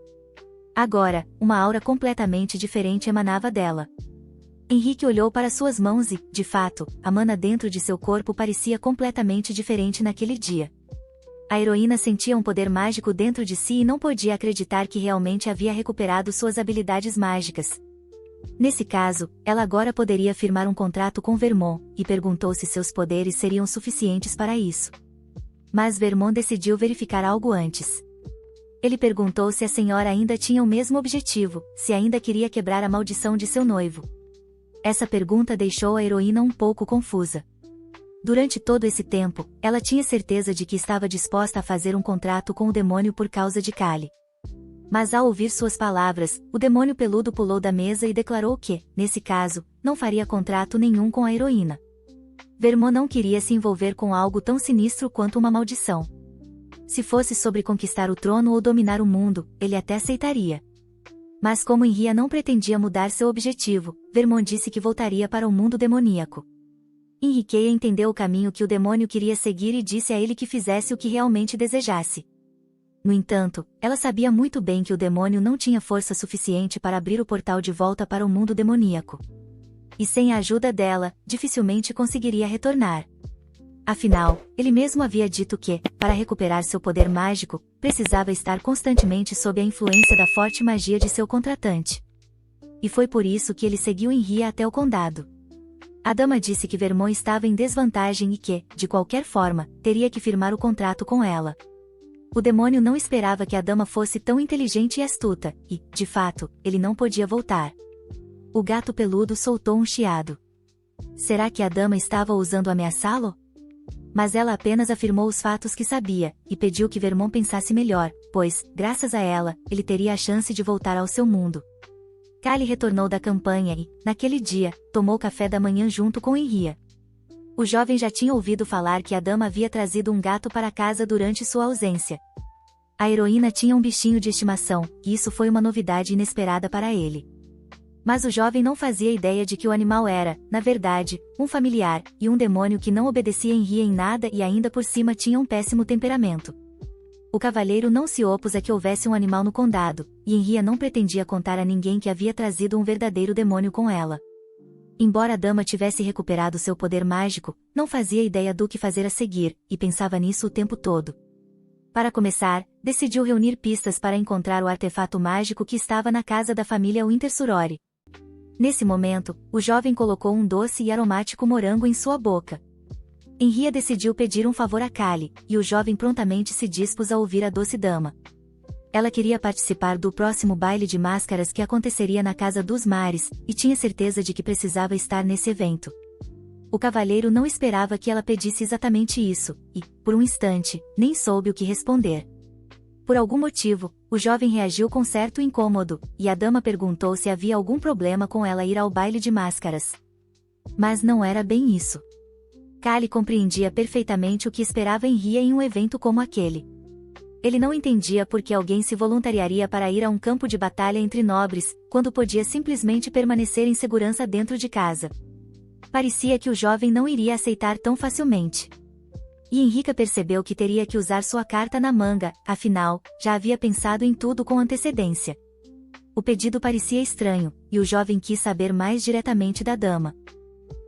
Agora, uma aura completamente diferente emanava dela. Henrique olhou para suas mãos e, de fato, a mana dentro de seu corpo parecia completamente diferente naquele dia. A heroína sentia um poder mágico dentro de si e não podia acreditar que realmente havia recuperado suas habilidades mágicas. Nesse caso, ela agora poderia firmar um contrato com Vermont, e perguntou se seus poderes seriam suficientes para isso. Mas Vermont decidiu verificar algo antes. Ele perguntou se a senhora ainda tinha o mesmo objetivo, se ainda queria quebrar a maldição de seu noivo. Essa pergunta deixou a heroína um pouco confusa. Durante todo esse tempo, ela tinha certeza de que estava disposta a fazer um contrato com o demônio por causa de Kali. Mas ao ouvir suas palavras, o demônio peludo pulou da mesa e declarou que, nesse caso, não faria contrato nenhum com a heroína. Vermont não queria se envolver com algo tão sinistro quanto uma maldição. Se fosse sobre conquistar o trono ou dominar o mundo, ele até aceitaria. Mas como Henrietta não pretendia mudar seu objetivo, Vermont disse que voltaria para o mundo demoníaco. Henrietta entendeu o caminho que o demônio queria seguir e disse a ele que fizesse o que realmente desejasse. No entanto, ela sabia muito bem que o demônio não tinha força suficiente para abrir o portal de volta para o mundo demoníaco. E sem a ajuda dela, dificilmente conseguiria retornar. Afinal, ele mesmo havia dito que, para recuperar seu poder mágico, precisava estar constantemente sob a influência da forte magia de seu contratante. E foi por isso que ele seguiu Henrietta até o condado. A dama disse que Vermont estava em desvantagem e que, de qualquer forma, teria que firmar o contrato com ela. O demônio não esperava que a dama fosse tão inteligente e astuta, e, de fato, ele não podia voltar. O gato peludo soltou um chiado. Será que a dama estava ousando ameaçá-lo? Mas ela apenas afirmou os fatos que sabia, e pediu que Vermont pensasse melhor, pois, graças a ela, ele teria a chance de voltar ao seu mundo. Kali retornou da campanha e, naquele dia, tomou café da manhã junto com Henria. O jovem já tinha ouvido falar que a dama havia trazido um gato para casa durante sua ausência. A heroína tinha um bichinho de estimação, e isso foi uma novidade inesperada para ele. Mas o jovem não fazia ideia de que o animal era, na verdade, um familiar, e um demônio que não obedecia a Henria em nada e ainda por cima tinha um péssimo temperamento. O cavalheiro não se opôs a que houvesse um animal no condado, e Henria não pretendia contar a ninguém que havia trazido um verdadeiro demônio com ela. Embora a dama tivesse recuperado seu poder mágico, não fazia ideia do que fazer a seguir, e pensava nisso o tempo todo. Para começar, decidiu reunir pistas para encontrar o artefato mágico que estava na casa da família Wintersurori. Nesse momento, o jovem colocou um doce e aromático morango em sua boca. Henria decidiu pedir um favor a Kali, e o jovem prontamente se dispôs a ouvir a doce dama. Ela queria participar do próximo baile de máscaras que aconteceria na Casa dos Mares, e tinha certeza de que precisava estar nesse evento. O cavalheiro não esperava que ela pedisse exatamente isso, e, por um instante, nem soube o que responder. Por algum motivo, o jovem reagiu com certo incômodo, e a dama perguntou se havia algum problema com ela ir ao baile de máscaras. Mas não era bem isso. Kali compreendia perfeitamente o que esperava Henria em um evento como aquele. Ele não entendia por que alguém se voluntariaria para ir a um campo de batalha entre nobres, quando podia simplesmente permanecer em segurança dentro de casa. Parecia que o jovem não iria aceitar tão facilmente. E Henrica percebeu que teria que usar sua carta na manga, afinal, já havia pensado em tudo com antecedência. O pedido parecia estranho, e o jovem quis saber mais diretamente da dama.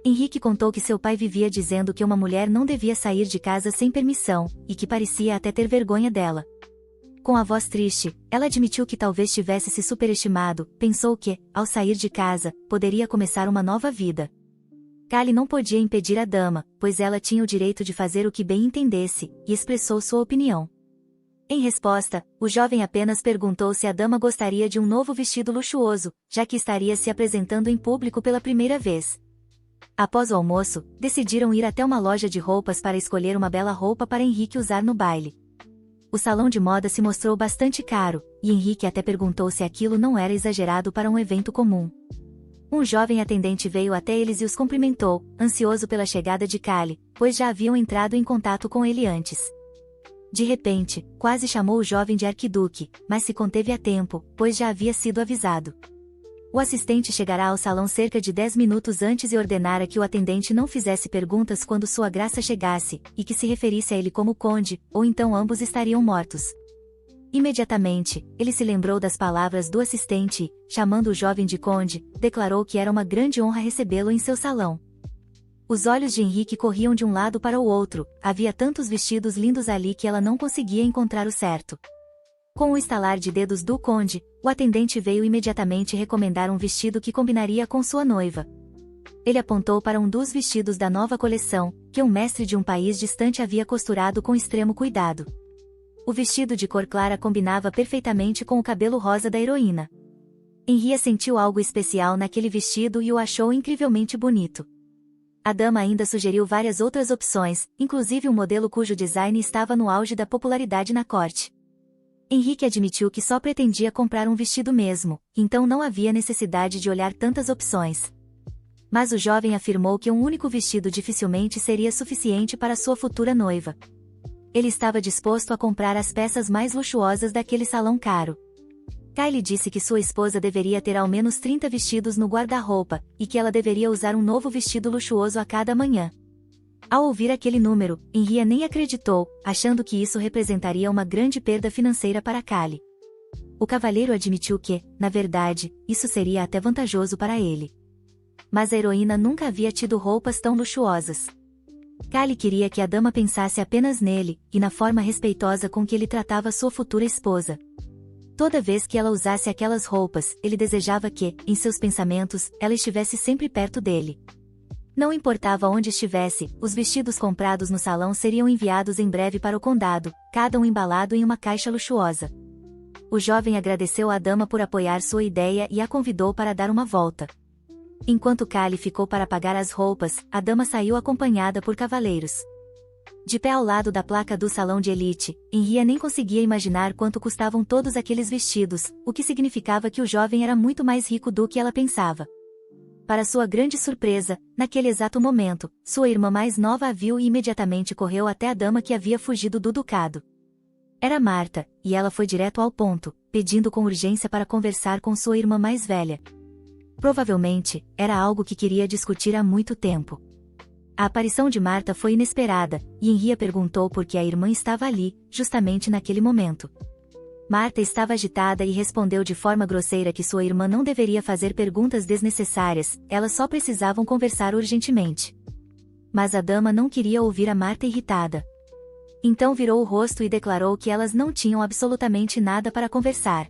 Henrique contou que seu pai vivia dizendo que uma mulher não devia sair de casa sem permissão, e que parecia até ter vergonha dela. Com a voz triste, ela admitiu que talvez tivesse se superestimado, pensou que, ao sair de casa, poderia começar uma nova vida. Kali não podia impedir a dama, pois ela tinha o direito de fazer o que bem entendesse, e expressou sua opinião. Em resposta, o jovem apenas perguntou se a dama gostaria de um novo vestido luxuoso, já que estaria se apresentando em público pela primeira vez. Após o almoço, decidiram ir até uma loja de roupas para escolher uma bela roupa para Henrique usar no baile. O salão de moda se mostrou bastante caro, e Henrique até perguntou se aquilo não era exagerado para um evento comum. Um jovem atendente veio até eles e os cumprimentou, ansioso pela chegada de Kali, pois já haviam entrado em contato com ele antes. De repente, quase chamou o jovem de arquiduque, mas se conteve a tempo, pois já havia sido avisado. O assistente chegará ao salão cerca de 10 minutos antes e ordenara que o atendente não fizesse perguntas quando sua graça chegasse, e que se referisse a ele como conde, ou então ambos estariam mortos. Imediatamente, ele se lembrou das palavras do assistente e, chamando o jovem de conde, declarou que era uma grande honra recebê-lo em seu salão. Os olhos de Henrique corriam de um lado para o outro, havia tantos vestidos lindos ali que ela não conseguia encontrar o certo. Com o estalar de dedos do conde, o atendente veio imediatamente recomendar um vestido que combinaria com sua noiva. Ele apontou para um dos vestidos da nova coleção, que um mestre de um país distante havia costurado com extremo cuidado. O vestido de cor clara combinava perfeitamente com o cabelo rosa da heroína. Henria sentiu algo especial naquele vestido e o achou incrivelmente bonito. A dama ainda sugeriu várias outras opções, inclusive um modelo cujo design estava no auge da popularidade na corte. Henrique admitiu que só pretendia comprar um vestido mesmo, então não havia necessidade de olhar tantas opções. Mas o jovem afirmou que um único vestido dificilmente seria suficiente para sua futura noiva. Ele estava disposto a comprar as peças mais luxuosas daquele salão caro. Kyle disse que sua esposa deveria ter ao menos 30 vestidos no guarda-roupa, e que ela deveria usar um novo vestido luxuoso a cada manhã. Ao ouvir aquele número, Henria nem acreditou, achando que isso representaria uma grande perda financeira para Kali. O cavalheiro admitiu que, na verdade, isso seria até vantajoso para ele. Mas a heroína nunca havia tido roupas tão luxuosas. Kali queria que a dama pensasse apenas nele, e na forma respeitosa com que ele tratava sua futura esposa. Toda vez que ela usasse aquelas roupas, ele desejava que, em seus pensamentos, ela estivesse sempre perto dele. Não importava onde estivesse, os vestidos comprados no salão seriam enviados em breve para o condado, cada um embalado em uma caixa luxuosa. O jovem agradeceu à dama por apoiar sua ideia e a convidou para dar uma volta. Enquanto Kali ficou para pagar as roupas, a dama saiu acompanhada por cavaleiros. De pé ao lado da placa do salão de elite, Henrietta nem conseguia imaginar quanto custavam todos aqueles vestidos, o que significava que o jovem era muito mais rico do que ela pensava. Para sua grande surpresa, naquele exato momento, sua irmã mais nova a viu e imediatamente correu até a dama que havia fugido do ducado. Era Marta, e ela foi direto ao ponto, pedindo com urgência para conversar com sua irmã mais velha. Provavelmente, era algo que queria discutir há muito tempo. A aparição de Marta foi inesperada, e Henrietta perguntou por que a irmã estava ali, justamente naquele momento. Marta estava agitada e respondeu de forma grosseira que sua irmã não deveria fazer perguntas desnecessárias, elas só precisavam conversar urgentemente. Mas a dama não queria ouvir a Marta irritada. Então virou o rosto e declarou que elas não tinham absolutamente nada para conversar.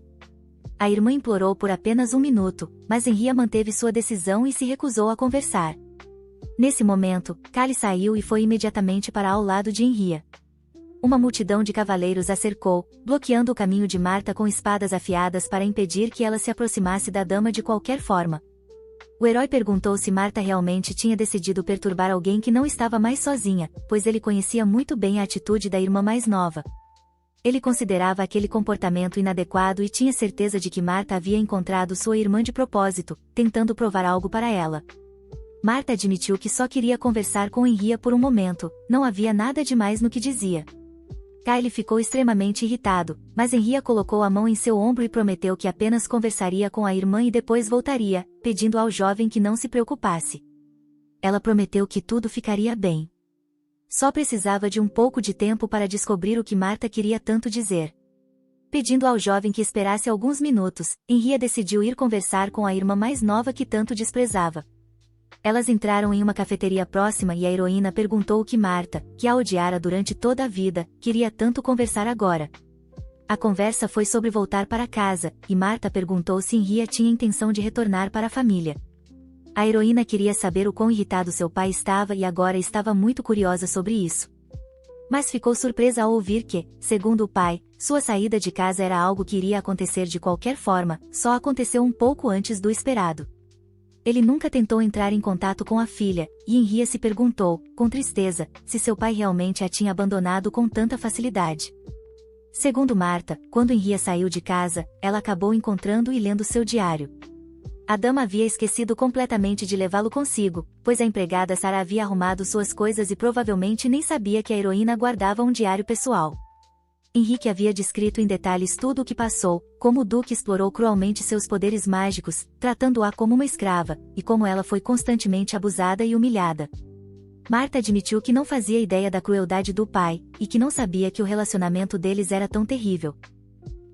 A irmã implorou por apenas 1 minuto, mas Henrietta manteve sua decisão e se recusou a conversar. Nesse momento, Callie saiu e foi imediatamente para ao lado de Henrietta. Uma multidão de cavaleiros a cercou, bloqueando o caminho de Marta com espadas afiadas para impedir que ela se aproximasse da dama de qualquer forma. O herói perguntou se Marta realmente tinha decidido perturbar alguém que não estava mais sozinha, pois ele conhecia muito bem a atitude da irmã mais nova. Ele considerava aquele comportamento inadequado e tinha certeza de que Marta havia encontrado sua irmã de propósito, tentando provar algo para ela. Marta admitiu que só queria conversar com Henrietta por um momento, não havia nada demais no que dizia. Callie ficou extremamente irritado, mas Henrietta colocou a mão em seu ombro e prometeu que apenas conversaria com a irmã e depois voltaria, pedindo ao jovem que não se preocupasse. Ela prometeu que tudo ficaria bem. Só precisava de um pouco de tempo para descobrir o que Marta queria tanto dizer. Pedindo ao jovem que esperasse alguns minutos, Henrietta decidiu ir conversar com a irmã mais nova que tanto desprezava. Elas entraram em uma cafeteria próxima e a heroína perguntou o que Marta, que a odiara durante toda a vida, queria tanto conversar agora. A conversa foi sobre voltar para casa, e Marta perguntou se Henrietta tinha intenção de retornar para a família. A heroína queria saber o quão irritado seu pai estava e agora estava muito curiosa sobre isso. Mas ficou surpresa ao ouvir que, segundo o pai, sua saída de casa era algo que iria acontecer de qualquer forma, só aconteceu um pouco antes do esperado. Ele nunca tentou entrar em contato com a filha, e Henrietta se perguntou, com tristeza, se seu pai realmente a tinha abandonado com tanta facilidade. Segundo Marta, quando Henrietta saiu de casa, ela acabou encontrando e lendo seu diário. A dama havia esquecido completamente de levá-lo consigo, pois a empregada Sarah havia arrumado suas coisas e provavelmente nem sabia que a heroína guardava um diário pessoal. Henrique havia descrito em detalhes tudo o que passou, como o Duque explorou cruelmente seus poderes mágicos, tratando-a como uma escrava, e como ela foi constantemente abusada e humilhada. Marta admitiu que não fazia ideia da crueldade do pai, e que não sabia que o relacionamento deles era tão terrível.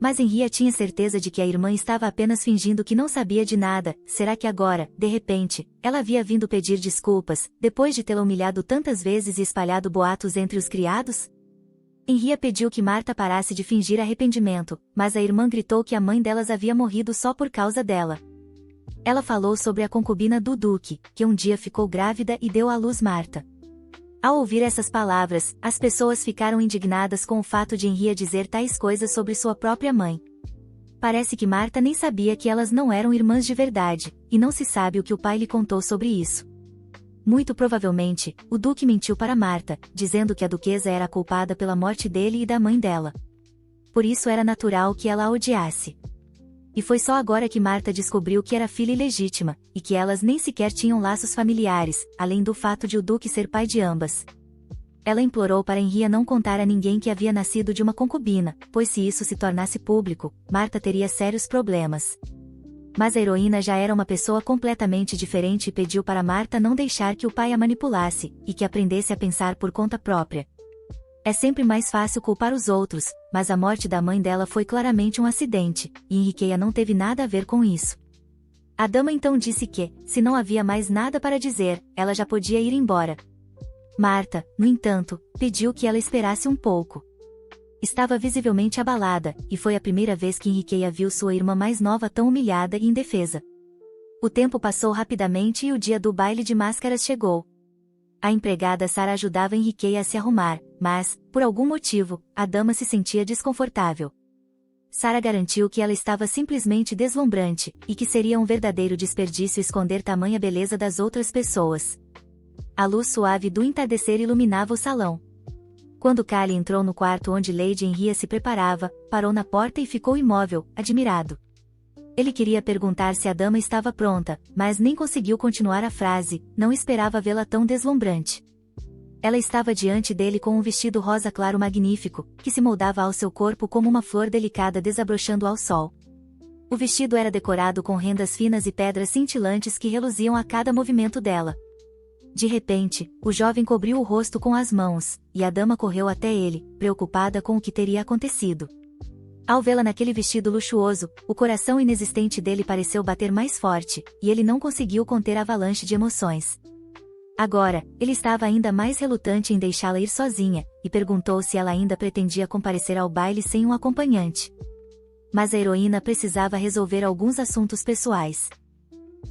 Mas Henrietta tinha certeza de que a irmã estava apenas fingindo que não sabia de nada. Será que agora, de repente, ela havia vindo pedir desculpas, depois de tê-la humilhado tantas vezes e espalhado boatos entre os criados? Henrietta pediu que Marta parasse de fingir arrependimento, mas a irmã gritou que a mãe delas havia morrido só por causa dela. Ela falou sobre a concubina do Duque, que um dia ficou grávida e deu à luz Marta. Ao ouvir essas palavras, as pessoas ficaram indignadas com o fato de Henrietta dizer tais coisas sobre sua própria mãe. Parece que Marta nem sabia que elas não eram irmãs de verdade, e não se sabe o que o pai lhe contou sobre isso. Muito provavelmente, o Duque mentiu para Marta, dizendo que a duquesa era a culpada pela morte dele e da mãe dela. Por isso era natural que ela a odiasse. E foi só agora que Marta descobriu que era filha ilegítima, e que elas nem sequer tinham laços familiares, além do fato de o Duque ser pai de ambas. Ela implorou para Henrietta não contar a ninguém que havia nascido de uma concubina, pois se isso se tornasse público, Marta teria sérios problemas. Mas a heroína já era uma pessoa completamente diferente e pediu para Marta não deixar que o pai a manipulasse, e que aprendesse a pensar por conta própria. É sempre mais fácil culpar os outros, mas a morte da mãe dela foi claramente um acidente, e Henrietta não teve nada a ver com isso. A dama então disse que, se não havia mais nada para dizer, ela já podia ir embora. Marta, no entanto, pediu que ela esperasse um pouco. Estava visivelmente abalada, e foi a primeira vez que Henrietta viu sua irmã mais nova tão humilhada e indefesa. O tempo passou rapidamente e o dia do baile de máscaras chegou. A empregada Sarah ajudava Henrietta a se arrumar, mas, por algum motivo, a dama se sentia desconfortável. Sarah garantiu que ela estava simplesmente deslumbrante, e que seria um verdadeiro desperdício esconder tamanha beleza das outras pessoas. A luz suave do entardecer iluminava o salão. Quando Kali entrou no quarto onde Lady Henria se preparava, parou na porta e ficou imóvel, admirado. Ele queria perguntar se a dama estava pronta, mas nem conseguiu continuar a frase, não esperava vê-la tão deslumbrante. Ela estava diante dele com um vestido rosa claro magnífico, que se moldava ao seu corpo como uma flor delicada desabrochando ao sol. O vestido era decorado com rendas finas e pedras cintilantes que reluziam a cada movimento dela. De repente, o jovem cobriu o rosto com as mãos, e a dama correu até ele, preocupada com o que teria acontecido. Ao vê-la naquele vestido luxuoso, o coração inexistente dele pareceu bater mais forte, e ele não conseguiu conter a avalanche de emoções. Agora, ele estava ainda mais relutante em deixá-la ir sozinha, e perguntou se ela ainda pretendia comparecer ao baile sem um acompanhante. Mas a heroína precisava resolver alguns assuntos pessoais.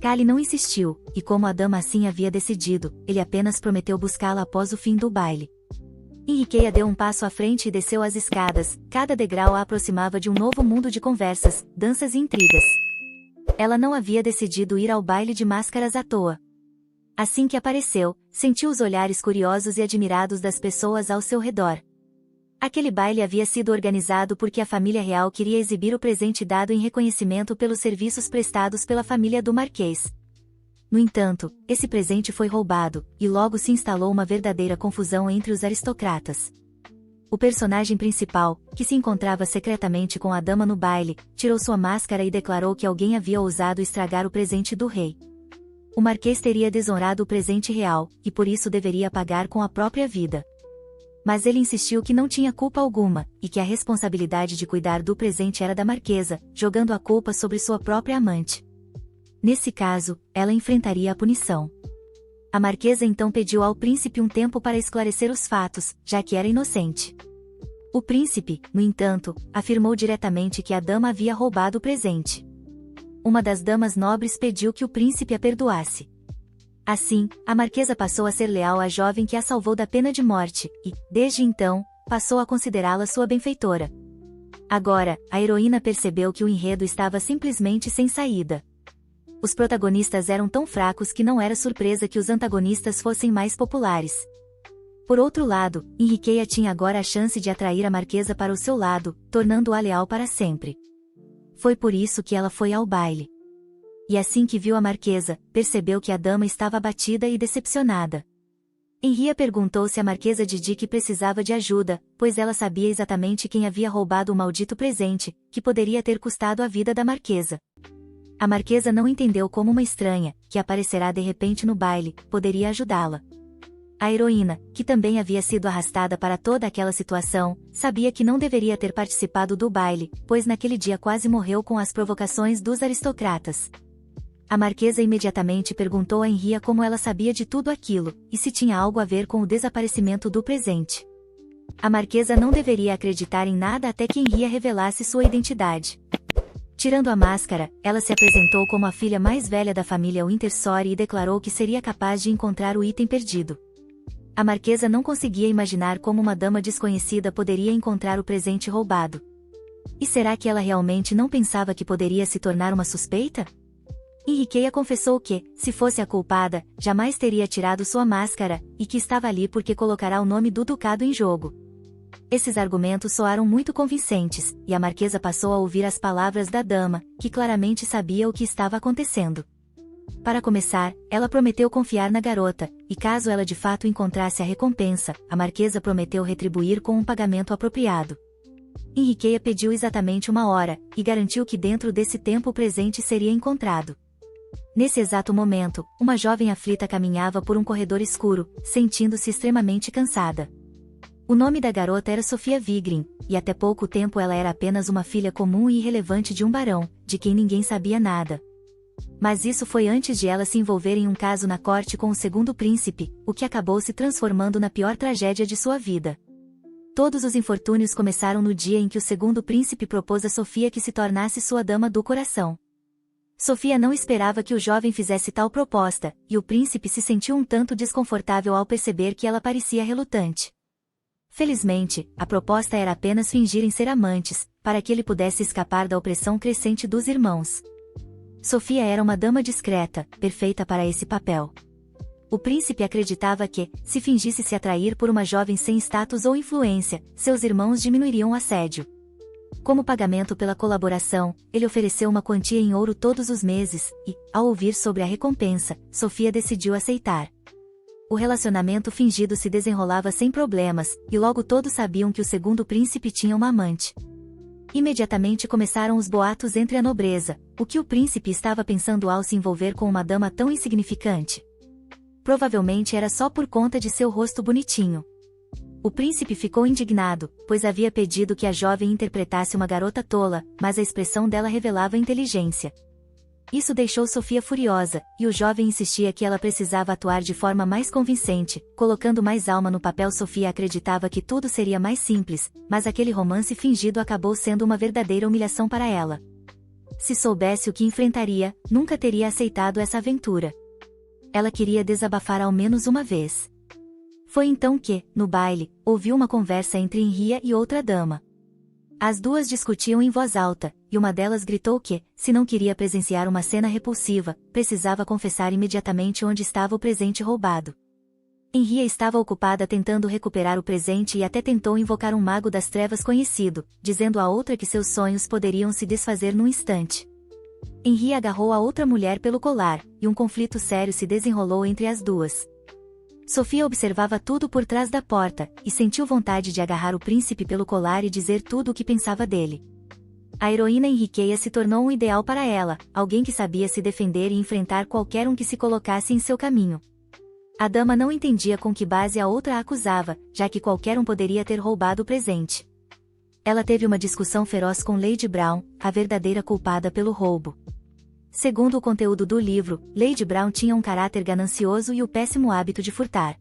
Kali não insistiu, e como a dama assim havia decidido, ele apenas prometeu buscá-la após o fim do baile. Henriqueia deu um passo à frente e desceu as escadas, cada degrau a aproximava de um novo mundo de conversas, danças e intrigas. Ela não havia decidido ir ao baile de máscaras à toa. Assim que apareceu, sentiu os olhares curiosos e admirados das pessoas ao seu redor. Aquele baile havia sido organizado porque a família real queria exibir o presente dado em reconhecimento pelos serviços prestados pela família do Marquês. No entanto, esse presente foi roubado, e logo se instalou uma verdadeira confusão entre os aristocratas. O personagem principal, que se encontrava secretamente com a dama no baile, tirou sua máscara e declarou que alguém havia ousado estragar o presente do rei. O Marquês teria desonrado o presente real, e por isso deveria pagar com a própria vida. Mas ele insistiu que não tinha culpa alguma, e que a responsabilidade de cuidar do presente era da Marquesa, jogando a culpa sobre sua própria amante. Nesse caso, ela enfrentaria a punição. A Marquesa então pediu ao príncipe um tempo para esclarecer os fatos, já que era inocente. O príncipe, no entanto, afirmou diretamente que a dama havia roubado o presente. Uma das damas nobres pediu que o príncipe a perdoasse. Assim, a Marquesa passou a ser leal à jovem que a salvou da pena de morte, e, desde então, passou a considerá-la sua benfeitora. Agora, a heroína percebeu que o enredo estava simplesmente sem saída. Os protagonistas eram tão fracos que não era surpresa que os antagonistas fossem mais populares. Por outro lado, Henriqueia tinha agora a chance de atrair a Marquesa para o seu lado, tornando-a leal para sempre. Foi por isso que ela foi ao baile. E assim que viu a Marquesa, percebeu que a dama estava abatida e decepcionada. Henria perguntou se a Marquesa de Dick precisava de ajuda, pois ela sabia exatamente quem havia roubado o maldito presente, que poderia ter custado a vida da Marquesa. A Marquesa não entendeu como uma estranha, que aparecerá de repente no baile, poderia ajudá-la. A heroína, que também havia sido arrastada para toda aquela situação, sabia que não deveria ter participado do baile, pois naquele dia quase morreu com as provocações dos aristocratas. A Marquesa imediatamente perguntou a Henria como ela sabia de tudo aquilo, e se tinha algo a ver com o desaparecimento do presente. A Marquesa não deveria acreditar em nada até que Henria revelasse sua identidade. Tirando a máscara, ela se apresentou como a filha mais velha da família Wintersore e declarou que seria capaz de encontrar o item perdido. A Marquesa não conseguia imaginar como uma dama desconhecida poderia encontrar o presente roubado. E será que ela realmente não pensava que poderia se tornar uma suspeita? Henriqueia confessou que, se fosse a culpada, jamais teria tirado sua máscara, e que estava ali porque colocará o nome do ducado em jogo. Esses argumentos soaram muito convincentes, e a Marquesa passou a ouvir as palavras da dama, que claramente sabia o que estava acontecendo. Para começar, ela prometeu confiar na garota, e caso ela de fato encontrasse a recompensa, a Marquesa prometeu retribuir com um pagamento apropriado. Henriqueia pediu exatamente 1 hora, e garantiu que dentro desse tempo o presente seria encontrado. Nesse exato momento, uma jovem aflita caminhava por um corredor escuro, sentindo-se extremamente cansada. O nome da garota era Sofia Vigrin, e até pouco tempo ela era apenas uma filha comum e irrelevante de um barão, de quem ninguém sabia nada. Mas isso foi antes de ela se envolver em um caso na corte com o segundo príncipe, o que acabou se transformando na pior tragédia de sua vida. Todos os infortúnios começaram no dia em que o segundo príncipe propôs a Sofia que se tornasse sua dama do coração. Sofia não esperava que o jovem fizesse tal proposta, e o príncipe se sentiu um tanto desconfortável ao perceber que ela parecia relutante. Felizmente, a proposta era apenas fingirem ser amantes, para que ele pudesse escapar da opressão crescente dos irmãos. Sofia era uma dama discreta, perfeita para esse papel. O príncipe acreditava que, se fingisse se atrair por uma jovem sem status ou influência, seus irmãos diminuiriam o assédio. Como pagamento pela colaboração, ele ofereceu uma quantia em ouro todos os meses, e, ao ouvir sobre a recompensa, Sofia decidiu aceitar. O relacionamento fingido se desenrolava sem problemas, e logo todos sabiam que o segundo príncipe tinha uma amante. Imediatamente começaram os boatos entre a nobreza, o que o príncipe estava pensando ao se envolver com uma dama tão insignificante. Provavelmente era só por conta de seu rosto bonitinho. O príncipe ficou indignado, pois havia pedido que a jovem interpretasse uma garota tola, mas a expressão dela revelava inteligência. Isso deixou Sofia furiosa, e o jovem insistia que ela precisava atuar de forma mais convincente, colocando mais alma no papel. Sofia acreditava que tudo seria mais simples, mas aquele romance fingido acabou sendo uma verdadeira humilhação para ela. Se soubesse o que enfrentaria, nunca teria aceitado essa aventura. Ela queria desabafar ao menos uma vez. Foi então que, no baile, ouviu uma conversa entre Henrietta e outra dama. As duas discutiam em voz alta, e uma delas gritou que, se não queria presenciar uma cena repulsiva, precisava confessar imediatamente onde estava o presente roubado. Henrietta estava ocupada tentando recuperar o presente e até tentou invocar um mago das trevas conhecido, dizendo à outra que seus sonhos poderiam se desfazer num instante. Henrietta agarrou a outra mulher pelo colar, e um conflito sério se desenrolou entre as duas. Sofia observava tudo por trás da porta, e sentiu vontade de agarrar o príncipe pelo colar e dizer tudo o que pensava dele. A heroína Henriqueia se tornou um ideal para ela, alguém que sabia se defender e enfrentar qualquer um que se colocasse em seu caminho. A dama não entendia com que base a outra a acusava, já que qualquer um poderia ter roubado o presente. Ela teve uma discussão feroz com Lady Brown, a verdadeira culpada pelo roubo. Segundo o conteúdo do livro, Lady Brown tinha um caráter ganancioso e o péssimo hábito de furtar.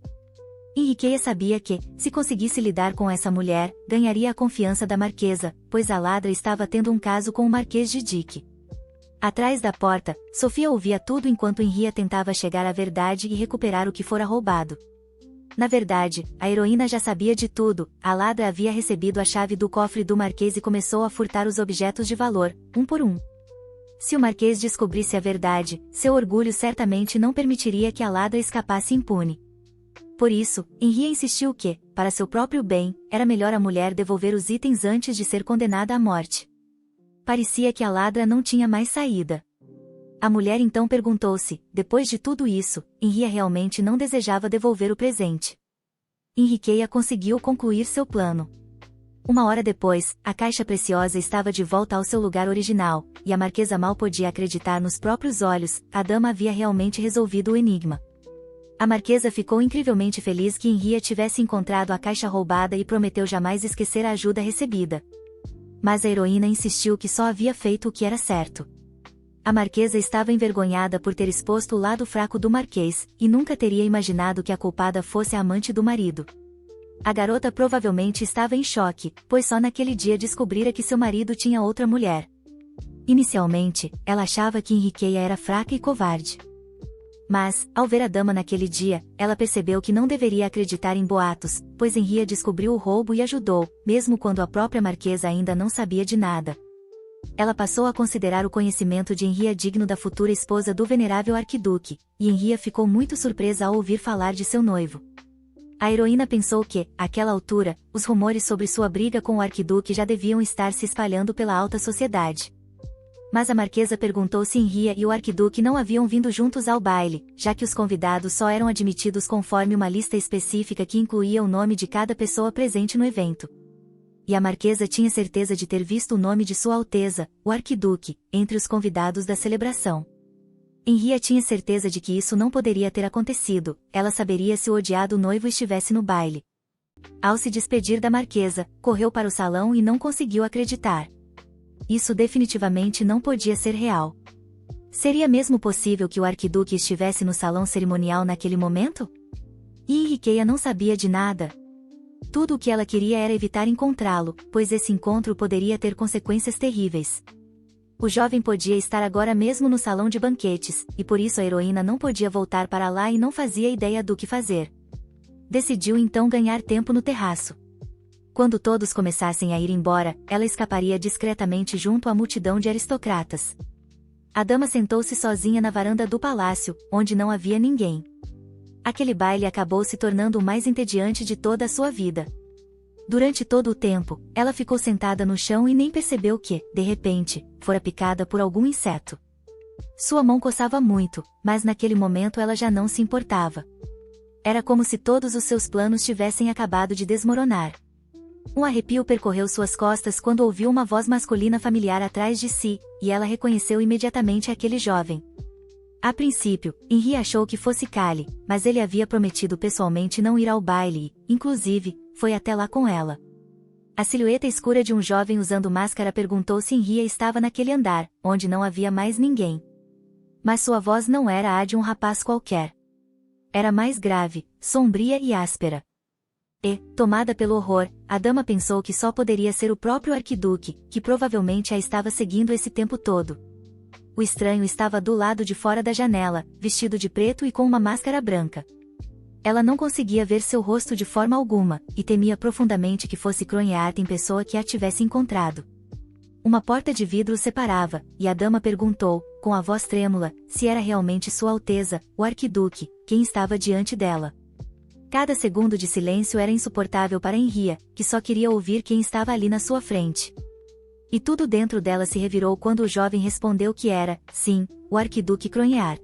Henriqueia sabia que, se conseguisse lidar com essa mulher, ganharia a confiança da marquesa, pois a ladra estava tendo um caso com o Marquês de Dick. Atrás da porta, Sofia ouvia tudo enquanto Henrietta tentava chegar à verdade e recuperar o que fora roubado. Na verdade, a heroína já sabia de tudo. A ladra havia recebido a chave do cofre do Marquês e começou a furtar os objetos de valor, um por um. Se o Marquês descobrisse a verdade, seu orgulho certamente não permitiria que a ladra escapasse impune. Por isso, Henrietta insistiu que, para seu próprio bem, era melhor a mulher devolver os itens antes de ser condenada à morte. Parecia que a ladra não tinha mais saída. A mulher então perguntou-se, depois de tudo isso, Henrietta realmente não desejava devolver o presente. Henriqueia conseguiu concluir seu plano. Uma hora depois, a caixa preciosa estava de volta ao seu lugar original, e a marquesa mal podia acreditar nos próprios olhos. A dama havia realmente resolvido o enigma. A marquesa ficou incrivelmente feliz que Henrietta tivesse encontrado a caixa roubada e prometeu jamais esquecer a ajuda recebida. Mas a heroína insistiu que só havia feito o que era certo. A marquesa estava envergonhada por ter exposto o lado fraco do marquês, e nunca teria imaginado que a culpada fosse a amante do marido. A garota provavelmente estava em choque, pois só naquele dia descobrira que seu marido tinha outra mulher. Inicialmente, ela achava que Henriqueia era fraca e covarde. Mas, ao ver a dama naquele dia, ela percebeu que não deveria acreditar em boatos, pois Henrietta descobriu o roubo e ajudou, mesmo quando a própria marquesa ainda não sabia de nada. Ela passou a considerar o conhecimento de Henrietta digno da futura esposa do venerável arquiduque, e Henrietta ficou muito surpresa ao ouvir falar de seu noivo. A heroína pensou que, àquela altura, os rumores sobre sua briga com o arquiduque já deviam estar se espalhando pela alta sociedade. Mas a marquesa perguntou se Henrietta e o arquiduque não haviam vindo juntos ao baile, já que os convidados só eram admitidos conforme uma lista específica que incluía o nome de cada pessoa presente no evento. E a marquesa tinha certeza de ter visto o nome de Sua Alteza, o arquiduque, entre os convidados da celebração. Henrietta tinha certeza de que isso não poderia ter acontecido. Ela saberia se o odiado noivo estivesse no baile. Ao se despedir da marquesa, correu para o salão e não conseguiu acreditar. Isso definitivamente não podia ser real. Seria mesmo possível que o arquiduque estivesse no salão cerimonial naquele momento? E Henriqueia não sabia de nada. Tudo o que ela queria era evitar encontrá-lo, pois esse encontro poderia ter consequências terríveis. O jovem podia estar agora mesmo no salão de banquetes, e por isso a heroína não podia voltar para lá e não fazia ideia do que fazer. Decidiu então ganhar tempo no terraço. Quando todos começassem a ir embora, ela escaparia discretamente junto à multidão de aristocratas. A dama sentou-se sozinha na varanda do palácio, onde não havia ninguém. Aquele baile acabou se tornando o mais entediante de toda a sua vida. Durante todo o tempo, ela ficou sentada no chão e nem percebeu que, de repente, fora picada por algum inseto. Sua mão coçava muito, mas naquele momento ela já não se importava. Era como se todos os seus planos tivessem acabado de desmoronar. Um arrepio percorreu suas costas quando ouviu uma voz masculina familiar atrás de si, e ela reconheceu imediatamente aquele jovem. A princípio, Henri achou que fosse Callie, mas ele havia prometido pessoalmente não ir ao baile e, inclusive, foi até lá com ela. A silhueta escura de um jovem usando máscara perguntou se Henri estava naquele andar, onde não havia mais ninguém. Mas sua voz não era a de um rapaz qualquer. Era mais grave, sombria e áspera. E, tomada pelo horror, a dama pensou que só poderia ser o próprio arquiduque, que provavelmente a estava seguindo esse tempo todo. O estranho estava do lado de fora da janela, vestido de preto e com uma máscara branca. Ela não conseguia ver seu rosto de forma alguma, e temia profundamente que fosse Cronjeart em pessoa que a tivesse encontrado. Uma porta de vidro o separava, e a dama perguntou, com a voz trêmula, se era realmente Sua Alteza, o arquiduque, quem estava diante dela. Cada segundo de silêncio era insuportável para Henri, que só queria ouvir quem estava ali na sua frente. E tudo dentro dela se revirou quando o jovem respondeu que era, sim, o arquiduque Cronjeart.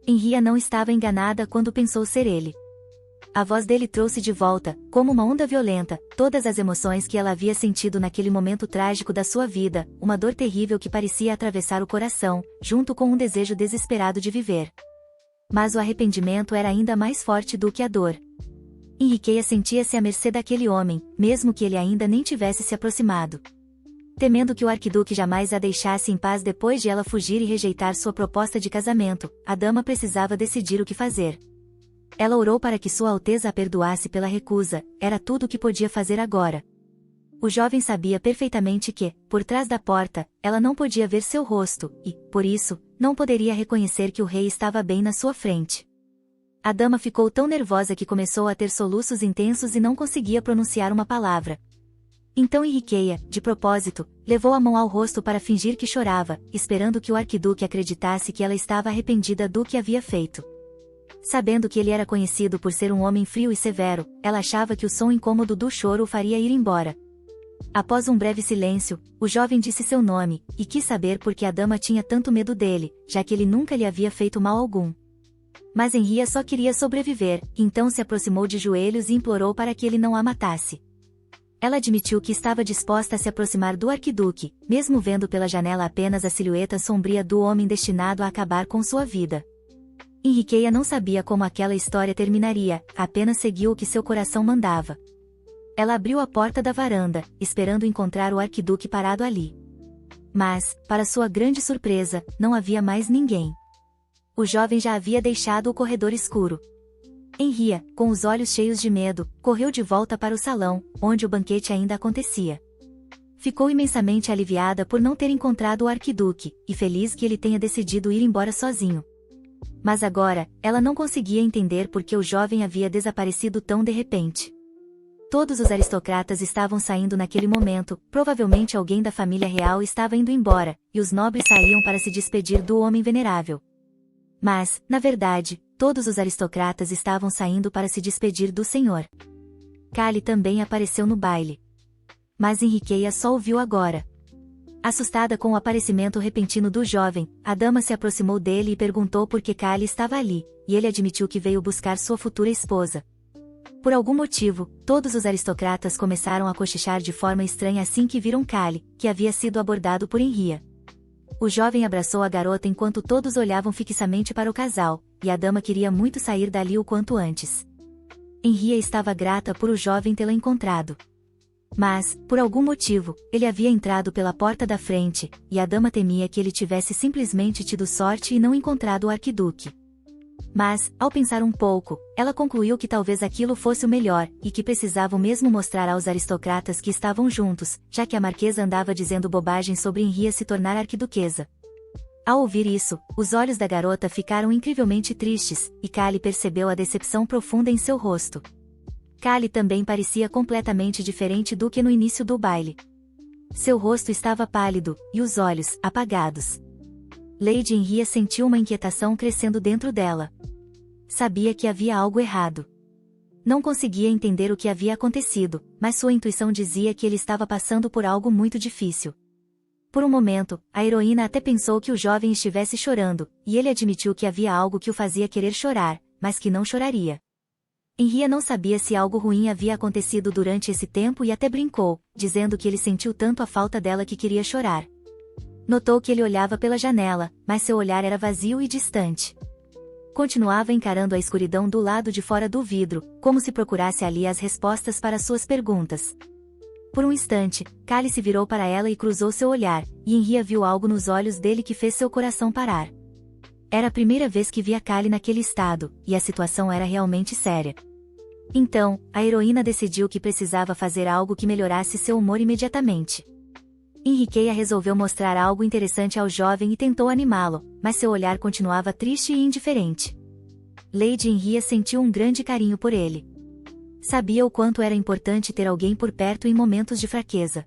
Henri não estava enganada quando pensou ser ele. A voz dele trouxe de volta, como uma onda violenta, todas as emoções que ela havia sentido naquele momento trágico da sua vida, uma dor terrível que parecia atravessar o coração, junto com um desejo desesperado de viver. Mas o arrependimento era ainda mais forte do que a dor. Henriqueia sentia-se à mercê daquele homem, mesmo que ele ainda nem tivesse se aproximado. Temendo que o arquiduque jamais a deixasse em paz depois de ela fugir e rejeitar sua proposta de casamento, a dama precisava decidir o que fazer. Ela orou para que Sua Alteza a perdoasse pela recusa, era tudo o que podia fazer agora. O jovem sabia perfeitamente que, por trás da porta, ela não podia ver seu rosto, e, por isso, não poderia reconhecer que o rei estava bem na sua frente. A dama ficou tão nervosa que começou a ter soluços intensos e não conseguia pronunciar uma palavra. Então Henriqueia, de propósito, levou a mão ao rosto para fingir que chorava, esperando que o arquiduque acreditasse que ela estava arrependida do que havia feito. Sabendo que ele era conhecido por ser um homem frio e severo, ela achava que o som incômodo do choro o faria ir embora. Após um breve silêncio, o jovem disse seu nome, e quis saber por que a dama tinha tanto medo dele, já que ele nunca lhe havia feito mal algum. Mas Henri só queria sobreviver, então se aproximou de joelhos e implorou para que ele não a matasse. Ela admitiu que estava disposta a se aproximar do arquiduque, mesmo vendo pela janela apenas a silhueta sombria do homem destinado a acabar com sua vida. Henriqueia não sabia como aquela história terminaria, apenas seguiu o que seu coração mandava. Ela abriu a porta da varanda, esperando encontrar o arquiduque parado ali. Mas, para sua grande surpresa, não havia mais ninguém. O jovem já havia deixado o corredor escuro. Henri, com os olhos cheios de medo, correu de volta para o salão, onde o banquete ainda acontecia. Ficou imensamente aliviada por não ter encontrado o arquiduque, e feliz que ele tenha decidido ir embora sozinho. Mas agora, ela não conseguia entender por que o jovem havia desaparecido tão de repente. Todos os aristocratas estavam saindo naquele momento, provavelmente alguém da família real estava indo embora, e os nobres saíam para se despedir do homem venerável. Mas, na verdade, todos os aristocratas estavam saindo para se despedir do senhor. Callie também apareceu no baile. Mas Henriqueia só o viu agora. Assustada com o aparecimento repentino do jovem, a dama se aproximou dele e perguntou por que Callie estava ali, e ele admitiu que veio buscar sua futura esposa. Por algum motivo, todos os aristocratas começaram a cochichar de forma estranha assim que viram Callie, que havia sido abordado por Henri. O jovem abraçou a garota enquanto todos olhavam fixamente para o casal, e a dama queria muito sair dali o quanto antes. Henri estava grata por o jovem tê-la encontrado. Mas, por algum motivo, ele havia entrado pela porta da frente, e a dama temia que ele tivesse simplesmente tido sorte e não encontrado o arquiduque. Mas, ao pensar um pouco, ela concluiu que talvez aquilo fosse o melhor, e que precisavam mesmo mostrar aos aristocratas que estavam juntos, já que a marquesa andava dizendo bobagem sobre Henri se tornar arquiduquesa. Ao ouvir isso, os olhos da garota ficaram incrivelmente tristes, e Callie percebeu a decepção profunda em seu rosto. Callie também parecia completamente diferente do que no início do baile. Seu rosto estava pálido, e os olhos, apagados. Lady Henri sentiu uma inquietação crescendo dentro dela. sabia que havia algo errado. Não conseguia entender o que havia acontecido, mas sua intuição dizia que ele estava passando por algo muito difícil. Por um momento, a heroína até pensou que o jovem estivesse chorando, e ele admitiu que havia algo que o fazia querer chorar, mas que não choraria. Henria não sabia se algo ruim havia acontecido durante esse tempo e até brincou, dizendo que ele sentiu tanto a falta dela que queria chorar. Notou que ele olhava pela janela, mas seu olhar era vazio e distante. Continuava encarando a escuridão do lado de fora do vidro, como se procurasse ali as respostas para suas perguntas. Por um instante, Callie se virou para ela e cruzou seu olhar, e Henria viu algo nos olhos dele que fez seu coração parar. Era a primeira vez que via Callie naquele estado, e a situação era realmente séria. Então, a heroína decidiu que precisava fazer algo que melhorasse seu humor imediatamente. Henriqueia resolveu mostrar algo interessante ao jovem e tentou animá-lo, mas seu olhar continuava triste e indiferente. Lady Henria sentiu um grande carinho por ele. Sabia o quanto era importante ter alguém por perto em momentos de fraqueza.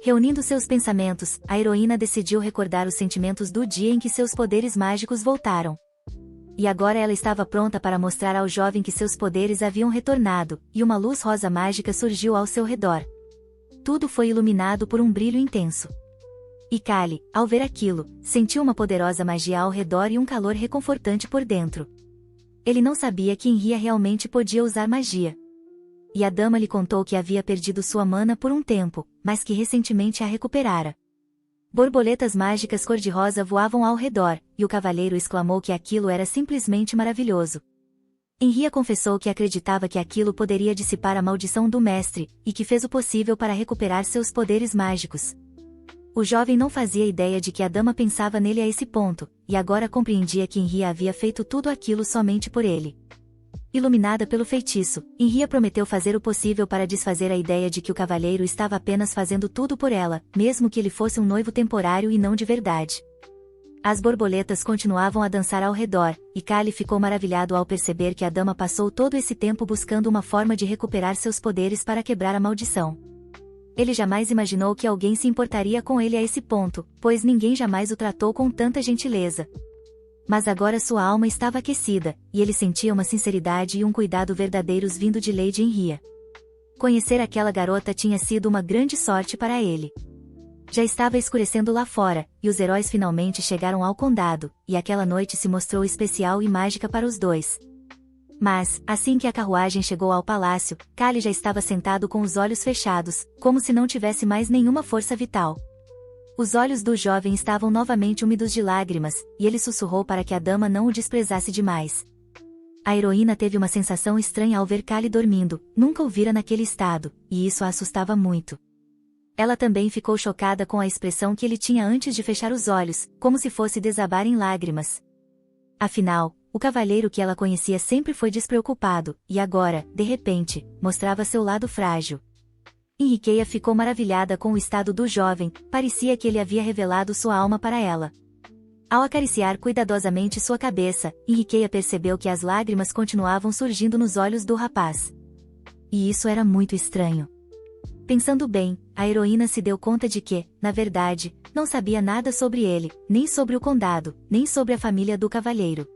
Reunindo seus pensamentos, a heroína decidiu recordar os sentimentos do dia em que seus poderes mágicos voltaram. E agora ela estava pronta para mostrar ao jovem que seus poderes haviam retornado, e uma luz rosa mágica surgiu ao seu redor. Tudo foi iluminado por um brilho intenso. E Callie, ao ver aquilo, sentiu uma poderosa magia ao redor e um calor reconfortante por dentro. Ele não sabia que Henria realmente podia usar magia. E a dama lhe contou que havia perdido sua mana por um tempo, mas que recentemente a recuperara. Borboletas mágicas cor-de-rosa voavam ao redor, e o cavalheiro exclamou que aquilo era simplesmente maravilhoso. Henria confessou que acreditava que aquilo poderia dissipar a maldição do mestre, e que fez o possível para recuperar seus poderes mágicos. O jovem não fazia ideia de que a dama pensava nele a esse ponto, e agora compreendia que Henria havia feito tudo aquilo somente por ele. Iluminada pelo feitiço, Henria prometeu fazer o possível para desfazer a ideia de que o cavalheiro estava apenas fazendo tudo por ela, mesmo que ele fosse um noivo temporário e não de verdade. As borboletas continuavam a dançar ao redor, e Callie ficou maravilhado ao perceber que a dama passou todo esse tempo buscando uma forma de recuperar seus poderes para quebrar a maldição. Ele jamais imaginou que alguém se importaria com ele a esse ponto, pois ninguém jamais o tratou com tanta gentileza. Mas agora sua alma estava aquecida, e ele sentia uma sinceridade e um cuidado verdadeiros vindo de Lady Henria. Conhecer aquela garota tinha sido uma grande sorte para ele. Já estava escurecendo lá fora, e os heróis finalmente chegaram ao condado, e aquela noite se mostrou especial e mágica para os dois. Mas, assim que a carruagem chegou ao palácio, Callie já estava sentado com os olhos fechados, como se não tivesse mais nenhuma força vital. Os olhos do jovem estavam novamente úmidos de lágrimas, e ele sussurrou para que a dama não o desprezasse demais. A heroína teve uma sensação estranha ao ver Callie dormindo, nunca o vira naquele estado, e isso a assustava muito. Ela também ficou chocada com a expressão que ele tinha antes de fechar os olhos, como se fosse desabar em lágrimas. Afinal, o cavalheiro que ela conhecia sempre foi despreocupado, e agora, de repente, mostrava seu lado frágil. Henriqueia ficou maravilhada com o estado do jovem, parecia que ele havia revelado sua alma para ela. Ao acariciar cuidadosamente sua cabeça, Henriqueia percebeu que as lágrimas continuavam surgindo nos olhos do rapaz. E isso era muito estranho. Pensando bem, a heroína se deu conta de que, na verdade, não sabia nada sobre ele, nem sobre o condado, nem sobre a família do cavalheiro.